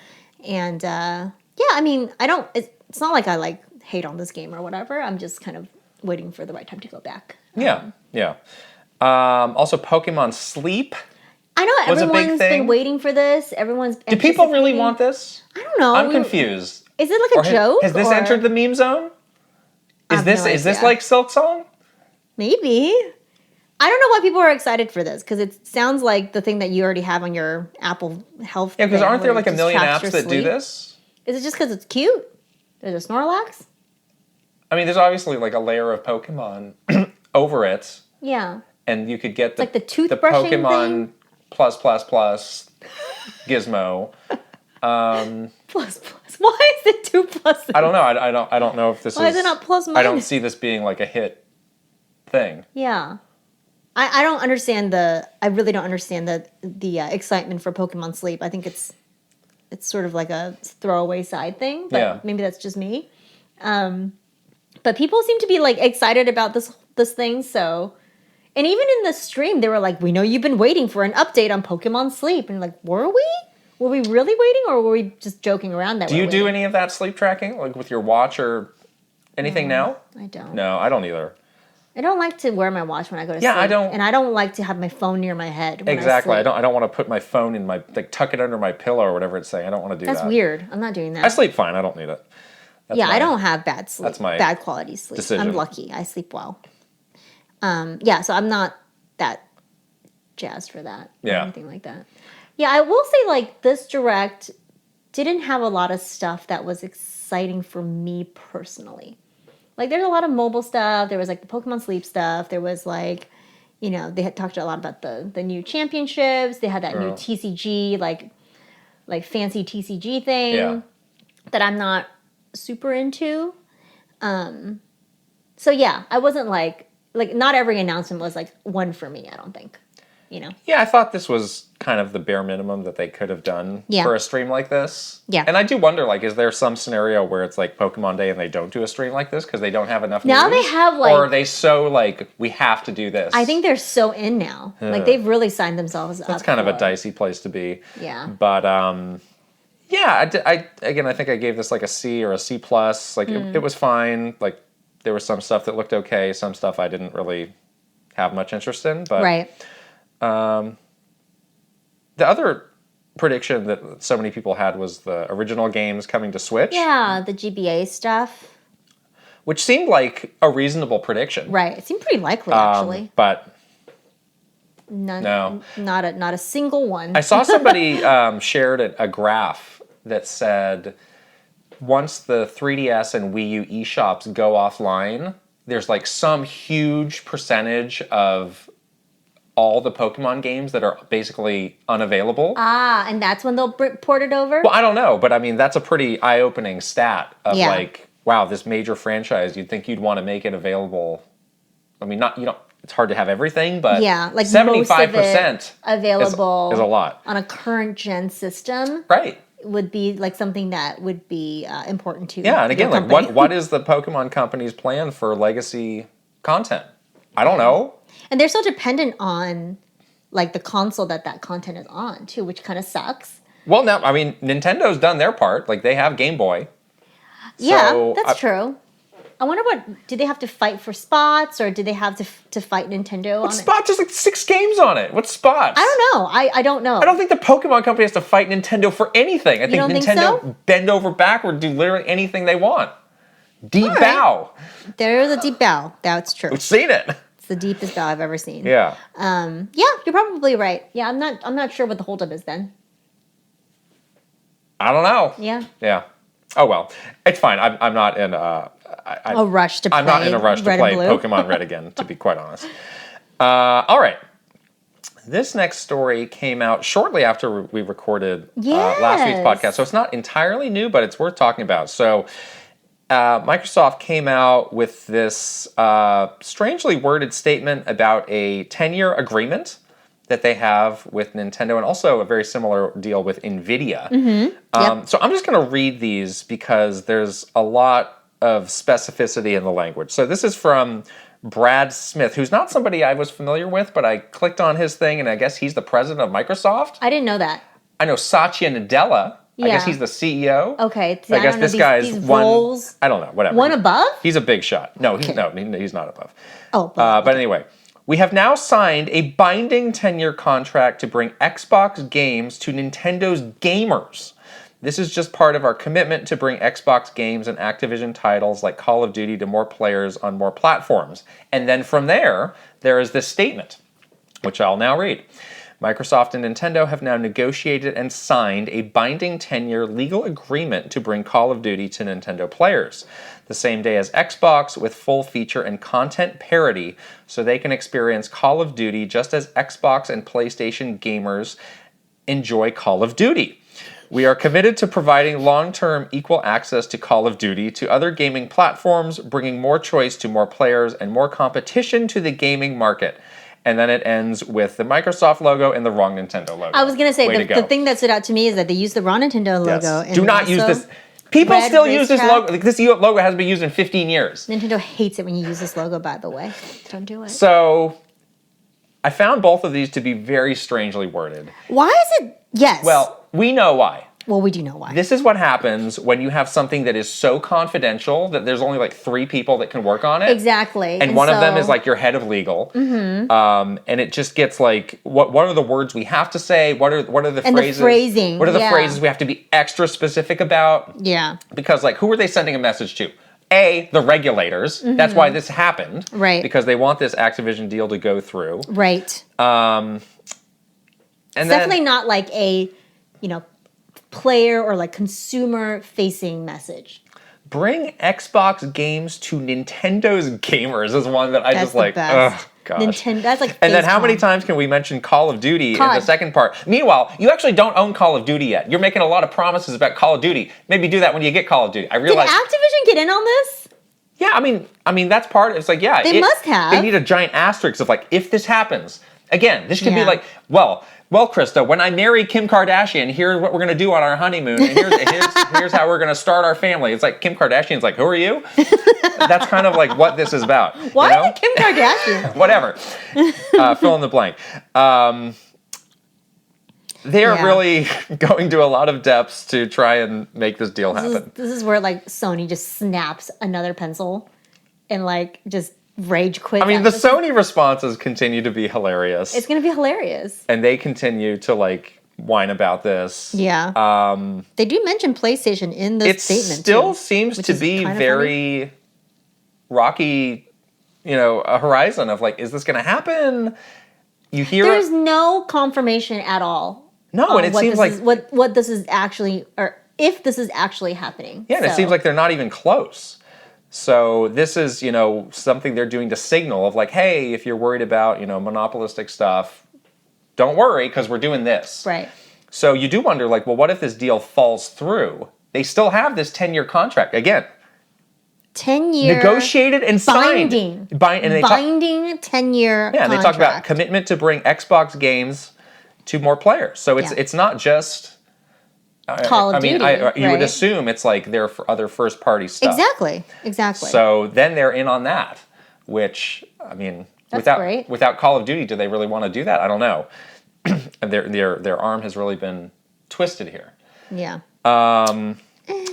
And, it's not like I like hate on this game or whatever. I'm just kind of waiting for the right time to go back. Yeah. Also, Pokemon Sleep. I know everyone's been waiting for this. Everyone's Do people really want this? I don't know. I'm confused. Is it like a joke? Has this entered the meme zone? Is this like Silk Song? Maybe. I don't know why people are excited for this because it sounds like the thing that you already have on your Apple Health. Yeah, because aren't there like a million apps that do this? Is it just because it's cute? There's a Snorlax? I mean, there's obviously like a layer of Pokemon over it. Yeah. And you could get the toothbrushing Pokemon thing? plus gizmo. Plus. Why is it 2 plus? I don't know. I don't know if this Why is it not plus minus? I don't see this being like a hit thing. Yeah. I don't understand I really don't understand the excitement for Pokemon Sleep. I think it's sort of like a throwaway side thing, but maybe that's just me. But people seem to be like excited about this thing, so. And even in the stream, they were like, we know you've been waiting for an update on Pokemon Sleep. And like, were we? Were we really waiting or were we just joking around that Do you do any of that sleep tracking? Like with your watch or anything now? I don't. No, I don't either. I don't like to wear my watch when I go to sleep. Yeah, I don't. And I don't like to have my phone near my head when Exactly. I sleep. I don't want to put my phone in tuck it under my pillow or whatever it's saying. I don't want to do that. That's weird. I'm not doing that. I sleep fine. I don't need it. I don't have bad sleep. That's my bad quality sleep. decision. I'm lucky. I sleep well. So I'm not that jazzed for that or anything like that. Yeah, I will say like this Direct didn't have a lot of stuff that was exciting for me personally. Like there's a lot of mobile stuff. There was like the Pokemon Sleep stuff. There was like, they had talked a lot about the new championships. They had that new TCG like like fancy TCG thing that I'm not super into. So yeah, I wasn't like not every announcement was like one for me, I don't think. You know? Yeah, I thought this was kind of the bare minimum that they could have done for a stream like this. Yeah. And I do wonder, like, is there some scenario where it's like Pokemon Day and they don't do a stream like this because they don't have enough now news? They have like... Or are they so like, we have to do this? I think they're so in now. Like they've really signed themselves up. That's kind of a dicey place to be. Yeah. But yeah, I think I gave this like a C or a C+. Like it was fine. Like there was some stuff that looked okay. Some stuff I didn't really have much interest in. But right. The other prediction that so many people had was the original games coming to Switch. Yeah, the GBA stuff. Which seemed like a reasonable prediction. Right. It seemed pretty likely, actually. But no. Not a single one. I saw somebody shared a graph that said once the 3DS and Wii U eShops go offline, there's like some huge percentage of all the Pokemon games that are basically unavailable. Ah, and that's when they'll port it over? Well, I don't know, but I mean, that's a pretty eye-opening stat of like, wow, this major franchise, you'd think you'd want to make it available. I mean, it's hard to have everything, but like 75% available is a lot. On a current gen system. Right. Would be like something that would be important to Yeah, and again, like what is the Pokemon company's plan for legacy content? I don't know. And they're so dependent on like the console that content is on too, which kind of sucks. Well, now, I mean, Nintendo's done their part. Like they have Game Boy. Yeah, so that's true. I wonder do they have to fight for spots or do they have to fight Nintendo on it? Spots? There's like 6 games on it. What spots? I don't know. I don't know. I don't think the Pokemon company has to fight Nintendo for anything. I think Nintendo bend over backward, do literally anything they want. Deep bow. There's a deep bow. That's true. We've seen it. It's the deepest bow I've ever seen. Yeah. Yeah, you're probably right. Yeah, I'm not sure what the holdup is then. I don't know. Yeah. Yeah. Oh well, it's fine. I'm not in a rush to play. I'm not in a rush to play Pokemon Red again, to be quite honest. All right. This next story came out shortly after we recorded last week's podcast, so it's not entirely new, but it's worth talking about. So Microsoft came out with this strangely worded statement about a 10-year agreement that they have with Nintendo, and also a very similar deal with NVIDIA. Mm-hmm. So I'm just going to read these because there's a lot of specificity in the language. So this is from Brad Smith, who's not somebody I was familiar with, but I clicked on his thing, and I guess he's the president of Microsoft. I didn't know that. I know Satya Nadella. Yeah. I guess he's the CEO. Okay. I guess this guy's one. Roles, I don't know. Whatever. One above? He's a big shot. No, he's not above. Oh. But anyway, we have now signed a binding 10-year contract to bring Xbox games to Nintendo's gamers. This is just part of our commitment to bring Xbox games and Activision titles like Call of Duty to more players on more platforms. And then from there is this statement, which I'll now read. Microsoft and Nintendo have now negotiated and signed a binding 10-year legal agreement to bring Call of Duty to Nintendo players the same day as Xbox with full feature and content parity so they can experience Call of Duty just as Xbox and PlayStation gamers enjoy Call of Duty. We are committed to providing long-term equal access to Call of Duty to other gaming platforms, bringing more choice to more players and more competition to the gaming market. And then it ends with the Microsoft logo and the wrong Nintendo logo. I was going to say, the thing that stood out to me is that they used the wrong Nintendo logo. Yes. And do not use this. People still use this logo. This logo hasn't been used in 15 years. Nintendo hates it when you use this logo, by the way. Don't do it. So I found both of these to be very strangely worded. Why is it? Yes. Well, we know why. Well, we do know why. This is what happens when you have something that is so confidential that there's only like 3 people that can work on it. Exactly. And one of them is like your head of legal. Mm-hmm. And it just gets like, what are the words we have to say? What are the and phrases? The phrasing. What are the phrases we have to be extra specific about? Yeah. Because like, who are they sending a message to? A, the regulators. Mm-hmm. That's why this happened. Right. Because they want this Activision deal to go through. Right. And it's definitely not like a, player or like consumer facing message. Bring Xbox games to Nintendo's gamers is one that I just like. Ugh. Gosh. Nintendo. That's like. And then how many times can we mention Call of Duty in the second part? Meanwhile, you actually don't own Call of Duty yet. You're making a lot of promises about Call of Duty. Maybe do that when you get Call of Duty. I realize. Did Activision get in on this? Yeah, I mean that's part. It's like they must have. They need a giant asterisk of like if this happens again. This could be like well, Krista, when I marry Kim Kardashian, here's what we're gonna do on our honeymoon, and here's how we're gonna start our family. It's like Kim Kardashian's like, who are you? That's kind of like what this is about. Why is it Kim Kardashian? Whatever. Fill in the blank. They're really going to a lot of depths to try and make this deal happen. This is where like Sony just snaps another pencil and like just rage quits. I mean, the Sony responses continue to be hilarious. It's going to be hilarious. And they continue to like whine about this. Yeah. They do mention PlayStation in the statement. It still seems to be very rocky, a horizon of like, is this going to happen? You hear There's no confirmation at all. No, and it seems like what this is actually, or if this is actually happening. Yeah, and it seems like they're not even close. So this is, something they're doing to signal of like, hey, if you're worried about, monopolistic stuff, don't worry because we're doing this. Right. So you do wonder like, well, what if this deal falls through? They still have this 10-year contract. Again, 10-year negotiated and signed. Binding 10-year contract. Yeah, and they talk about commitment to bring Xbox games to more players. So it's not just Call of Duty. You would assume it's like their other first-party stuff. Exactly. So then they're in on that, which without Call of Duty, do they really want to do that? I don't know. Their arm has really been twisted here. Yeah.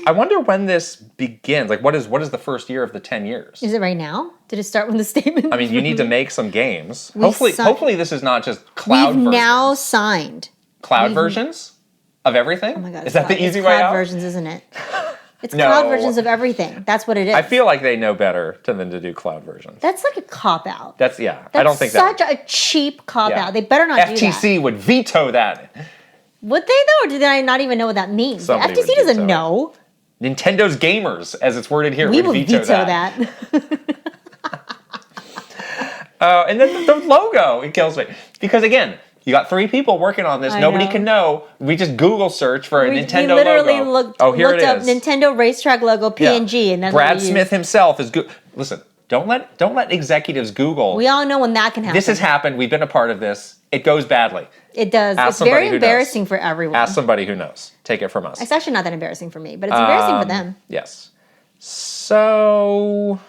I wonder when this begins. Like, what is the first year of the 10 years? Is it right now? Did it start when the statement? I mean, you need to make some games. Hopefully, this is not just cloud versions. We've now signed cloud versions of everything. Oh my god! Is that the easy way out? Cloud versions, isn't it? It's cloud versions of everything. That's what it is. I feel like they know better than to do cloud versions. That's like a cop out. I don't think that's such a cheap cop out. They better not do that. FTC would veto that. Would they though, or do they not even know what that means? The FTC doesn't know. Nintendo's gamers, as it's worded here, we would veto that. And then the logo, it kills me. Because again, you got 3 people working on this. Nobody can know. We just Google search for a Nintendo logo. We literally looked up Nintendo racetrack logo PNG, and then Brad Smith himself is good. Listen, don't let executives Google. We all know when that can happen. This has happened. We've been a part of this. It goes badly. It does. It's very embarrassing for everyone. Ask somebody who knows. Take it from us. It's actually not that embarrassing for me, but it's embarrassing for them. Yes. So,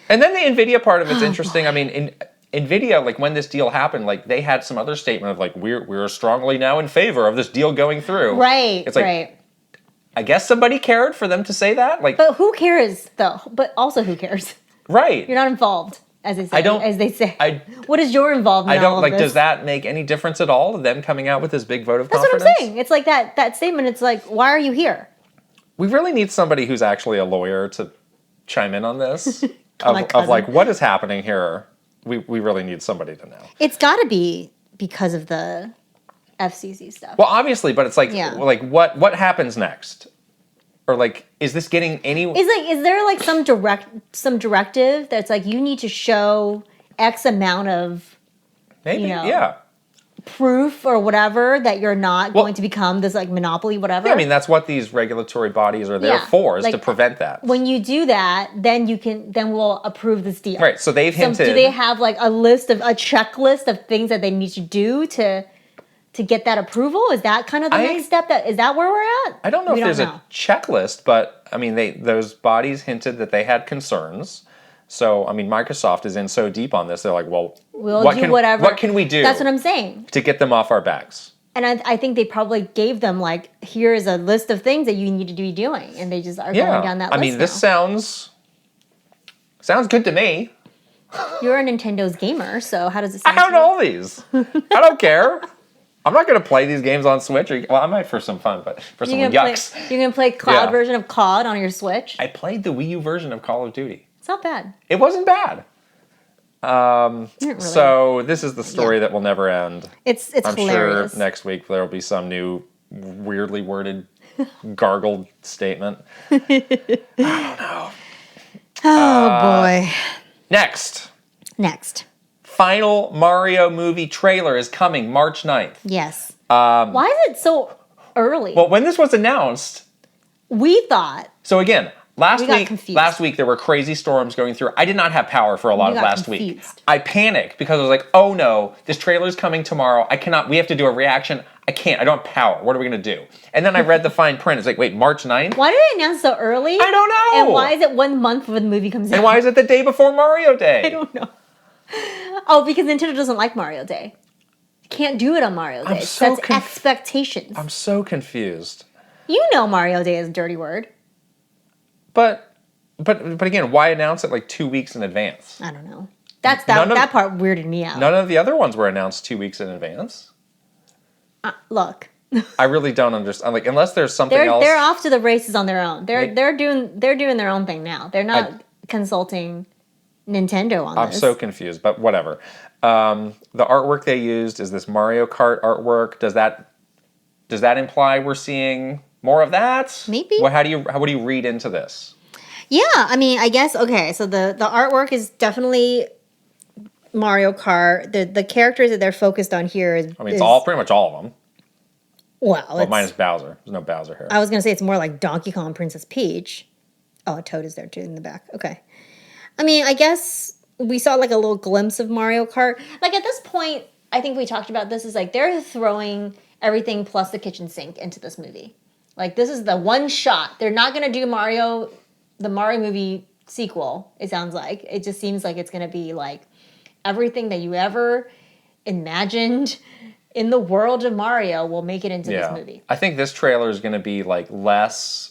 and then the NVIDIA part of it's interesting. Boy. I mean, NVIDIA, like when this deal happened, like they had some other statement of like we're strongly now in favor of this deal going through. Right. It's like, I guess somebody cared for them to say that. Like, but who cares though? But also, who cares? Right. You're not involved. As they say. What is your involvement? Does that make any difference at all? Them coming out with this big vote of confidence? That's what I'm saying. It's like that statement. It's like, why are you here? We really need somebody who's actually a lawyer to chime in on this. of like, what is happening here? We really need somebody to know. It's got to be because of the FCC stuff. Well, obviously, but it's like, what happens next? Or like, is this getting any? Is there like some directive that's like you need to show X amount of proof or whatever that you're not going to become this like monopoly, whatever. Yeah, I mean that's what these regulatory bodies are there for, is to prevent that. When you do that, then we'll approve this deal. Right. So they've hinted. Do they have like a checklist of things that they need to do to get that approval? Is that kind of the next step? Is that where we're at? I don't know if there's a checklist, but I mean, those bodies hinted that they had concerns. So I mean, Microsoft is in so deep on this. They're like, well, what can we do? That's what I'm saying. To get them off our backs. And I think they probably gave them like, here's a list of things that you need to be doing, and they just are going down that list. I mean, this sounds good to me. You're a Nintendo's gamer, so how does it sound? I own all these. I don't care. I'm not going to play these games on Switch. I might for some fun, but for some yucks. You're going to play cloud version of COD on your Switch? I played the Wii U version of Call of Duty. It's not bad. It wasn't bad. Really. So this is the story that will never end. It's hilarious. Sure next week there will be some new weirdly worded, gargled statement. I don't know. Oh, boy. Next. final Mario movie trailer is coming March 9th. Yes. Why is it so early? Well, when this was announced, we thought. So again, last confused. week there were crazy storms going through. I did not have power for a lot of last week. Confused. I panicked because I was like, oh no, this trailer is coming tomorrow. We have to do a reaction. I don't have power. What are we going to do? And then I read the fine print. It's like, wait, March 9th? Why did it announce so early? I don't know. And why is it 1 month before the movie comes out? And why is it the day before Mario Day? I don't know. Oh, because Nintendo doesn't like Mario Day. You can't do it on Mario Day. That's expectations. I'm so confused. You know Mario Day is a dirty word. But again, why announce it like 2 weeks in advance? I don't know. That part weirded me out. None of the other ones were announced 2 weeks in advance. Look. I really don't understand. Like, unless there's something else. They're off to the races on their own. They're doing their own thing now. They're not consulting Nintendo on this. I'm so confused, but whatever. The artwork they used is this Mario Kart artwork. Does that imply we're seeing more of that? Maybe. What do you read into this? Yeah, I mean, I guess okay. So the artwork is definitely Mario Kart. The characters that they're focused on here is. I mean, it's pretty much all of them. Well, minus Bowser. There's no Bowser here. I was gonna say it's more like Donkey Kong, Princess Peach. Oh, a Toad is there too in the back. Okay. I mean, I guess we saw like a little glimpse of Mario Kart. Like at this point, I think we talked about this, is like they're throwing everything plus the kitchen sink into this movie. Like this is the one shot. They're not going to do the Mario movie sequel, it sounds like. It just seems like it's going to be like everything that you ever imagined in the world of Mario will make it into this movie. I think this trailer is going to be like less...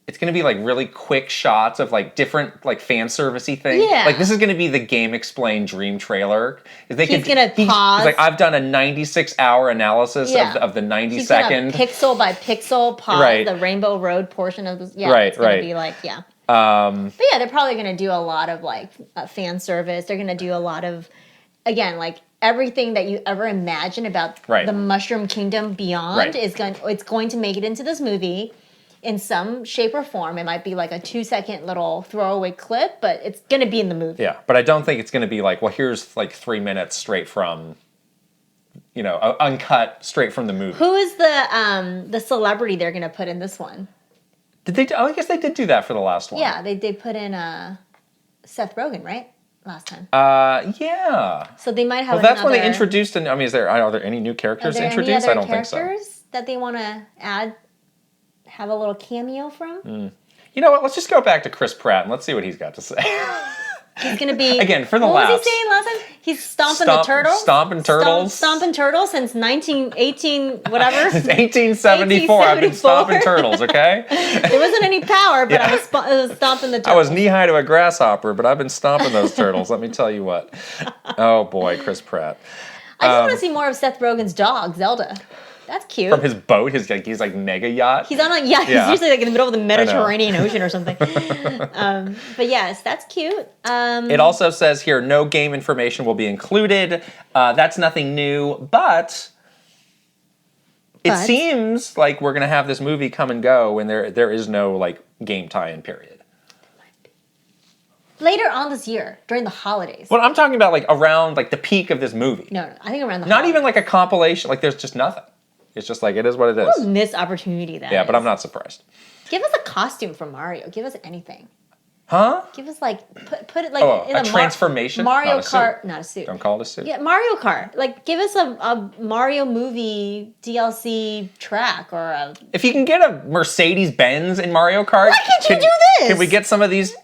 It's going to be like really quick shots of like different like fan servicey things. Yeah. Like this is going to be the Game Explain Dream trailer. He's going to pause. He's like, I've done a 96-hour analysis of the 90-second. He's going to pixel by pixel pause the Rainbow Road portion of this. Yeah, it's going to be like, yeah. But yeah, they're probably going to do a lot of like fan service. They're going to do a lot of, again, like everything that you ever imagine about the Mushroom Kingdom beyond it's going to make it into this movie. In some shape or form. It might be like a 2-second little throwaway clip, but it's going to be in the movie. Yeah, but I don't think it's going to be like, well, here's like 3 minutes straight from, uncut straight from the movie. Who is the celebrity they're going to put in this one? Did they? Oh, I guess they did do that for the last one. Yeah, they put in Seth Rogen, right? Last time. Yeah. So they might have. Well, that's when they introduced. I mean, are there any new characters introduced? I don't think so. Characters that they want to add? Have a little cameo from? You know what? Let's just go back to Chris Pratt and let's see what he's got to say. He's going to be... Again, for the laughs. laughs. What was he saying last time? He's stomping the turtles? Stomping turtles. Stomping turtles since 1918, whatever. Since 1874, I've been stomping turtles, okay? There wasn't any power, but I was stomping the turtles. I was knee-high to a grasshopper, but I've been stomping those turtles, let me tell you what. Oh, boy, Chris Pratt. I just want to see more of Seth Rogen's dog, Zelda. That's cute. From his boat, his like mega yacht. He's on he's usually like in the middle of the Mediterranean Ocean or something. But yes, that's cute. It also says here, no game information will be included. That's nothing new, but it seems like we're gonna have this movie come and go, and there is no like game tie-in period. Later on this year, during the holidays. Well, I'm talking about like around like the peak of this movie. No, I think around the holidays. Even like a compilation. Like there's just nothing. It's just like, it is what it is. What a missed opportunity that is. But I'm not surprised. Give us a costume from Mario. Give us anything. Huh? Give us like, put it like in a transformation? Mario Kart. Not a suit. Don't call it a suit. Yeah, Mario Kart. Like, give us a Mario movie DLC track or a... If you can get a Mercedes-Benz in Mario Kart... Why can't you do this? Can we get some of these...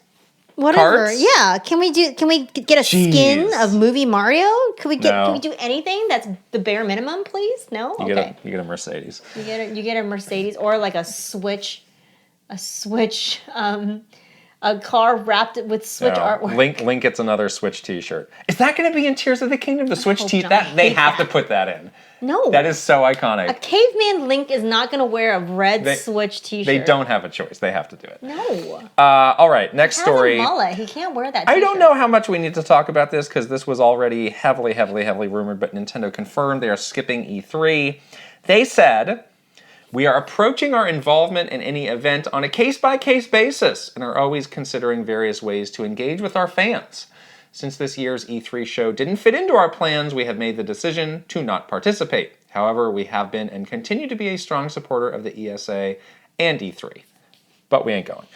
Whatever. Carts? Yeah. Can we get a skin of movie Mario? Can we do anything that's the bare minimum, please? No? You get a Mercedes. You get a Mercedes or like a car wrapped with Switch artwork. Link gets another Switch t-shirt. Is that going to be in Tears of the Kingdom? The Switch t-shirt? They have to put that in. No. That is so iconic. A caveman Link is not going to wear a red Switch t-shirt. They don't have a choice. They have to do it. No. All right, next story. He has a mullet. He can't wear that t-shirt. I don't know how much we need to talk about this because this was already heavily rumored, but Nintendo confirmed they are skipping E3. They said, we are approaching our involvement in any event on a case-by-case basis and are always considering various ways to engage with our fans. Since this year's E3 show didn't fit into our plans, we have made the decision to not participate. However, we have been and continue to be a strong supporter of the ESA and E3. But we ain't going.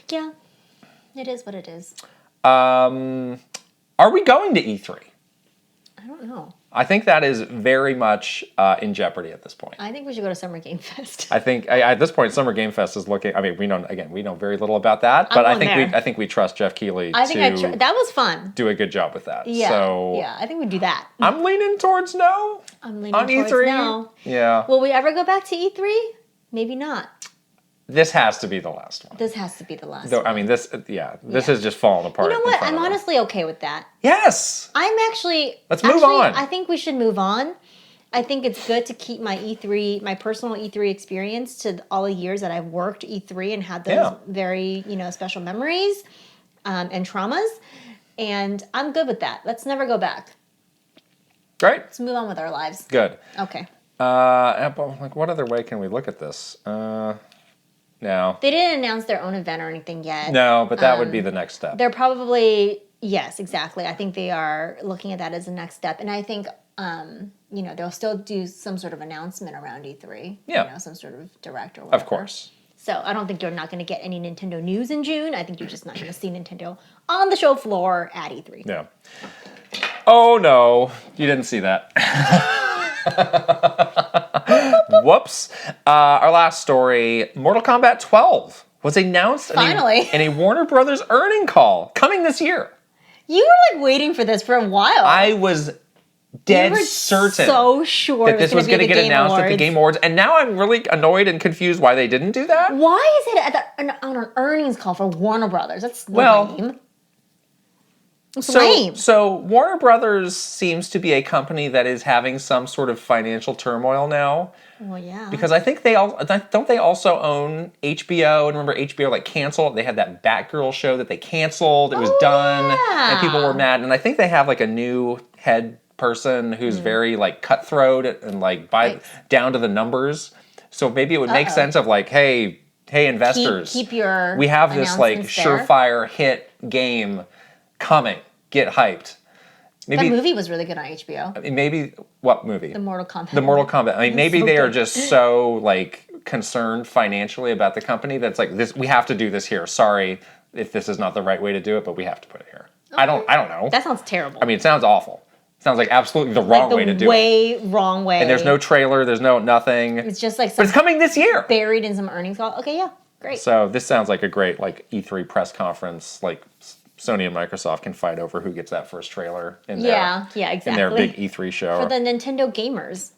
Yeah, it is what it is. Are we going to E3? I don't know. I think that is very much in jeopardy at this point. I think we should go to Summer Game Fest. I think at this point, Summer Game Fest is looking. I mean, we know very little about that, but I think we trust Jeff Keighley. That was fun. Do a good job with that. Yeah, so yeah, I think we do that. I'm leaning towards no. I'm leaning on towards E3. no. Yeah. Will we ever go back to E3? Maybe not. This has to be the last one. This has to be the last Though, one. I mean, this has just fallen apart. You know what? I'm honestly okay with that. Yes. Let's move on. I think we should move on. I think it's good to keep my personal E3 experience to all the years that I've worked E3 and had those very, special memories and traumas. And I'm good with that. Let's never go back. Great. Let's move on with our lives. Good. Okay. What other way can we look at this? No. They didn't announce their own event or anything yet. No, but that would be the next step. They're probably, yes, exactly. I think they are looking at that as the next step. And I think, they'll still do some sort of announcement around E3. Yeah. Some sort of direct or whatever. Of course. So I don't think you're not going to get any Nintendo news in June. I think you're just not going to see Nintendo on the show floor at E3. Yeah. Oh, no. You didn't see that. Whoops. Our last story, Mortal Kombat 12 was announced Finally. in a Warner Brothers earning call coming this year. You were waiting for this for a while. I was dead certain so sure that this was going to get announced at the Game Awards, and now I'm really annoyed and confused why they didn't do that. Why is it on an earnings call for Warner Brothers? That's lame. Lame. So Warner Brothers seems to be a company that is having some sort of financial turmoil now. Well, yeah. Because I think they also own HBO, and remember HBO canceled. They had that Batgirl show that they canceled. It was done, and people were mad. And I think they have a new head person who's very cutthroat and down to the numbers. So maybe it would make sense of hey investors, keep your we have this surefire surefire hit game coming. Get hyped. Maybe that movie was really good on HBO. I mean, maybe what movie? The Mortal Kombat. The Mortal Kombat. I mean, maybe so they good. are just so concerned financially about the company that's this. We have to do this here. Sorry if this is not the right way to do it, but we have to put it here. Okay. I don't know. That sounds terrible. I mean, it sounds awful. It sounds like absolutely the wrong way to do it. Wrong way. And there's no trailer. There's no nothing. It's just but it's coming this year. Buried in some earnings call. Okay, yeah, great. So this sounds like a great E3 press conference. Sony and Microsoft can fight over who gets that first trailer in exactly. in their big E3 show. For the Nintendo gamers.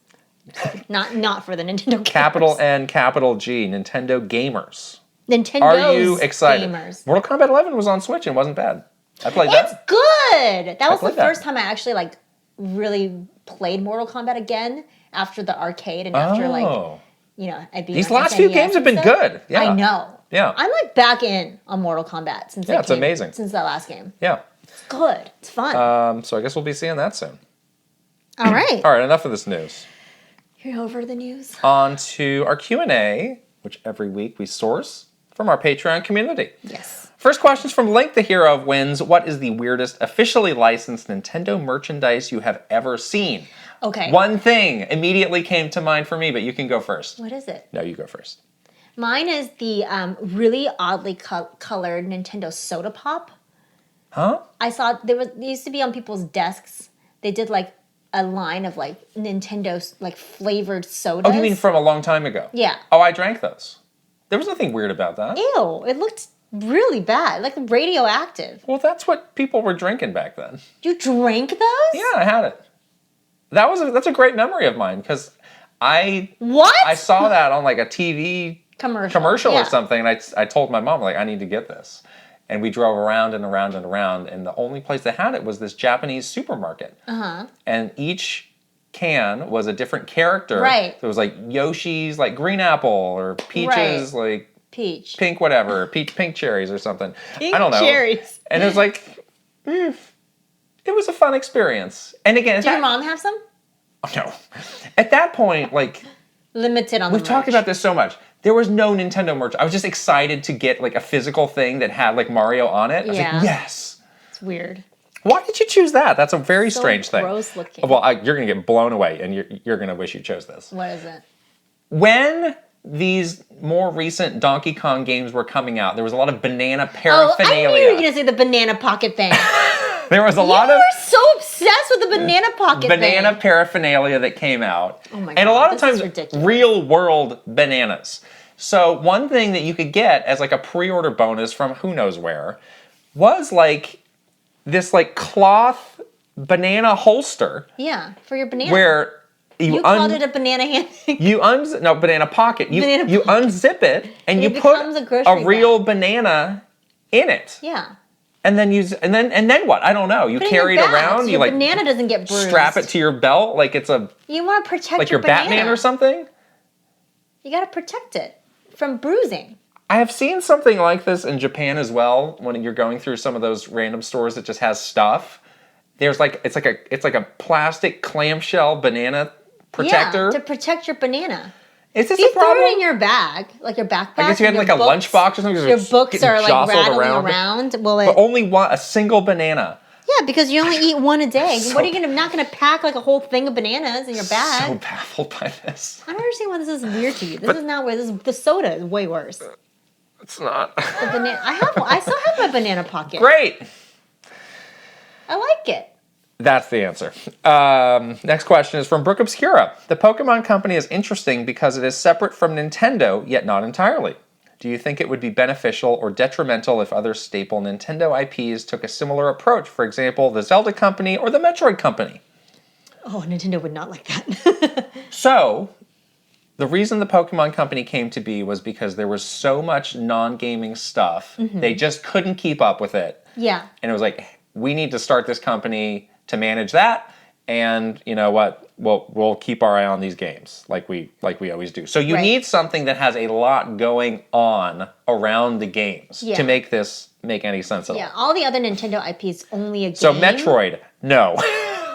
not for the Nintendo gamers. Capital N, capital G, Nintendo gamers. Nintendo's Are you excited? Gamers. Mortal Kombat 11 was on Switch and wasn't bad. I played that. It's good! That was the that. first time I actually really played Mortal Kombat again after the arcade and after I'd be these last few games have been good. Yeah. I know. Yeah. I'm back in on Mortal Kombat since it's amazing. Since that last game. Yeah. It's good. It's fun. So I guess we'll be seeing that soon. All right. All right, enough of this news. You're over the news. On to our Q&A, which every week we source from our Patreon community. Yes. First question is from Link, the Hero of Wins. What is the weirdest officially licensed Nintendo merchandise you have ever seen? Okay. One thing immediately came to mind for me, but you can go first. What is it? No, you go first. Mine is the really oddly colored Nintendo Soda Pop. Huh? I saw they used to be on people's desks. They did a line of Nintendo flavored sodas. Oh, you mean from a long time ago? Yeah. Oh, I drank those. There was nothing weird about that. Ew! It looked really bad, radioactive. Well, that's what people were drinking back then. You drank those? Yeah, I had it. That's a great memory of mine because I saw that on a TV commercial or something, and I told my mom I need to get this, and we drove around and around and around, and the only place that had it was this Japanese supermarket. And each can was a different character. Right. So it was Yoshi's green apple, or Peach's peach, pink whatever, pink cherries or something. Pink I don't know. Cherries. And it was it was a fun experience. And again, did your mom have some? Oh, no. At that point, limited on. We've talked about this so much. There was no Nintendo merch. I was just excited to get a physical thing that had Mario on it. I was yes. weird. Why did you choose that? That's a very strange thing. Gross looking. Well, you're going to get blown away, and you're going to wish you chose this. What is it? When these more recent Donkey Kong games were coming out, there was a lot of banana paraphernalia. Oh, I knew you were going to say the banana pocket thing. There was a lot of... You were so obsessed with the banana pocket banana paraphernalia that came out. Oh my God, and a lot of times, ridiculous. real world bananas. So one thing that you could get as like a pre-order bonus from who knows where was like this like cloth banana holster. Yeah, for your banana. Where you called it a banana hand. Banana pocket. You unzip it and you put a real banana in it. Yeah. And then and then what? I don't know. You carry it around. So your banana doesn't get bruised. Strap it to your belt like it's a. You want to protect like your banana. Batman or something. You got to protect it from bruising. I have seen something like this in Japan as well. When you're going through some of those random stores that just has stuff, there's like it's like a plastic clamshell banana protector. Yeah, to protect your banana. Is this a problem? You throw it in your bag, like your backpack. I guess you had like a lunchbox or something. Your books are like rattling around. But only a single banana. Yeah, because you only eat one a day. What are you not going to pack like a whole thing of bananas in your bag? So baffled by this. I don't understand why this is weird to you. This is not weird. The soda is way worse. It's not. I still have my banana pocket. Great. I like it. That's the answer. Next question is from Brooke Obscura. The Pokemon Company is interesting because it is separate from Nintendo, yet not entirely. Do you think it would be beneficial or detrimental if other staple Nintendo IPs took a similar approach? For example, the Zelda Company or the Metroid Company? Oh, Nintendo would not like that. So, the reason the Pokemon Company came to be was because there was so much non-gaming stuff. Mm-hmm. They just couldn't keep up with it. Yeah. And it was like, we need to start this company to manage that, and you know what? We'll keep our eye on these games like we always do. So you need something that has a lot going on around the games to make this make any sense at all. Yeah, all the other Nintendo IPs only a game. So Metroid, no.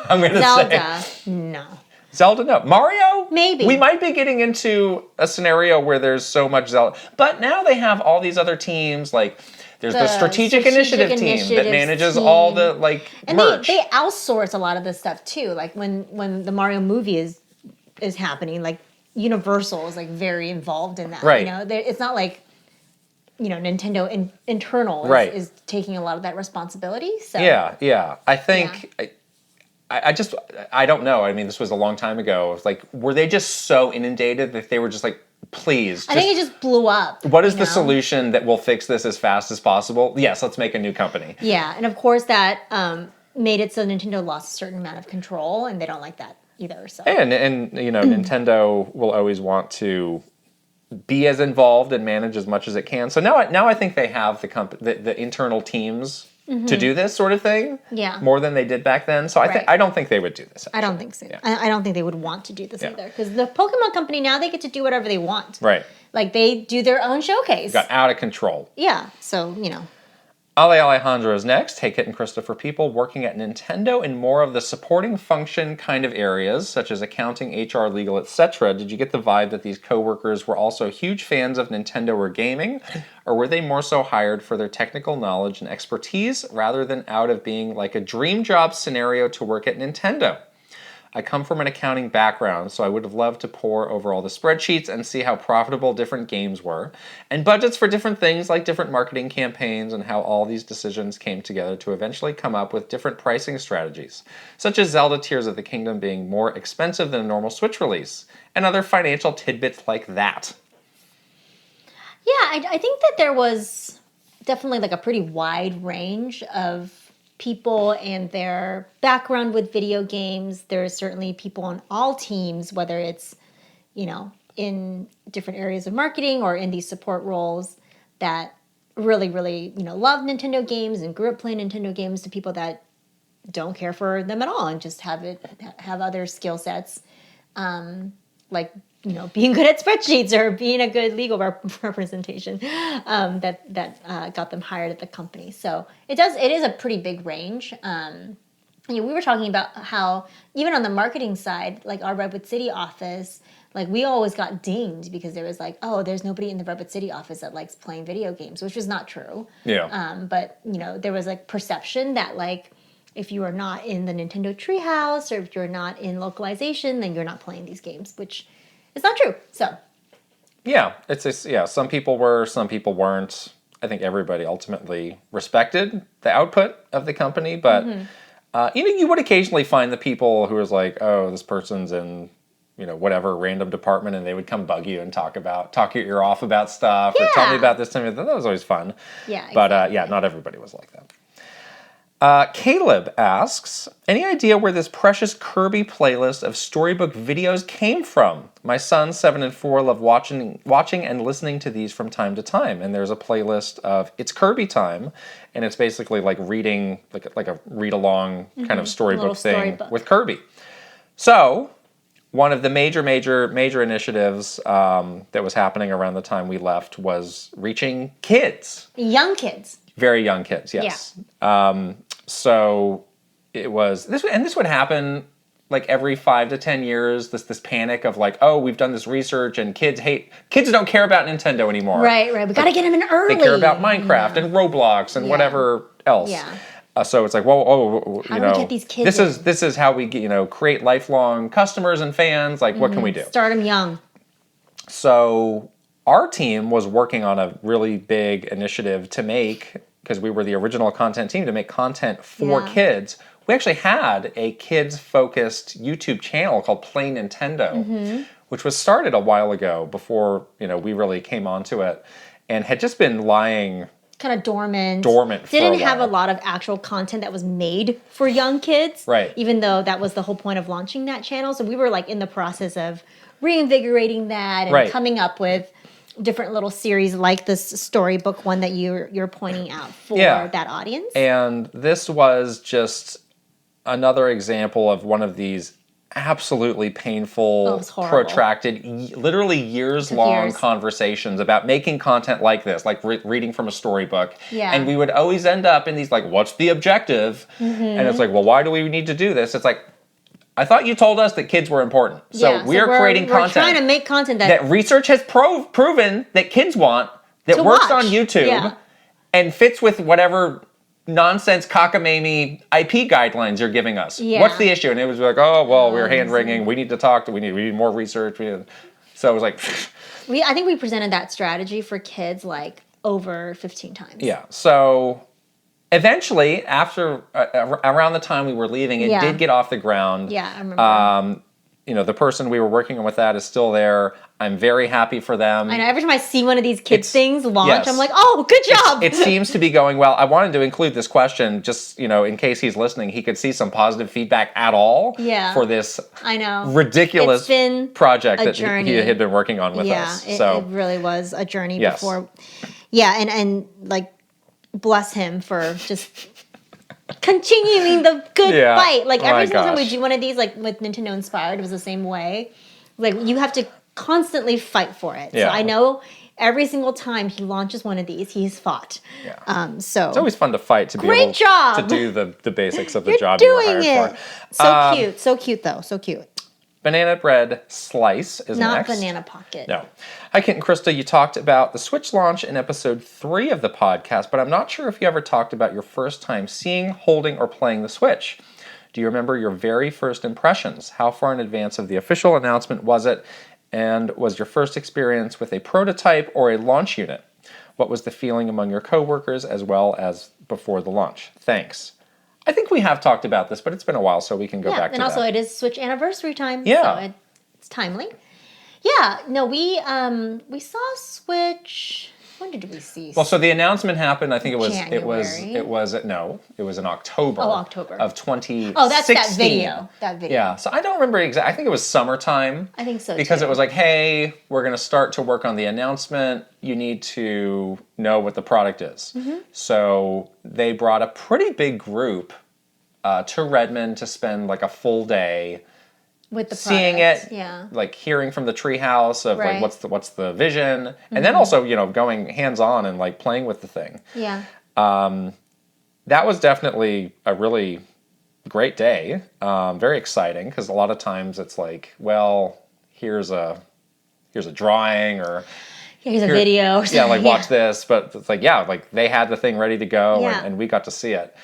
I'm going to say Zelda, no. Zelda, no. Mario? Maybe. We might be getting into a scenario where there's so much Zelda. But now they have all these other teams, like there's the strategic initiative team that manages all the merch. They outsource a lot of this stuff too. Like when the Mario movie is happening, like Universal is like very involved in that. Right. You know, it's not like Nintendo internal is taking a lot of that responsibility. So yeah. I think I don't know. I mean, this was a long time ago. It was like, were they just so inundated that they were just like, please. I think it just blew up. What is the solution that will fix this as fast as possible? Yes, let's make a new company. Yeah, and of course that made it so Nintendo lost a certain amount of control, and they don't like that either. So and Nintendo will always want to be as involved and manage as much as it can. So now I think they have the internal teams to do this sort of thing. Yeah. More than they did back then. So I don't think they would do this. Actually. I don't think so. Yeah. I don't think they would want to do this either. Because the Pokemon Company now they get to do whatever they want. Right. Like they do their own showcase. Got out of control. Yeah. So Ale Alejandro is next. Hey, Kit and Krysta, for people working at Nintendo in more of the supporting function kind of areas, such as accounting, HR, legal, etc., did you get the vibe that these coworkers were also huge fans of Nintendo or gaming, or were they more so hired for their technical knowledge and expertise rather than out of being like a dream job scenario to work at Nintendo? I come from an accounting background, so I would have loved to pore over all the spreadsheets and see how profitable different games were, and budgets for different things like different marketing campaigns, and how all these decisions came together to eventually come up with different pricing strategies, such as Zelda Tears of the Kingdom being more expensive than a normal Switch release, and other financial tidbits like that. Yeah, I think that there was definitely like a pretty wide range of people and their background with video games. There's certainly people on all teams, whether it's, in different areas of marketing or in these support roles that really, really, love Nintendo games and grew up playing Nintendo games, to people that don't care for them at all and just have other skill sets, like being good at spreadsheets or being a good legal representation, that got them hired at the company. So it is a pretty big range. We were talking about how even on the marketing side, like our Redwood City office, like we always got dinged because there was like, oh, there's nobody in the Redwood City office that likes playing video games, which was not true. Yeah. But there was like perception that like if you are not in the Nintendo Treehouse or if you're not in localization, then you're not playing these games, which is not true. So. Yeah, some people were, some people weren't. I think everybody ultimately respected the output of the company, but you would occasionally find the people who was like, oh, this person's in, whatever random department, and they would come bug you and talk your ear off about stuff, or tell me about this, tell me that. That was always fun. Yeah, exactly. But not everybody was like that. Caleb asks, any idea where this precious Kirby playlist of storybook videos came from? My sons, 7 and 4, love watching and listening to these from time to time. And there's a playlist of It's Kirby Time, and it's basically like reading, like a read-along kind of storybook thing with Kirby. So, one of the major initiatives that was happening around the time we left was reaching kids. Young kids. Very young kids, yes. Yeah. So it was this would happen like every 5 to 10 years. This panic of like, oh, we've done this research and kids don't care about Nintendo anymore. Right. We got to get them in early. They care about Minecraft and Roblox and whatever else. Yeah. So it's like, well, how do we get these kids? This is how we create lifelong customers and fans. Like, what can we do? Start them young. So our team was working on a really big initiative to make, because we were the original content team, to make content for kids. We actually had a kids-focused YouTube channel called Play Nintendo, which was started a while ago before we really came onto it, and had just been lying kind of dormant. Didn't have a lot of actual content that was made for young kids. Right. Even though that was the whole point of launching that channel. So we were like in the process of reinvigorating that and coming up with different little series like this storybook one that you're pointing out for that audience. And this was just another example of one of these absolutely painful, protracted, literally years-long conversations about making content like this, like reading from a storybook. Yeah. And we would always end up in these like, what's the objective? And it's like, well, why do we need to do this? It's like, I thought you told us that kids were important. So we're creating content. We're trying to make content that research has proven that kids want, that works on YouTube, and fits with whatever nonsense cockamamie IP guidelines you're giving us. Yeah. What's the issue? And it was like, oh, well, we're hand-wringing. We need to talk. We need more research. So it was like... I think we presented that strategy for kids like over 15 times. Yeah. So... eventually, after around the time we were leaving, it did get off the ground. Yeah, I remember. The person we were working with that is still there. I'm very happy for them. I know. Every time I see one of these kids things launch, I'm like, oh, good job. It seems to be going well. I wanted to include this question just, in case he's listening, he could see some positive feedback at all for this ridiculous project that he had been working on with us. Yeah, it really was a journey before. Yeah, and like, bless him for just continuing the good fight. Like every single time we do one of these, like with Nintendo Inspired, it was the same way. Like you have to constantly fight for it. Yeah. So I know every single time he launches one of these, he's fought. Yeah. So it's always fun to fight, to be able to do the basics of the job you were hired for. So cute. So cute though. So cute. Banana Bread Slice is next. Not Banana Pocket. No. Hi, Kit and Krysta. You talked about the Switch launch in episode 3 of the podcast, but I'm not sure if you ever talked about your first time seeing, holding, or playing the Switch. Do you remember your very first impressions? How far in advance of the official announcement was it? And was your first experience with a prototype or a launch unit? What was the feeling among your coworkers as well as before the launch? Thanks. I think we have talked about this, but it's been a while, so we can go back to that. And also it is Switch anniversary time, so it's timely. Yeah, no, we saw Switch. When did we see? Well, so the announcement happened. I think it was in October. Oh, October of 2016. Oh, that's that video. That video. Yeah. So I don't remember exactly. I think it was summertime. I think so because too. It was like, hey, we're going to start to work on the announcement. You need to know what the product is. Mm-hmm. So they brought a pretty big group to Redmond to spend like a full day. With the seeing it, like hearing from the treehouse of like what's the vision, and then also going hands on and like playing with the thing. Yeah, that was definitely a really great day. Very exciting because a lot of times it's like, well, here's a here's a drawing or here's a video or something. Yeah, like watch this. But it's like, like they had the thing ready to go and we got to see it.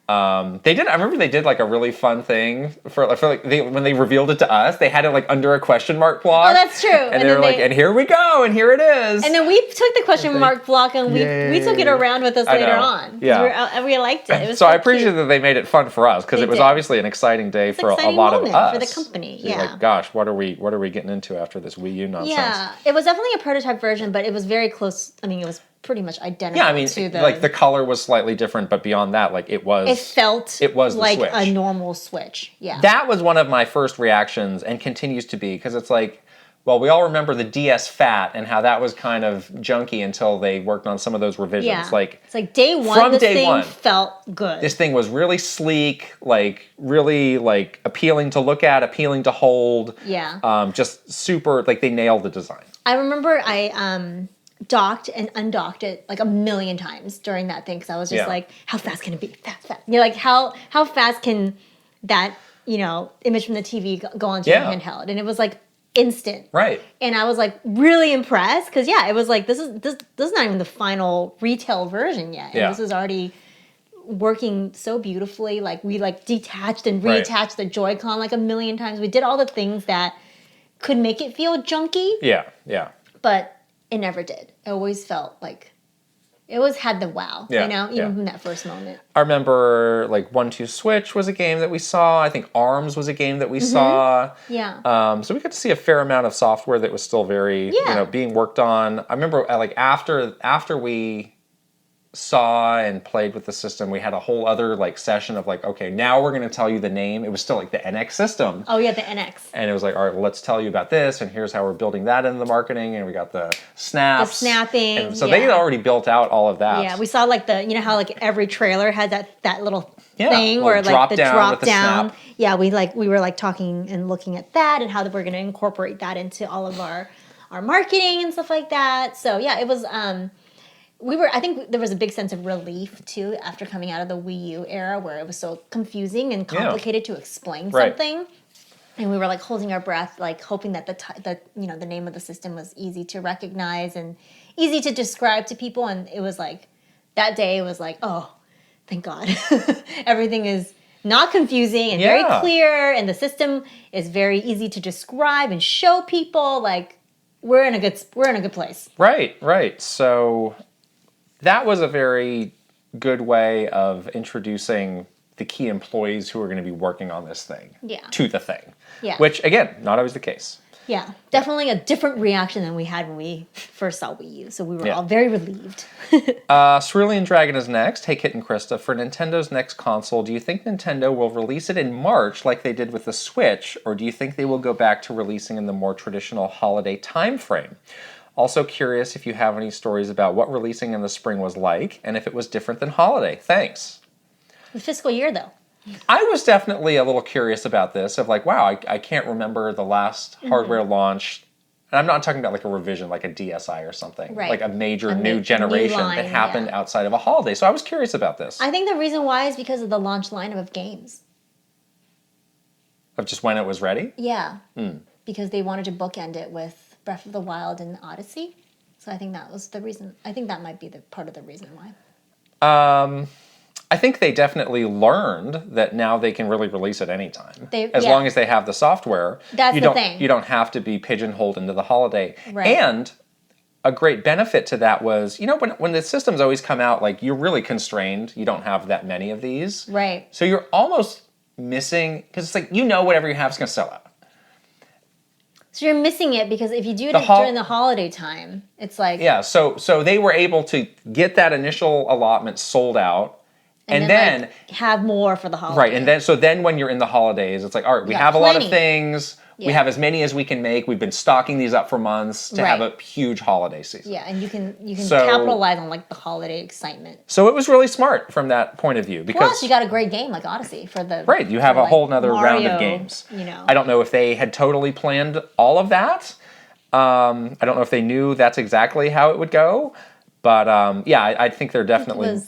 They did. I remember they did like a really fun thing for like when they revealed it to us. They had it like under a question mark block. Oh, that's true. And they were like, "And here we go, and here it is." And then we took the question mark block and we took it around with us later on. Yeah, we liked it. It was so I appreciate that they made it fun for us because it was obviously an exciting day for a lot of us. For the company. Yeah. Like, gosh, what are we getting into after this Wii U nonsense? Yeah, it was definitely a prototype version, but it was very close. I mean, it was pretty much identical. Yeah, I mean, like the color was slightly different, but beyond that, like it was like the a normal Switch. Yeah, that was one of my first reactions, and continues to be, because it's like, well, we all remember the DS Fat and how that was kind of junky until they worked on some of those revisions. Yeah. Like it's like day one, this thing felt good. This thing was really sleek, like really like appealing to look at, appealing to hold. Yeah, just super. Like they nailed the design. I remember I docked and undocked it like a million times during that thing because I was just like, how fast can it be? Fast. You're like, how fast can that image from the TV go onto your handheld? And it was like instant, right? And I was like really impressed because it was like this is not even the final retail version yet, and this is already working so beautifully. Like we like detached and reattached the Joy-Con like a million times. We did all the things that could make it feel junky. Yeah. But it never did. It always felt like it always had the wow, even from that first moment. I remember like 1-2 Switch was a game that we saw. I think ARMS was a game that we saw. Yeah. So we got to see a fair amount of software that was still very, being worked on. I remember like after we saw and played with the system, we had a whole other like session of like, okay, now we're going to tell you the name. It was still like the NX system. Oh yeah, the NX. And it was like, all right, well, let's tell you about this, and here's how we're building that into the markening, and we got the snaps, the snapping. And so they had already built out all of that. Yeah, we saw like how like every trailer had that little thing where like the drop down. Yeah, we were like talking and looking at that and how we're going to incorporate that into all of our marketing and stuff like that. So yeah, it was. I think there was a big sense of relief, too, after coming out of the Wii U era where it was so confusing and complicated to explain something. And we were, like, holding our breath, like, hoping that the name of the system was easy to recognize and easy to describe to people. And it was, like, that day it was like, oh, thank God. Everything is not confusing and very clear, and the system is very easy to describe and show people. Like, we're in a good place. Right. So that was a very good way of introducing the key employees who are going to be working on this thing to the thing. Yeah. Which, again, not always the case. Yeah. Definitely a different reaction than we had when we first saw Wii U. So we were all very relieved. Cerulean Dragon is next. Hey, Kit and Krysta. For Nintendo's next console, do you think Nintendo will release it in March like they did with the Switch? Or do you think they will go back to releasing in the more traditional holiday time frame? Also curious if you have any stories about what releasing in the spring was like and if it was different than holiday. Thanks. The fiscal year, though. I was definitely a little curious about this of like, wow, I can't remember the last hardware launch. And I'm not talking about like a revision, like a DSi or something. Right. Like a major new generation that happened outside of a holiday. So I was curious about this. I think the reason why is because of the launch lineup of games. Of just when it was ready? Yeah. Because they wanted to bookend it with Breath of the Wild and Odyssey. So I think that was the reason. I think that might be the part of the reason why. I think they definitely learned that now they can really release at any time. As long as they have the software. That's the thing. You don't have to be pigeonholed into the holiday. Right. And a great benefit to that was, when the systems always come out, like you're really constrained. You don't have that many of these. Right. So you're almost missing, because it's like, whatever you have is going to sell out. So you're missing it because if you do it during the holiday time, it's like... Yeah, so they were able to get that initial allotment sold out, and then like, have more for the holiday. Right, and then when you're in the holidays, it's like, all right, we have a lot of things, we have as many as we can make, we've been stocking these up for months to have a huge holiday season. Yeah, and you can capitalize on like the holiday excitement. So it was really smart from that point of view. Because plus, you got a great game like Odyssey for the... Right, you have a whole nother round of games. I don't know if they had totally planned all of that. I don't know if they knew that's exactly how it would go. But I think they're definitely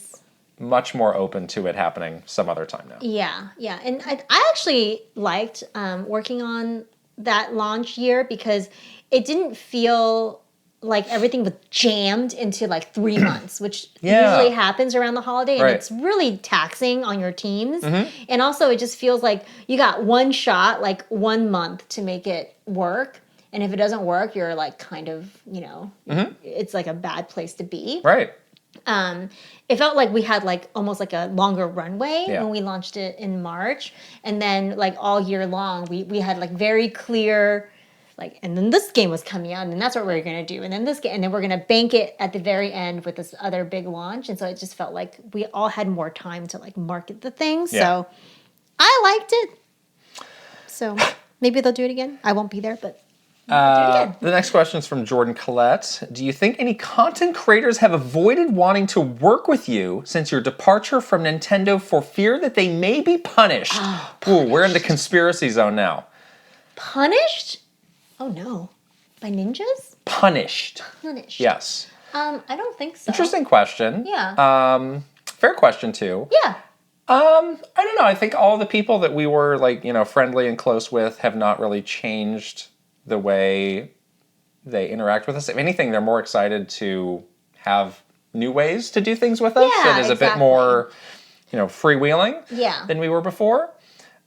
much more open to it happening some other time now. Yeah. And I actually liked working on that launch year because it didn't feel like everything was jammed into like 3 months, which usually happens around the holiday, and it's really taxing on your teams. And also, it just feels like you got one shot, like 1 month to make it work. And if it doesn't work, you're like kind of, it's like a bad place to be. Right. It felt like we had like almost like a longer runway when we launched it in March. And then like all year long, we had like very clear, like, and then this game was coming out, and that's what we were going to do. And then this game, and then we're going to bank it at the very end with this other big launch. And so it just felt like we all had more time to like market the thing. So I liked it. So maybe they'll do it again. I won't be there, but the next question is from Jordan Collett. Do you think any content creators have avoided wanting to work with you since your departure from Nintendo for fear that they may be punished? Oh, Ooh, we're in the conspiracy zone now. Punished? Oh no. By ninjas? Punished. Punished. Yes. I don't think so. Interesting question. Yeah. Fair question too. Yeah. I don't know. I think all the people that we were like, friendly and close with have not really changed the way they interact with us. If anything, they're more excited to have new ways to do things with us. Yeah, it is a bit more, freewheeling than we were before.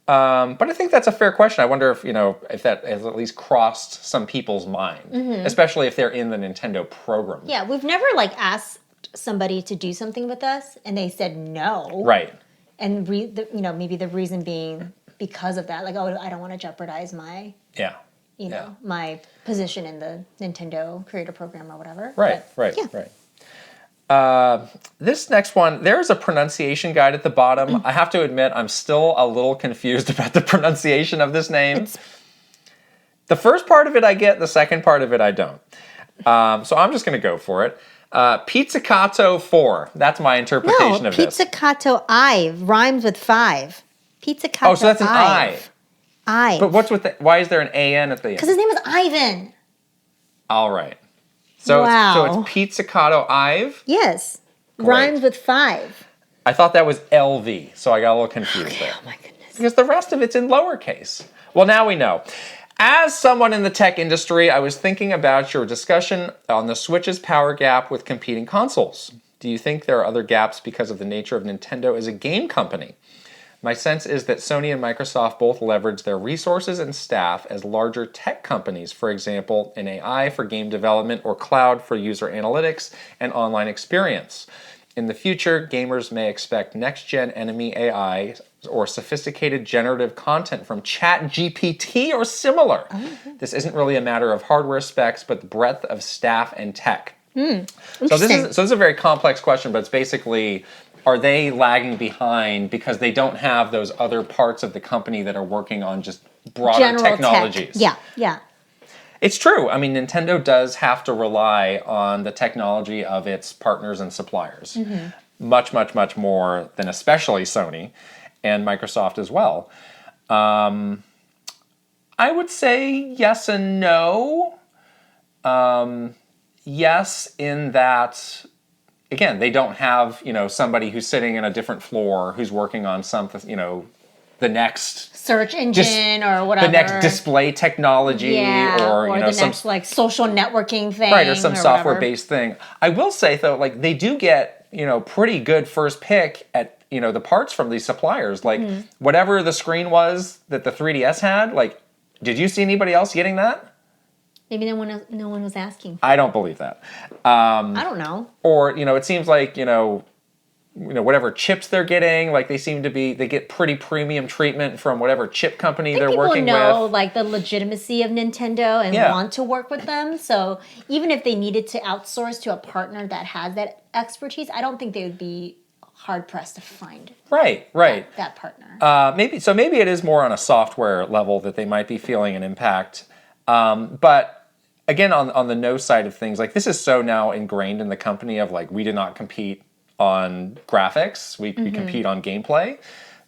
But I think that's a fair question. I wonder if that has at least crossed some people's mind, especially if they're in the Nintendo program. Yeah, we've never like asked somebody to do something with us and they said no. Right. And maybe the reason being because of that, like, oh, I don't want to jeopardize my my position in the Nintendo creator program or whatever. Right. This next one, there's a pronunciation guide at the bottom. I have to admit, I'm still a little confused about the pronunciation of this name. The first part of it I get, the second part of it I don't. So I'm just going to go for it. Pizzicato 4. That's my interpretation of this. Pizzicato Ive rhymes with 5. Pizzicato. Oh, so that's an I. Ive. But what's with why is there an AN at the end? Because his name is Ivan. All right. So it's Pizzicato Ive? Yes. Great. Rhymes with 5. I thought that was LV, so I got a little confused there. Oh my goodness. Because the rest of it's in lowercase. Well, now we know. As someone in the tech industry, I was thinking about your discussion on the Switch's power gap with competing consoles. Do you think there are other gaps because of the nature of Nintendo as a game company? My sense is that Sony and Microsoft both leverage their resources and staff as larger tech companies, for example, in AI for game development or cloud for user analytics and online experience. In the future, gamers may expect next-gen enemy AI or sophisticated generative content from ChatGPT or similar. This isn't really a matter of hardware specs, but the breadth of staff and tech. So this is a very complex question, but it's basically, are they lagging behind because they don't have those other parts of the company that are working on just broader General technologies? Tech. Yeah. It's true. I mean, Nintendo does have to rely on the technology of its partners and suppliers. Much, much, much more than especially Sony and Microsoft as well. I would say yes and no. Yes, in that, again, they don't have, somebody who's sitting in a different floor who's working on something, the next search engine or whatever. The next display technology or the next like social networking thing. Right, or some software-based thing. I will say, though, like they do get, pretty good first pick at, the parts from these suppliers. Like whatever the screen was that the 3DS had, like, did you see anybody else getting that? Maybe no one was asking. I don't believe that. I don't know. Or, it seems like, whatever chips they're getting, like they get pretty premium treatment from whatever chip company they're working with. People know like the legitimacy of Nintendo and want to work with them. So even if they needed to outsource to a partner that has that expertise, I don't think they would be hard pressed to find that partner. Maybe it is more on a software level that they might be feeling an impact. But again, on the no side of things, like this is so now ingrained in the company of like we do not compete on graphics, we compete on gameplay.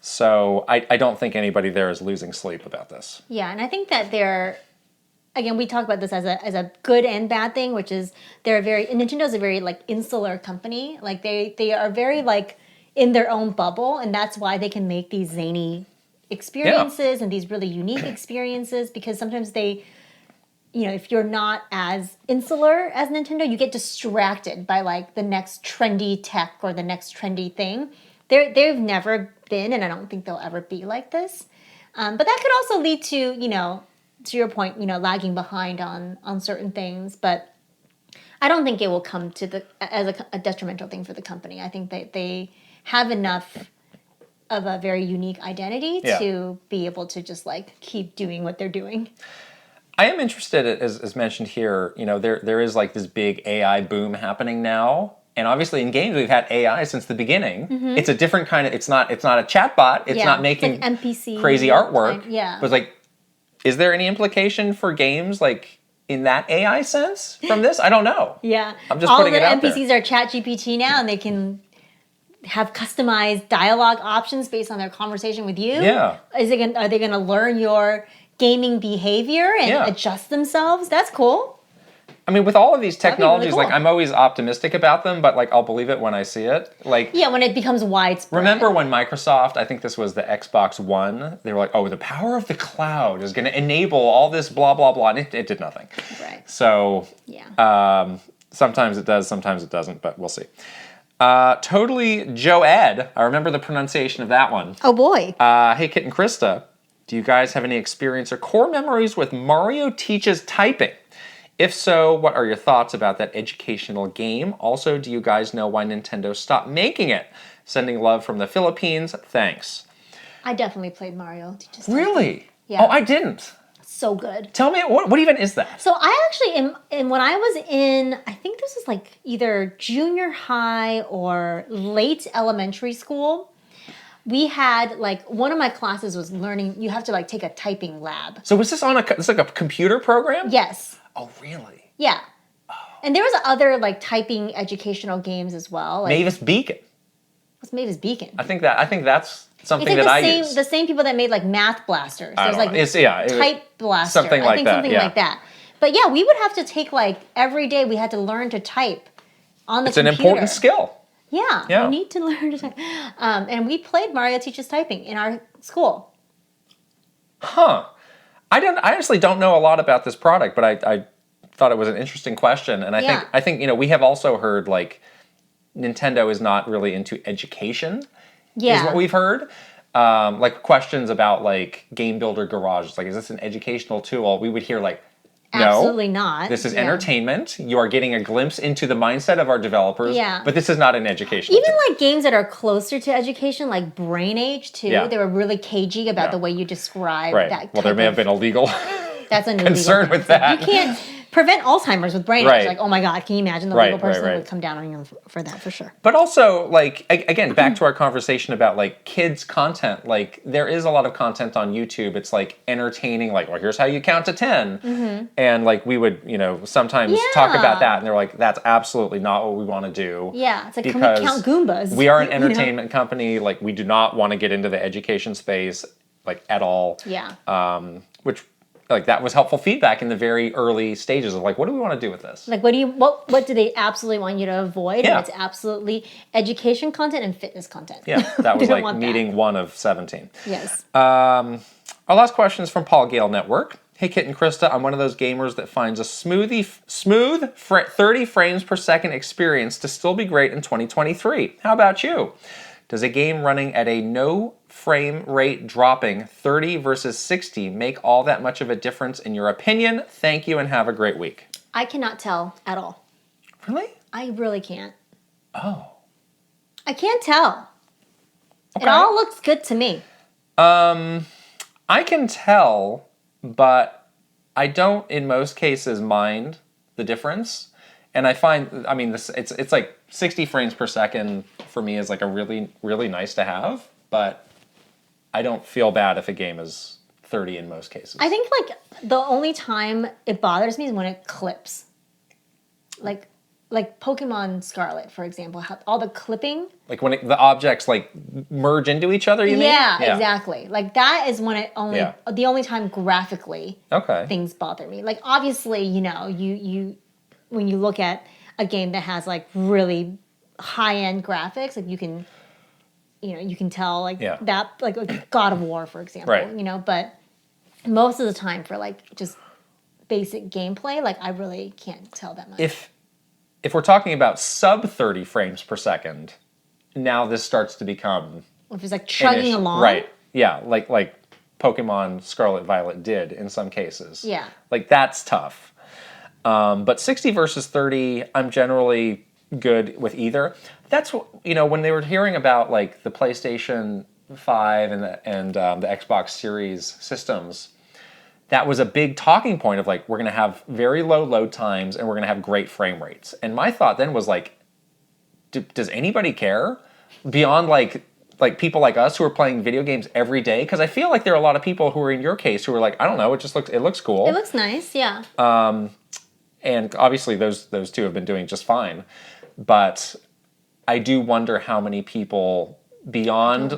So I don't think anybody there is losing sleep about this. Yeah, and I think that again, we talk about this as a good and bad thing, which is Nintendo's a very like insular company. Like they are very like in their own bubble, and that's why they can make these zany experiences and these really unique experiences, because sometimes they, if you're not as insular as Nintendo, you get distracted by like the next trendy tech or the next trendy thing. They've never been, and I don't think they'll ever be like this. But that could also lead to, to your point, lagging behind on certain things. But I don't think it will come to as a detrimental thing for the company. I think that they have enough of a very unique identity to be able to just like keep doing what they're doing. I am interested, as mentioned here, there is like this big AI boom happening now. And obviously in games we've had AI since the beginning. Mm-hmm. It's a different kind of, it's not a chatbot. It's not making like NPC crazy artwork. Yeah. But it's like, is there any implication for games like in that AI sense from this? I don't know. Yeah. I'm just putting it out there. All the NPCs are ChatGPT now, and they can have customized dialogue options based on their conversation with you. Yeah. Are they going to learn your gaming behavior and adjust themselves? That's cool. I mean, with all of these technologies, really cool. like I'm always optimistic about them, but like I'll believe it when I see it. Like when it becomes widespread. Remember when Microsoft, I think this was the Xbox One, they were like, "Oh, the power of the cloud is going to enable all this blah blah blah," and it did nothing. Right. So sometimes it does, sometimes it doesn't, but we'll see. Totally Joe Ed. I remember the pronunciation of that one. Oh boy. Hey, Kit and Krysta, do you guys have any experience or core memories with Mario Teaches Typing? If so, what are your thoughts about that educational game? Also, do you guys know why Nintendo stopped making it? Sending love from the Philippines. Thanks. I definitely played Mario Teaches Typing. Really? Yeah. Oh, I didn't. So good. Tell me, what even is that? So I actually, when I was in, I think this was like either junior high or late elementary school, we had like, one of my classes was learning, you have to like take a typing lab. So was this it's like a computer program? Yes. Oh, really? Yeah. Oh. And there was other like typing educational games as well. Like, Mavis Beacon. What's Mavis Beacon? I think that's something that I use. The same people that made like Math Blasters. There's like Type Blaster. Something like that. Something like that. But yeah, we would have to take like every day we had to learn to type on the computer. It's an important skill. Yeah. We need to learn to type. And we played Mario Teaches Typing in our school. Huh. I honestly don't know a lot about this product, but I thought it was an interesting question, and I think we have also heard like Nintendo is not really into education. Yeah, is what we've heard. Like questions about like Game Builder Garage, like is this an educational tool? We would hear like, no, absolutely not. This is entertainment. You are getting a glimpse into the mindset of our developers. Yeah. But this is not an educational tool. Like games that are closer to education, like Brain Age too. Yeah. They were really cagey about the way you describe that. Well, there may have been a legal that's a concern with that. You can't prevent Alzheimer's with Brain Age. Like, oh my God, can you imagine the legal person would come down on you for that for sure. But also, like, again, back to our conversation about like kids content. Like, there is a lot of content on YouTube. It's like entertaining, like, well, here's how you count to 10. Mm-hmm. And like we would, sometimes talk about that, and they're like, that's absolutely not what we want to do. Yeah, it's like, can we count Goombas? We are an entertainment company. Like, we do not want to get into the education space, like, at all. Yeah. Which, like, that was helpful feedback in the very early stages of like, what do we want to do with this? Like, what do they absolutely want you to avoid? Yeah. And it's absolutely education content and fitness content. Yeah, that was like meeting 1 of 17. Yes. Our last question is from Paul Gale Network. Hey, Kit and Krysta, I'm one of those gamers that finds a smooth 30 frames per second experience to still be great in 2023. How about you? Does a game running at a no frame rate dropping 30 versus 60 make all that much of a difference in your opinion? Thank you and have a great week. I cannot tell at all. Really? I really can't. Oh. I can't tell. Okay. It all looks good to me. I can tell, but I don't in most cases mind the difference. And I find, it's like 60 frames per second for me is like a really, really nice to have, but I don't feel bad if a game is 30 in most cases. I think like the only time it bothers me is when it clips. Like Pokemon Scarlet, for example, all the clipping. Like when the objects like merge into each other, you mean? Yeah, exactly. Like that is when the only time graphically things bother me. Like obviously, you when you look at a game that has like really high-end graphics, like you can you can tell that, like God of War, for example, right. But most of the time for just basic gameplay, I really can't tell that much. If we're talking about sub 30 frames per second, now this starts to become... If it's chugging along. Right, yeah, like Pokemon Scarlet Violet did in some cases. Yeah. That's tough. But 60 versus 30, I'm generally good with either. That's what, when they were hearing about the PlayStation 5 and the Xbox Series systems, that was a big talking point of we're going to have very low load times and we're going to have great frame rates. And my thought then was does anybody care beyond people like us who are playing video games every day? Because I feel like there are a lot of people who are in your case who are I don't know, it looks cool. It looks nice, yeah. And obviously those two have been doing just fine. But I do wonder how many people beyond the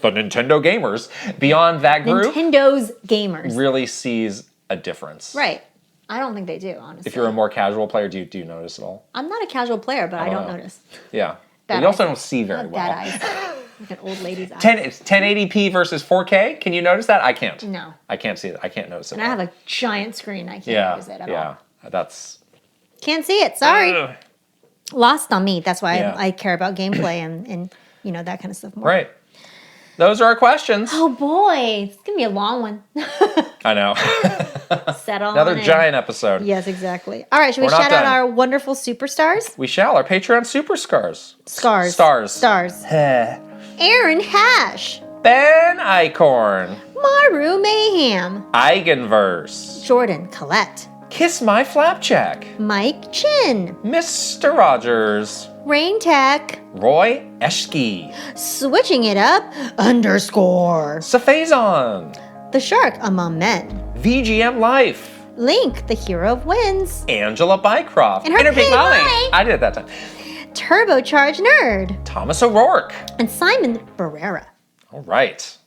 Nintendo gamers, beyond that group, Nintendo's gamers, really sees a difference. Right. I don't think they do, honestly. If you're a more casual player, do you notice it all? I'm not a casual player, but I don't notice. Yeah. But you also don't see very well. Bad eyes. Like an old lady's eyes. 1080p versus 4K. Can you notice that? I can't. No. I can't see it. I can't notice it. And I have a giant screen. I can't use it at all. Yeah. That's... Can't see it. Sorry. Lost on me. That's why I care about gameplay and that kind of stuff more. Right. Those are our questions. Oh boy, it's gonna be a long one. I know. Settle Another giant episode. Yes, exactly. All right, should we shout out our wonderful superstars? We shall. Our Patreon superstars. Stars. Aaron Hash. Ben Eichhorn. MaruMayhem. Eigenverse. Jordan Collett. KissMyFlapjack. Mike Chin. Mr. Rogers. RainTech. Roy Eschke. Switching it up _ Sephazon. TheSharkAmongMen. vgmlife. Link, the hero of wins. Angela Bycroft. And her Pig Molly. I did it that time. TurboChargeNerd. Thomas O'Rourke. And Simon Barrera. All right.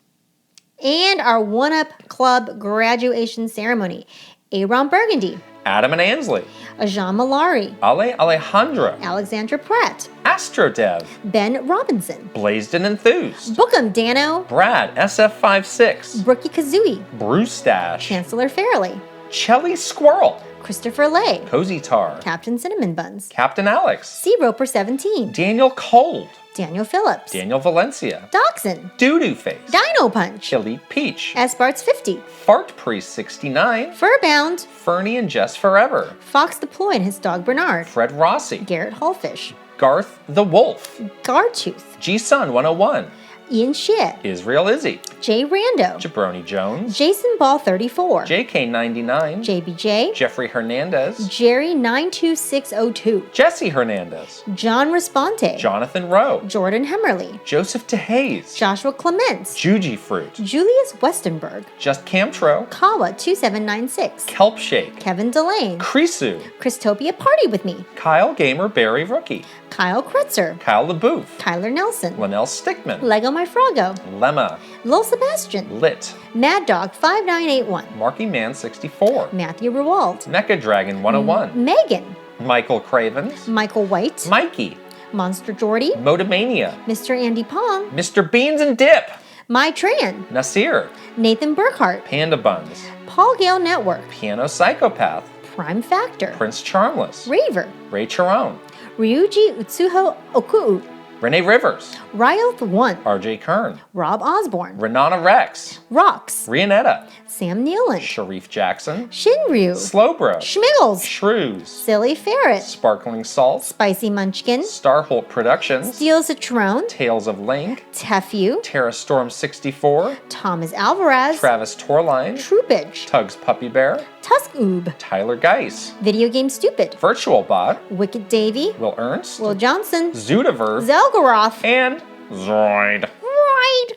And our One Up Club graduation ceremony. Aaron Burgundy. Adam and Ansley. Ajan Malari. Ale Alejandra. Alexandra Pratt. Astrodev. Ben Robinson. Blazed and Enthused. Bookham Dano. Brad SF56. Brookie Kazooie. Bruce Stash. Chancellor Fairley. Chelly Squirrel. Christopher Lay. Cozy Tar. Captain Cinnamon Buns. Captain Alex. C Roper 17. Daniel Cold. Daniel Phillips. Daniel Valencia. Dachshund. Doodoo Face. Dino Punch. Elite Peach. Sbarts 50. Fart Priest 69. Furbound. Fernie and Jess Forever. Fox the Ploy and his dog Bernard. Fred Rossi. Garrett Hallfish. Garth the Wolf. Gartooth. G Sun 101. Ian Shea. Israel Izzy. Jay Rando. Jabroni Jones. Jason Ball 34. JK99. JBJ. Jeffrey Hernandez. Jerry 92602. Jesse Hernandez. John Responte. Jonathan Rowe. Jordan Hemmerly. Joseph DeHaze. Joshua Clements. Juji Fruit. Julius Westenberg. Just Camtro. Kawa 2796. Kelp Shake. Kevin Delane. Krisu. Christopia Party with Me. Kyle Gamer Barry Rookie. Kyle Kretzer. Kyle LaBouffe. Kyler Nelson. Linnell Stickman. Lego My Froggo. Lemma. Lil Sebastian. Lit. Mad Dog 5981. Marky Man 64. Matthew Rewald. Mecha Dragon 101. Megan. Michael Cravens. Michael White. Mikey. Monster Jordy. Motomania. Mr. Andy Pong. Mr. Beans and Dip. My Tran. Nasir. Nathan Burkhart. Panda Buns. Paul Gale Network. Piano Psychopath. Prime Factor. Prince Charmless. Raver. Ray Charone. Ryuji Utsuho Okuu. Renee Rivers. Ryoth 1. RJ Kern. Rob Osborne. Renana Rex. Rocks. Rianetta. Sam Nealon. Sharif Jackson. Shinryu. Slowbro. Schmiggles. Shrews. Silly Ferret. Sparkling Salt. Spicy Munchkin. Starholt Productions. Steel Citrone. Tales of Link. Tefew. Terra Storm 64. Thomas Alvarez. Travis Torline. Troopage. Tugs Puppy Bear. Tusk Oob. Tyler Geis. Video Game Stupid. Virtual Bot. Wicked Davy. Will Ernst. Will Johnson. Zoodiverse. Zelgaroth. And Zoid. Right.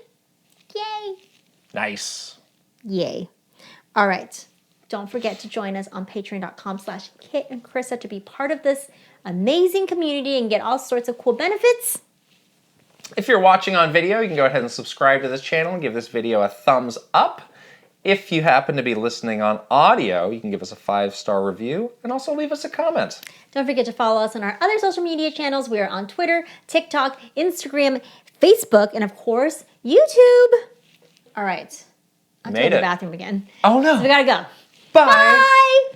Yay. Nice. Yay. All right. Don't forget to join us on patreon.com/Kit and Krysta to be part of this amazing community and get all sorts of cool benefits. If you're watching on video, you can go ahead and subscribe to this channel and give this video a thumbs up. If you happen to be listening on audio, you can give us a 5-star review and also leave us a comment. Don't forget to follow us on our other social media channels. We are on Twitter, TikTok, Instagram, Facebook, and of course, YouTube. All right. I'm going to the bathroom again. Oh, no. So we got to go. Bye. Bye.